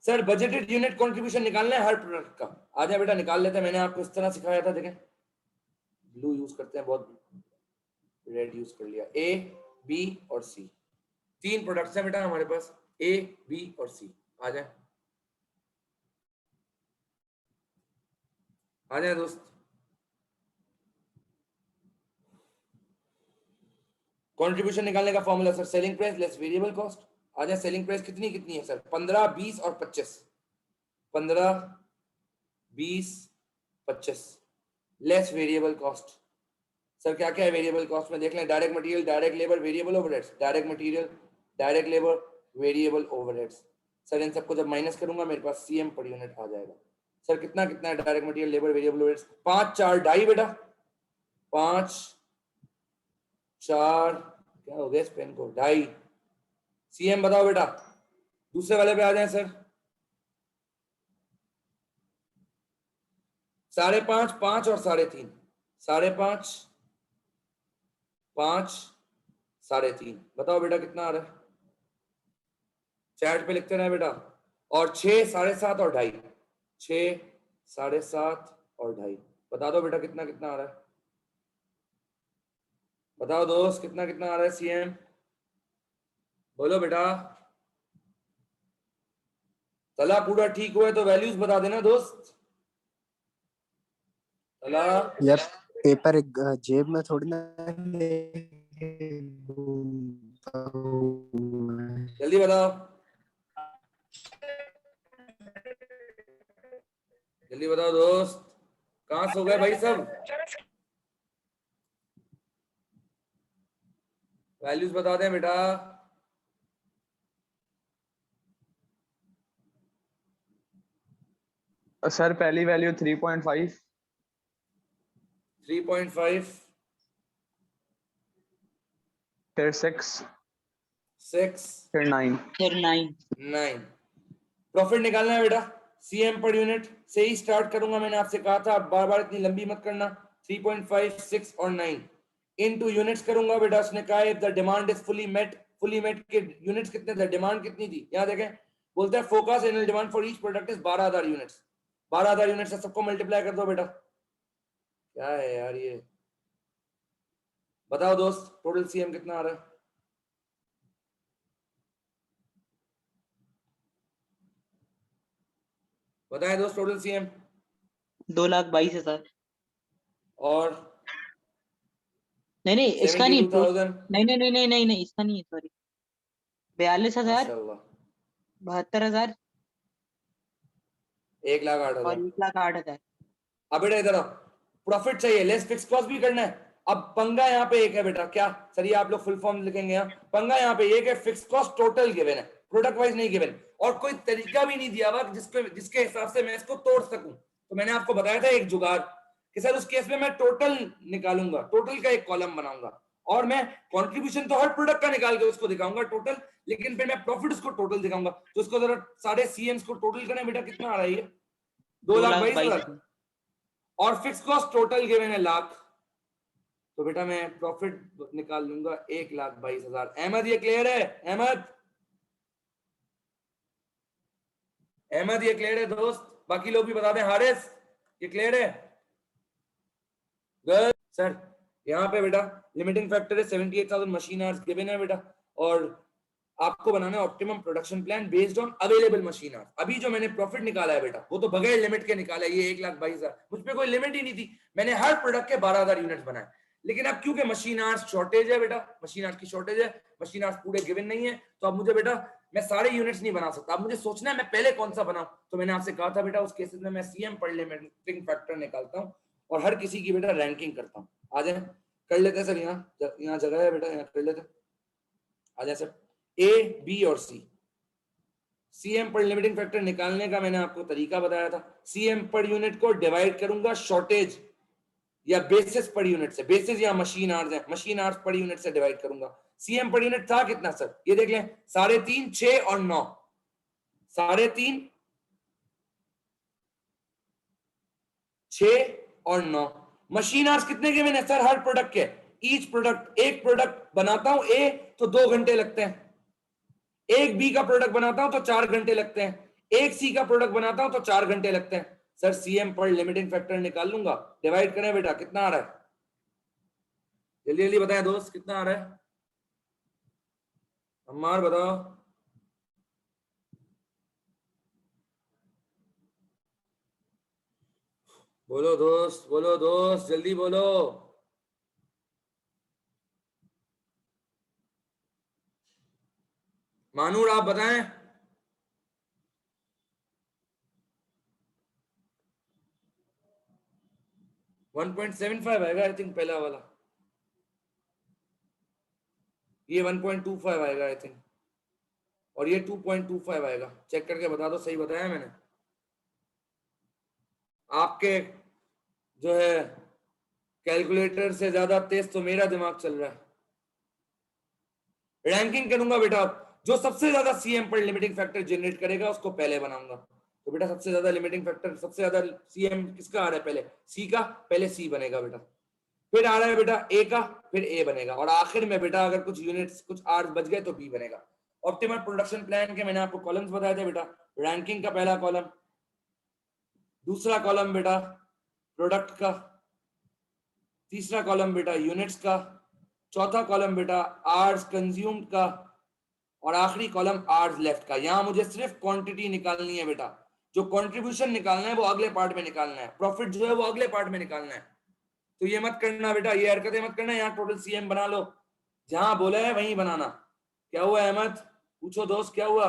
सर, बजटेड यूनिट कंट्रीब्यूशन निकालना है हर प्रोडक्ट का। आ जाए बेटा निकाल लेते हैं, मैंने आपको इस तरह सिखाया था। देखें, ब्लू यूज करते हैं, बहुत रेड यूज कर लिया। A, B और C, 3 प्रोडक्ट्स हैं बेटा हमारे पास, A, B और C। आ जाए, आ जाए दोस्त। कंट्रीब्यूशन निकालने का formula sir selling price less variable cost. आ जाए सेलिंग प्राइस कितनी कितनी है सर 15 20 और 25 15 20 25 लेस वेरिएबल कॉस्ट। सर क्या क्या है वेरिएबल कॉस्ट में देख लें direct material direct labour variable overheads direct material direct labour variable overheads. Sir इन सबको जब माइनस करूंगा मेरे पास सीएम पर यूनिट आ जाएगा। सर कितना कितना है direct material labour variable overheads 5 4 2.5 बेटा 5 4 क्या हो गया इस पेन को 2.5 सीएम बताओ बेटा। दूसरे वाले पे आ जाए सर 5.5 5 और 3.5 5.5 5 3.5 बताओ बेटा कितना आ रहा है चैट पे लिखते रहे बेटा। और 6 7.5 और 2.5 6 7.5 और 2.5 बता दो बेटा कितना कितना आ रहा है बताओ दोस्त कितना कितना आ रहा है सीएम बोलो बेटा। तला पूरा ठीक हुआ है तो वैल्यूज बता देना दोस्त। तला यार पेपर एक जेब में थोड़ी ना लेके घूमता हूँ मैं। जल्दी बताओ जल्दी बताओ दोस्त कहां सो गए भाई सब वैल्यूज बता दें बेटा। सर पहली वैल्यू 3.5 3.5 फिर 6 6 फिर 9 फिर 9 9 प्रॉफिट निकालना है बेटा सीएम पर यूनिट से ही स्टार्ट करूंगा। मैंने आपसे कहा था आप बार बार इतनी लंबी मत करना। 3.5 6 और 9 इनटू यूनिट्स करूंगा बेटा। उसने कहा if the demand is fully met के यूनिट्स कितने थे डिमांड कितनी थी यहाँ देखें बोलता है focus annual demand for each product is 12,000 units 12,000 unit से सबको मल्टीप्लाई कर दो बेटा। क्या है यार ये बताओ दोस्त टोटल सीएम कितना आ रहा है बताएं दोस्त टोटल सीएम 2,22,000 और नहीं नहीं इसका नहीं 72,000 नहीं इसका नहीं है सॉरी 42,000 माशाल्लाह 72,000 1,08,000 और 1,08,000। अब बेटा इधर आओ प्रॉफिट चाहिए लेस फिक्स कॉस्ट भी करना है। अब पंगा यहाँ पे एक है बेटा क्या सर ये आप लोग फुल फॉर्म लिखेंगे यहाँ पंगा यहाँ पे एक है फिक्स कॉस्ट टोटल गिवन है प्रोडक्ट वाइज नहीं गिवन और कोई तरीका भी नहीं दिया हुआ जिसके हिसाब से मैं इसको तोड़ सकूं। तो मैंने आपको बताया था एक जुगाड़ कि सर उस केस में मैं टोटल निकालूंगा टोटल का एक कॉलम बनाऊंगा और मैं कंट्रीब्यूशन तो हर प्रोडक्ट का निकाल के उसको दिखाऊंगा टोटल लेकिन फिर मैं प्रॉफिट उसको टोटल दिखाऊंगा। तो उसको जरा सारे सीएम्स को टोटल करें बेटा कितना आ रहा है ये 2,22,000 और फिक्स कॉस्ट टोटल गिवन है लाख। तो बेटा मैं प्रॉफिट निकाल लूंगा 1,22,000। अहमद ये क्लियर है अहमद ये क्लियर है दोस्त बाकी लोग भी बता दें हारिस ये क्लियर है गुड सर। यहाँ पे बेटा लिमिटिंग फैक्टर है 78,000 मशीन आवर्स गिवन है बेटा और आपको बनाना है optimum production plan based on available machine hours. अभी जो मैंने प्रॉफिट निकाला है बेटा वो तो बगैर लिमिट के निकाला है ये 1,22,000 मुझ पे कोई लिमिट ही नहीं थी मैंने हर प्रोडक्ट के 12,000 यूनिट बनाए लेकिन अब क्योंकि मशीन आवर्स शॉर्टेज है बेटा मशीन आवर्स की शॉर्टेज है मशीन आवर्स पूरे गिवन नहीं है तो अब मुझे बेटा मैं सारे यूनिट्स नहीं बना सकता। अब मुझे सोचना है मैं पहले कौन सा बनाऊं। तो मैंने आपसे कहा था बेटा उस केसेस में मैं सीएम पर लिमिटिंग फैक्टर निकालता हूं और हर किसी की बेटा रैंकिंग करता हूं। आ जाए कर लेते हैं सर यहाँ जगह है बेटा यहाँ कर लेते आ जाए सर ए बी और सी। सीएम पर लिमिटिंग फैक्टर निकालने का मैंने आपको तरीका बताया था। सीएम पर यूनिट को डिवाइड करूंगा शॉर्टेज या बेसिस पर यूनिट से बेसिस या मशीन आवर्स है मशीन आवर्स पर यूनिट से डिवाइड करूंगा। सीएम पर यूनिट था कितना सर ये देख लें 3.5 6 और 9 3.5 6 और 9 मशीन आवर्स कितने गिवन है सर हर प्रोडक्ट के ईच प्रोडक्ट एक प्रोडक्ट बनाता हूं ए तो 2 घंटे लगते हैं एक बी का प्रोडक्ट बनाता हूं तो 4 घंटे लगते हैं एक सी का प्रोडक्ट बनाता हूं तो 4 घंटे लगते हैं। सर सीएम पर लिमिटिंग फैक्टर निकाल लूंगा डिवाइड करें बेटा कितना आ रहा है जल्दी जल्दी बताएं दोस्त कितना आ रहा है अम्मार बताओ बोलो दोस्त जल्दी बोलो अनूर आप बताएं। वन 1.75 आएगा आई थिंक पहला वाला, ये 1.25 आएगा आई थिंक, और ये 2.25 आएगा। चेक करके बता दो सही बताया मैंने। आपके जो है कैलकुलेटर से ज्यादा तेज तो मेरा दिमाग चल रहा है। रैंकिंग करूंगा बेटा, जो सबसे ज्यादा सीएम पर लिमिटिंग फैक्टर जनरेट करेगा उसको पहले बनाऊंगा। तो बेटा सबसे ज्यादा लिमिटिंग फैक्टर, सबसे ज्यादा सीएम किसका आ रहा है, पहले सी का, पहले सी बनेगा बेटा, फिर आ रहा है बेटा ए का, फिर ए बनेगा, और आखिर में बेटा अगर कुछ यूनिट्स कुछ आर्स बच गए तो बी बनेगा। ऑप्टिमल प्रोडक्शन प्लान के मैंने आपको कॉलम्स बताए थे बेटा, रैंकिंग का पहला कॉलम, दूसरा कॉलम बेटा प्रोडक्ट का, तीसरा कॉलम बेटा यूनिट्स का, चौथा कॉलम बेटा आर्स कंज्यूम्ड का, और आखिरी कॉलम आर्स लेफ्ट का। यहां मुझे सिर्फ क्वांटिटी निकालनी है बेटा, जो कंट्रीब्यूशन निकालना है वो अगले पार्ट में निकालना है, प्रॉफिट जो है वो अगले पार्ट में निकालना है। तो ये मत करना बेटा, ये हरकतें मत करना, यहाँ टोटल सीएम बना लो, जहां बोला है वहीं बनाना। क्या हुआ अहमद, पूछो दोस्त क्या हुआ?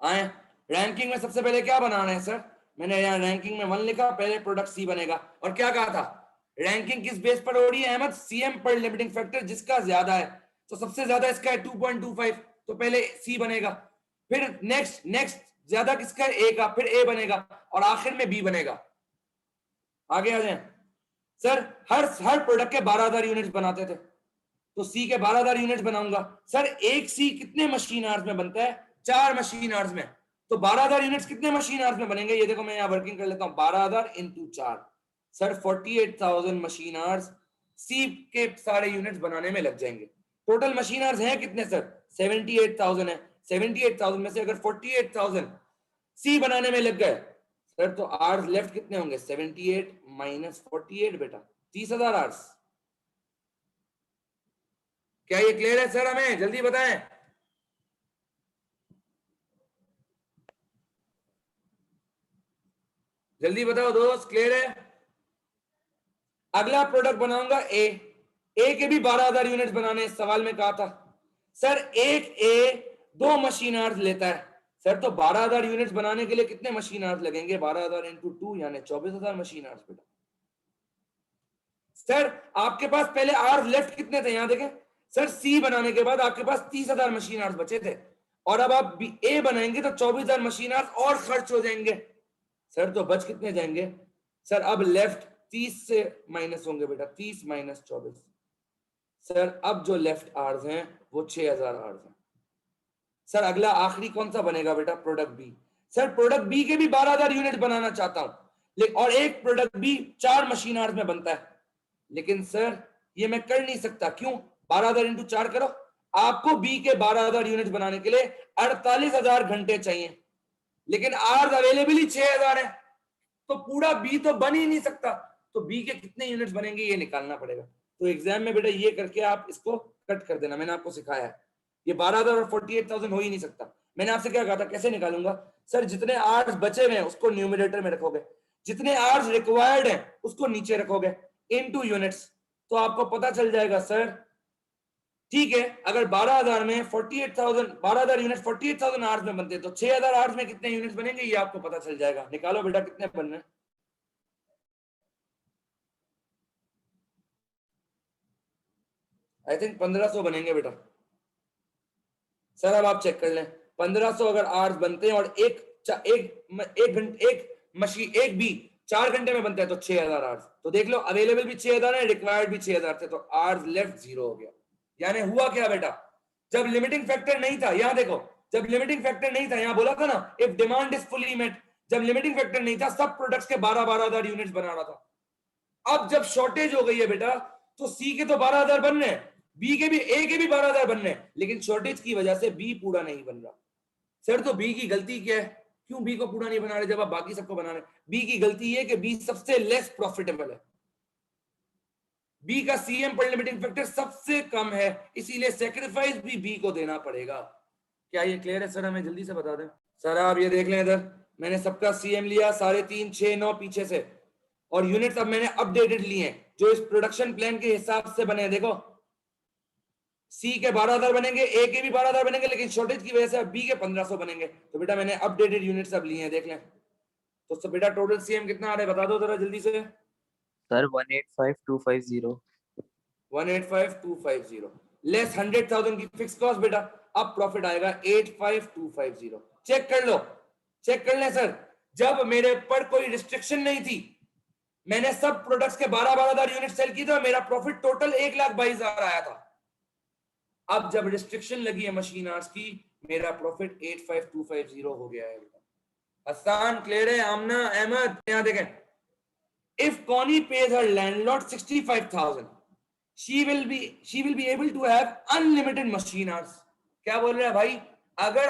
आए रैंकिंग में सबसे पहले क्या बनाना है सर? मैंने यहाँ रैंकिंग में 1 लिखा, पहले प्रोडक्ट सी बनेगा। और क्या कहा था, रैंकिंग किस बेस पर हो रही है अहमद? सीएम पर लिमिटिंग फैक्टर जिसका ज्यादा है, तो सबसे ज्यादा इसका है 2.25, तो पहले सी बनेगा, फिर नेक्स्ट ज्यादा किसका है, ए का, फिर ए बनेगा, और आखिर में बी बनेगा। आगे आ जाए सर, हर प्रोडक्ट के 12,000 यूनिट्स बनाते थे, तो सी के 12,000 यूनिट्स बनाऊंगा। सर एक सी कितने मशीन आवर्स में बनता है? 4 मशीन आवर्स में। तो 12,000 यूनिट्स कितने मशीन आवर्स में बनेंगे? ये देखो मैं यहाँ वर्किंग कर लेता हूँ, 12,000 इंटू 4, सर 48,000 मशीन आवर्स सी के सारे यूनिट्स बनाने में लग जाएंगे। टोटल मशीन आवर्स हैं कितने सर? 78,000 है। 78,000 में से अगर 48,000 सी बनाने में लग गए सर, तो आवर्स लेफ्ट कितने होंगे? 78 माइनस 48 बेटा, 30,000 आवर्स। क्या ये क्लियर है सर? हमें जल्दी बताएं। जल्दी बताओ दोस्त, क्लियर है? अगला प्रोडक्ट बनाऊंगा ए के भी 12,000 यूनिट्स बनाने, इस सवाल में कहा था सर एक ए 2 मशीन आवर्स लेता है। सर तो 12,000 यूनिट्स बनाने के लिए कितने मशीन आवर्स लगेंगे? 12,000 इंटू 2 यानी 24,000 मशीन आवर्स बेटा। सर आपके पास पहले आवर्स लेफ्ट कितने थे? यहां देखें सर, सी बनाने के बाद आपके पास 30,000 मशीन आवर्स बचे थे, और अब आप ए बनाएंगे तो 24,000 मशीन आवर्स और खर्च हो जाएंगे। सर तो बच कितने जाएंगे? सर अब लेफ्ट 30 से माइनस होंगे बेटा, 30 माइनस 24। सर अब जो लेफ्ट आवर्स हैं वो 6,000 आवर्स हैं। सर अगला आखिरी कौन सा बनेगा बेटा? Product B. Sir product B के भी 12,000 यूनिट बनाना चाहता हूं, और एक प्रोडक्ट बी 4 मशीन आवर्स में बनता है, लेकिन सर ये मैं कर नहीं सकता। क्यों? 12,000 इंटू 4 करो, आपको बी के 12,000 यूनिट बनाने के लिए 48,000 घंटे चाहिए, लेकिन आवर्स अवेलेबल ही 6,000 है, तो पूरा बी तो बन ही नहीं सकता। तो बी के कितने यूनिट्स बनेंगे ये निकालना पड़ेगा। तो एग्जाम में बेटा ये करके आप इसको कट कर देना, मैंने आपको सिखाया है। ये 12,000 और 48,000 हो ही नहीं सकता। मैंने आपसे क्या कहा था, कैसे निकालूंगा? सर जितने आवर्स बचे हुए हैं उसको न्यूमरेटर में रखोगे, जितने आवर्स रिक्वायर्ड हैं उसको नीचे रखोगे, इनटू यूनिट्स, तो आपको पता चल जाएगा सर। ठीक है, अगर 12,000 में 48,000 12,000 यूनिट 48,000 आवर्स में बनते हैं, तो 6,000 आवर्स में कितने यूनिट्स बनेंगे ये आपको पता चल जाएगा। निकालो बेटा कितने बन रहे हैं। आई थिंक 1,500 बनेंगे बेटा। सर अब आप चेक कर लें, 1,500 अगर आवर्स बनते हैं और एक मशीन एक बी 4 घंटे में बनता है तो 6,000 आवर्स। तो देख लो अवेलेबल भी 6,000 है, रिक्वायर्ड भी 6,000 थे, तो आवर्स लेफ्ट 0 हो गया। यानी हुआ क्या बेटा, जब लिमिटिंग फैक्टर नहीं था, यहां देखो जब लिमिटिंग फैक्टर नहीं था, यहां बोला था ना if demand is fully met, जब लिमिटिंग फैक्टर नहीं था सब प्रोडक्ट्स के 12,000 यूनिट्स बना रहा था। अब जब शॉर्टेज हो गई है बेटा, तो सी के तो 12,000 बन रहे हैं, बी के भी, ए के भी 12,000 बन रहे हैं, लेकिन शॉर्टेज की वजह से बी पूरा नहीं बन रहा। सर तो बी की गलती क्या है? क्यों बी को पूरा नहीं बना रहे जब आप बाकी सबको बना रहे? बी की गलती है कि बी सबसे लेस प्रॉफिटेबल है, बी का सीएम पर लिमिटिंग फैक्टर सबसे कम है, इसीलिए सेक्रीफाइस भी बी को देना पड़ेगा। क्या ये क्लियर है सर? हमें जल्दी से बता दें। सर आप ये देख लें, इधर मैंने सबका सीएम लिया, 3.5 6 9 पीछे से, और यूनिट्स अब मैंने अपडेटेड लिए हैं। जो इस प्रोडक्शन प्लान के हिसाब से बने हैं। देखो सी के 12,000 बनेंगे, ए के भी 12,000 बनेंगे, लेकिन शॉर्टेज की वजह से बी के 1,500 बनेंगे। तो बेटा मैंने अपडेटेड यूनिट्स अब लिए हैं, देख लें। तो बेटा टोटल सीएम कितना आ रहा है बता दो जरा जल्दी से। सर 185,250 185,250 लेस 100,000 की फिक्स कॉस्ट बेटा, अब प्रॉफिट आएगा 85,250। चेक कर लो, चेक कर लें सर। जब मेरे पर कोई रिस्ट्रिक्शन नहीं थी, मैंने सब प्रोडक्ट्स के 12,000 यूनिट सेल की तो मेरा प्रॉफिट टोटल 1,22,000 आया था। अब जब रिस्ट्रिक्शन लगी है मशीन आवर्स की, मेरा प्रॉफिट 85,250 हो गया है। आसान क्लियर है आमना अहमद? यहां देखें, if Connie pays her landlord 65,000, she will be able to have unlimited machine hours। क्या बोल रहे हैं भाई? अगर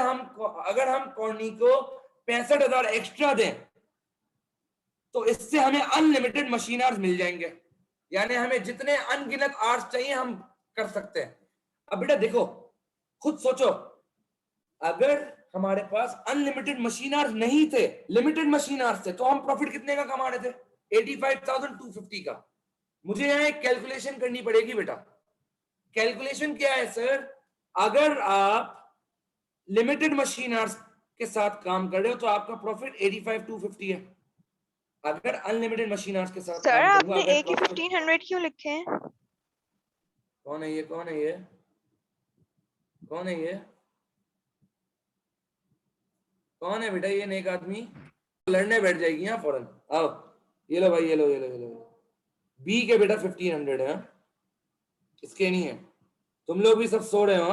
हम कॉर्नी को 65,000 एक्स्ट्रा दें तो इससे हमें अनलिमिटेड मशीन आवर्स मिल जाएंगे, यानी हमें जितने अनगिनत आवर्स चाहिए हम कर सकते हैं। अब बेटा देखो, खुद सोचो, अगर हमारे पास अनलिमिटेड मशीन आवर्स नहीं थे, लिमिटेड मशीन आवर्स थे, तो हम प्रॉफिट कितने का कमा रहे थे? 85,250 का। मुझे यहाँ एक कैलकुलेशन करनी पड़ेगी बेटा। कैलकुलेशन क्या है सर? अगर आप लिमिटेड मशीन आवर्स के साथ काम कर रहे हो तो आपका प्रॉफिट 85,250 है। अगर अनलिमिटेड मशीन आवर्स के साथ सर काम आपने करूंगा, ए के 1500 क्यों लिखे हैं? कौन है ये? कौन है ये? कौन है ये? कौन है बेटा ये नेक आदमी? लड़ने बैठ जाएगी यहाँ फौरन। आओ, ये लो भाई, ये लो, ये लो, ये लो। बी के बेटा 1500 है, इसके नहीं है। तुम लोग भी सब सो रहे हो।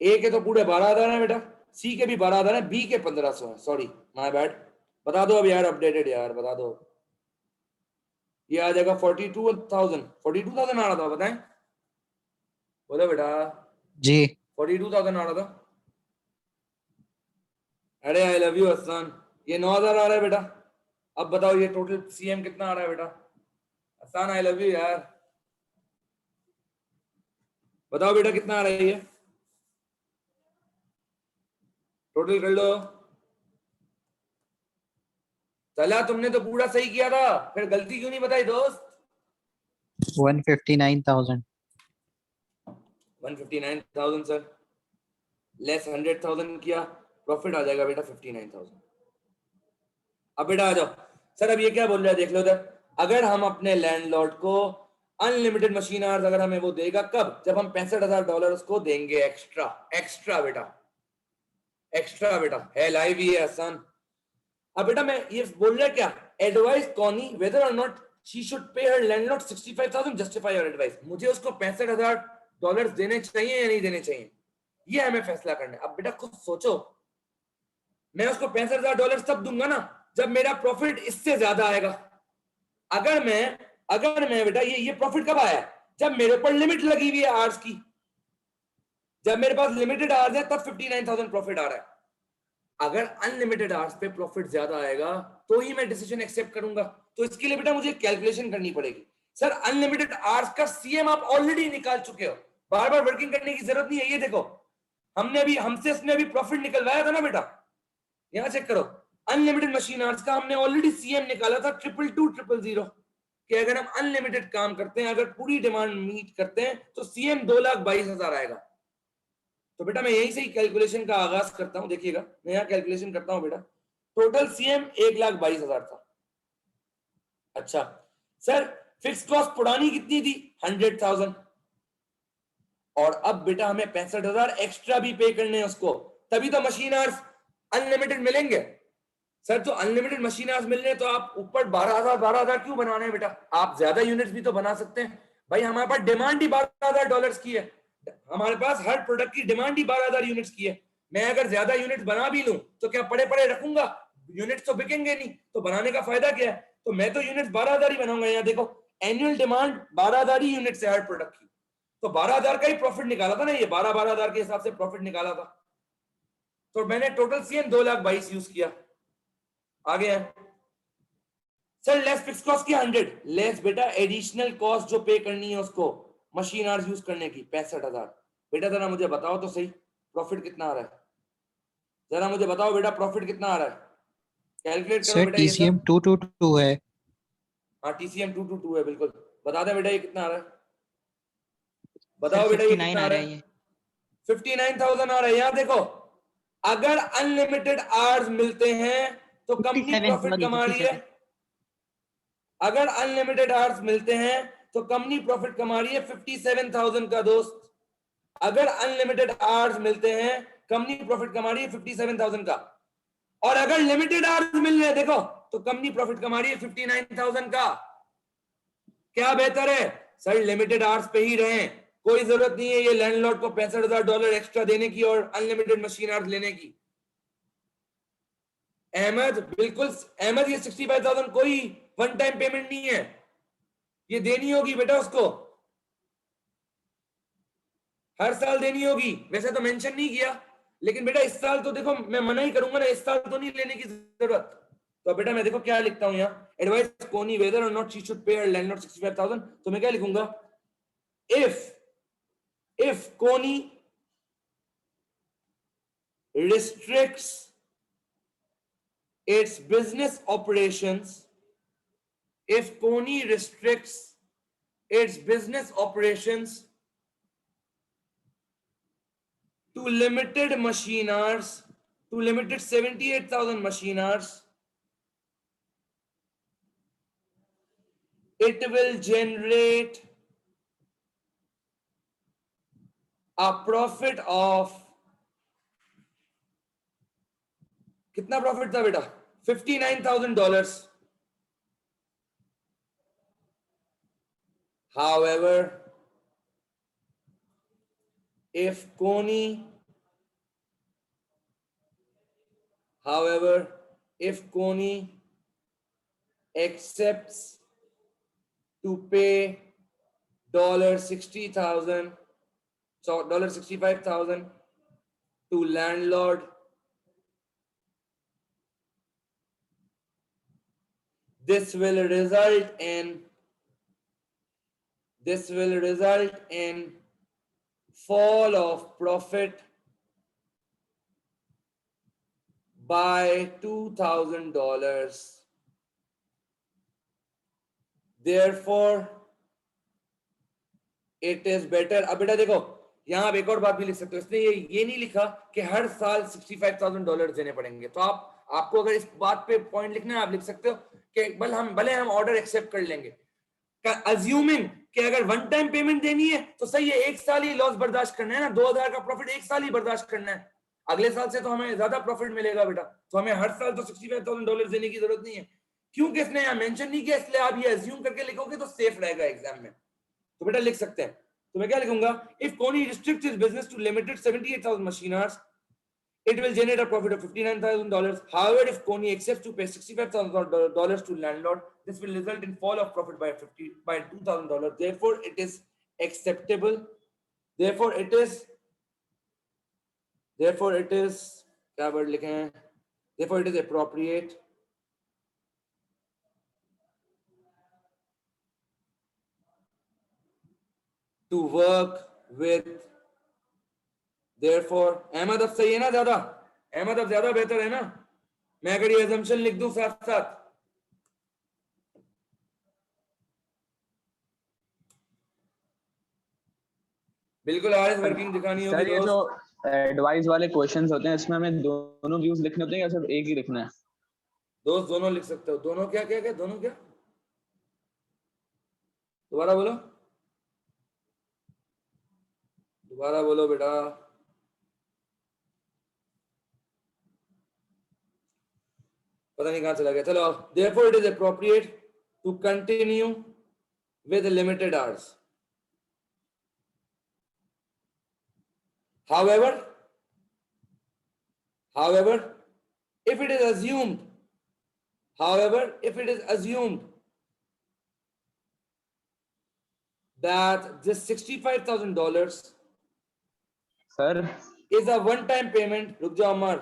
ए के तो पूरे 12,000 है बेटा, सी के भी 12,000 है, बी के 1,500 है। Sorry my bad. बता दो अब यार, अपडेटेड यार बता दो। ये आ जाएगा 42,000 आ रहा था, बताएं बोलो बेटा जी 42,000 आ रहा था। अरे आई लव यू हसन। ये 9,000 आ रहा है बेटा। अब बताओ ये टोटल सीएम कितना आ रहा है बेटा? हसन आई लव यू यार, बताओ बेटा कितना आ रहा है ये? टोटल कर लो। चला, तुमने तो पूरा सही किया था, फिर गलती क्यों नहीं बताई दोस्त? 159,000 159,000 सर, लेस 100,000 किया, प्रॉफिट आ जाएगा बेटा 59,000। अब बेटा आ जाओ सर, अब ये क्या बोल रहा है देख लो इधर। अगर हम अपने लैंडलॉर्ड को अनलिमिटेड मशीन आवर्स अगर हमें वो देगा, कब? जब हम $65,000 उसको देंगे एक्स्ट्रा। एक्स्ट्रा बेटा, एक्स्ट्रा बेटा है, लाइव ही है आसान। अब बेटा मैं ये बोल रहा क्या, एडवाइस कॉनी वेदर और not she should pay her landlord 65,000, justify your advice. मुझे उसको $65,000 देने चाहिए या नहीं देने चाहिए, ये हमें फैसला करना है। अब बेटा खुद सोचो, मैं उसको $65,000 तब दूंगा ना जब मेरा प्रॉफिट इससे ज्यादा आएगा। अगर मैं बेटा ये प्रॉफिट कब आया? जब मेरे ऊपर लिमिट लगी हुई है आवर्स की। जब मेरे पास लिमिटेड आवर्स है तब 59,000 प्रॉफिट आ रहा है। अगर अनलिमिटेड आवर्स पे प्रॉफिट ज्यादा आएगा तो ही मैं डिसीजन एक्सेप्ट करूंगा। तो इसके लिए बेटा मुझे कैलकुलेशन करनी पड़ेगी। सर अनलिमिटेड आवर्स का सीएम आप ऑलरेडी निकाल चुके हो, बार बार वर्किंग करने की जरूरत नहीं है। ये देखो, हमसे इसने अभी प्रॉफिट निकलवाया था ना बेटा, यहां चेक करो। अनलिमिटेड मशीन आवर्स का हमने ऑलरेडी सीएम निकाला था 222,000 कि अगर हम अनलिमिटेड काम करते हैं, अगर पूरी डिमांड मीट करते हैं तो सीएम 2,22,000 आएगा। तो बेटा मैं यहीं से ही कैलकुलेशन का आगाज करता हूं। देखिएगा मैं यहाँ कैलकुलेशन करता हूं बेटा। टोटल सीएम 1,22,000 था। अच्छा सर, फिक्स कॉस्ट पुरानी कितनी थी? 100,000। और अब बेटा हमें 65,000 एक्स्ट्रा भी पे करने हैं उसको, तभी तो मशीन आवर्स अनलिमिटेड मिलेंगे। सर तो अनलिमिटेड मशीन आवर्स मिल रहे हैं तो आप ऊपर 12,000 क्यों बनाने हैं बेटा? आप ज्यादा यूनिट्स भी तो बना सकते हैं भाई। हमारे पास डिमांड ही $12,000 की है, हमारे पास हर प्रोडक्ट की डिमांड ही 12,000 यूनिट्स की है। मैं अगर ज्यादा यूनिट्स बना भी लूं तो क्या पड़े पड़े रखूंगा? यूनिट्स तो बिकेंगे नहीं, तो बनाने का फायदा क्या है? तो मैं तो यूनिट्स 12,000 ही बनाऊंगा। यहाँ देखो एनुअल डिमांड 12,000 ही यूनिट्स है हर प्रोडक्ट की, तो 12,000 का ही प्रॉफिट निकाला था ना, ये 12,000 के हिसाब से प्रॉफिट निकाला था। तो मैंने टोटल सीएम 2,22,000 यूज किया। आगे है सर, लेस फिक्स कॉस्ट की 100, लेस बेटा एडिशनल कॉस्ट जो पे करनी है उसको मशीन आवर्स यूज करने की 65,000। बेटा जरा मुझे बताओ तो सही, प्रॉफिट कितना आ रहा है? जरा मुझे बताओ बेटा, प्रॉफिट कितना आ रहा है? कैलकुलेट करो सर बेटा। टीसीएम 222 है। हाँ टीसीएम 222 है बिल्कुल। बता दे बेटा ये कितना आ रहा है, सर बताओ बेटा ये 59 कितना आ आ रहा रहा है है? ये 59,000 आ रहा है। यहाँ देखो, अगर अनलिमिटेड आवर्स मिलते हैं तो कंपनी 57 प्रॉफिट सॉरी कमा रही है। 57 अगर अनलिमिटेड आवर्स मिलते हैं तो कंपनी प्रॉफिट कमा रही है 57,000 का दोस्त। अगर अनलिमिटेड आवर्स मिलते हैं कंपनी प्रॉफिट कमा रही है 57,000 का। और अगर लिमिटेड आवर्स मिल रहे हैं देखो तो कंपनी प्रॉफिट कमा रही है 59,000 का। क्या बेहतर है? सर लिमिटेड आवर्स पे ही रहें, कोई जरूरत नहीं है ये लैंडलॉर्ड को $65,000 एक्स्ट्रा देने की और अनलिमिटेड मशीन आवर्स लेने की। अहमद बिल्कुल अहमद, ये 65,000 कोई वन टाइम पेमेंट नहीं है, ये देनी होगी बेटा उसको, हर साल देनी होगी। वैसे तो मेंशन नहीं किया, लेकिन बेटा इस साल तो देखो मैं मना ही करूंगा ना, इस साल तो नहीं लेने की जरूरत। तो बेटा मैं देखो क्या लिखता हूं यहाँ, एडवाइस कोनी वेदर और not she should pay landlord 65,000। तो मैं क्या लिखूंगा, if कोनी restricts its business operations, if Kony restricts its business operations to limited machine hours, to limited 78,000 machine hours, it will generate a profit of, कितना profit था बेटा, $59,000. However, if Kony accepts to pay $60,000, so $65,000 to landlord, this will result in fall of profit by $2,000. Therefore it is better। अब बेटा देखो यहां आप एक और बात भी लिख सकते हो, इसने ये नहीं लिखा कि हर साल $65,000 देने पड़ेंगे। तो आपको अगर इस बात पे पॉइंट लिखना है आप लिख सकते हो कि भले हम ऑर्डर एक्सेप्ट कर लेंगे, अज्यूमिंग कि अगर वन टाइम पेमेंट देनी है तो सही है, एक साल ही लॉस बर्दाश्त करना है ना, 2,000 का प्रॉफिट एक साल ही बर्दाश्त करना है, अगले साल से तो हमें ज्यादा प्रॉफिट मिलेगा बेटा। तो हमें हर साल तो $65,000 देने की जरूरत नहीं है, क्योंकि इसने यहाँ मेंशन नहीं किया, इसलिए आप ये अज्यूम करके लिखोगे तो सेफ रहेगा एग्जाम में। तो बेटा लिख सकते हैं, तो मैं क्या लिखूंगा, if Connie restricts his business to limited 78,000 machine hours, it will generate a profit of $59,000. However, if Kony accepts to pay $65,000 to landlord, this will result in fall of profit by $2,000. Therefore, it is acceptable. Therefore, it is क्या word लिखे हैं? Therefore, it is appropriate to work with। Therefore, Ahmad अब सही है ना ज्यादा? अहमद अब ज्यादा बेहतर है ना? मैं अगर ये assumption लिख दूं साथ साथ, बिल्कुल आरएस वर्किंग दिखानी होगी सर ये जो दोस्त। एडवाइस वाले क्वेश्चंस होते हैं इसमें हमें दोनों व्यूज लिखने होते हैं या सिर्फ एक ही लिखना है? दोस्त दोनों लिख सकते हो। दोनों क्या क्या क्या दोनों क्या, दोबारा बोलो, दोबारा बोलो बेटा। पता नहीं कहां चला गया, चलो। Therefore, it is appropriate to continue with limited hours. However, if it is assumed that this $65,000 sir is a one-time payment, रुक जाओ अमर।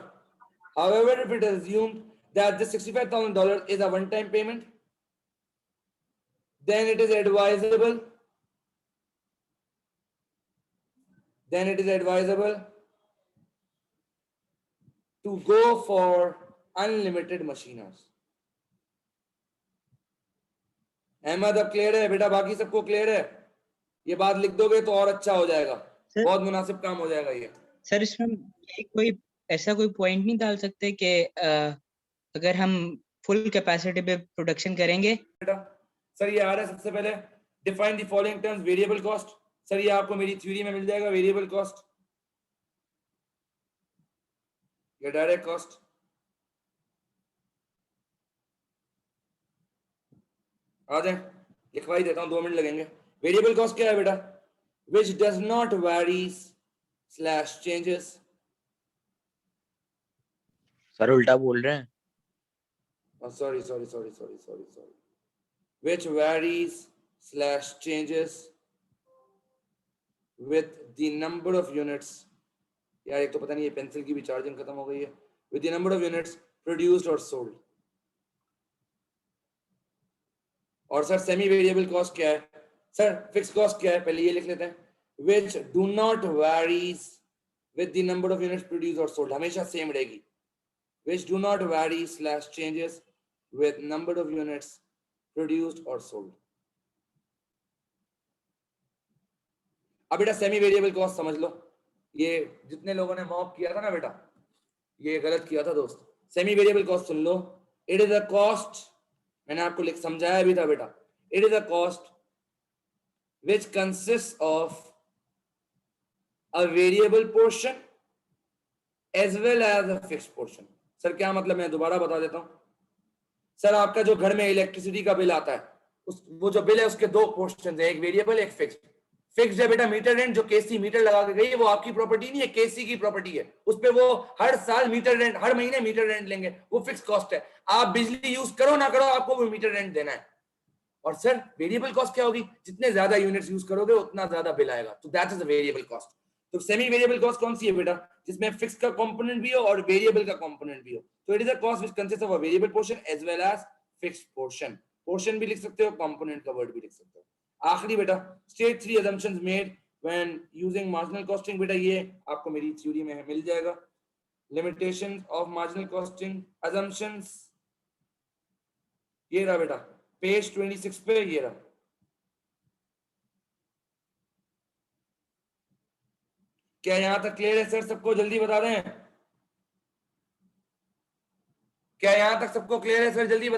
However, if it is assumed that this $65,000 is a one-time payment, then it is advisable to go for unlimited machine hours। Ahmad अब clear है बेटा? बाकी सबको clear है? ये बात लिख दोगे तो और अच्छा हो जाएगा, सर बहुत मुनासिब काम हो जाएगा ये। सर इसमें ये कोई ऐसा कोई पॉइंट नहीं डाल सकते कि अगर हम फुल कैपेसिटी पे प्रोडक्शन करेंगे। बेटा सर ये आ रहा है सबसे पहले, define the following terms variable cost. Sir ये आपको मेरी थ्योरी में मिल जाएगा, वेरिएबल कॉस्ट या डायरेक्ट कॉस्ट। आ जाए, लिखवाई देता हूं, 2 मिनट लगेंगे। वेरिएबल कॉस्ट क्या है बेटा? Which does not varies slash changes. Sir उल्टा बोल रहे हैं। Sorry sorry sorry sorry sorry sorry, which varies slash changes with the number of units। यार एक तो पता नहीं ये पेंसिल की भी चार्जिंग खत्म हो गई है। with the number of units produced or sold। और सर सेमी वेरिएबल कॉस्ट क्या है? सर फिक्स कॉस्ट क्या है? पहले ये लिख लेते हैं, which do not varies with the number of units produced or sold, हमेशा सेम रहेगी। which do not vary slash changes with number of units produced or sold। अब बेटा सेमी वेरिएबल कॉस्ट समझ लो, ये जितने लोगों ने मॉक किया था ना बेटा, ये गलत किया था दोस्त। सेमी वेरिएबल कॉस्ट सुन लो, इट इज अ कॉस्ट, मैंने आपको लिख समझाया भी था बेटा, it is a cost which consist of a variable portion as well as a fixed portion. Sir क्या मतलब, मैं दोबारा बता देता हूं। सर आपका जो घर में इलेक्ट्रिसिटी का बिल आता है, वो जो बिल है उसके 2 पोर्शन है, एक वेरिएबल एक फिक्स्ड। फिक्स्ड है बेटा मीटर रेंट, जो केसी मीटर लगा के गई है, वो आपकी प्रॉपर्टी नहीं है, केसी की प्रॉपर्टी है, उस पे वो हर साल मीटर रेंट, हर महीने मीटर रेंट लेंगे, वो फिक्स कॉस्ट है। आप बिजली यूज करो ना करो, आपको वो मीटर रेंट देना है। और सर वेरिएबल कॉस्ट क्या होगी? जितने ज्यादा यूनिट्स यूज करोगे उतना ज्यादा बिल आएगा, तो that is a variable cost. तो सेमी वेरिएबल कॉस्ट कौन सी है बेटा? जिसमें फिक्स का कंपोनेंट भी हो और वेरिएबल का कंपोनेंट भी हो। तो it is a cost which consist of a variable portion as well as fixed portion. Portion भी लिख सकते हो, कंपोनेंट का वर्ड भी लिख सकते हो। आखिरी बेटा, state 3 assumptions made when using marginal costing। बेटा ये आपको मेरी थ्योरी में मिल जाएगा, limitations of marginal costing assumptions। ये रहा बेटा पेज 26 पे, ये रहा। क्या यहां तक क्लियर है सर सबको? जल्दी बता दें, क्या यहां तक सबको क्लियर है सर? जल्दी बता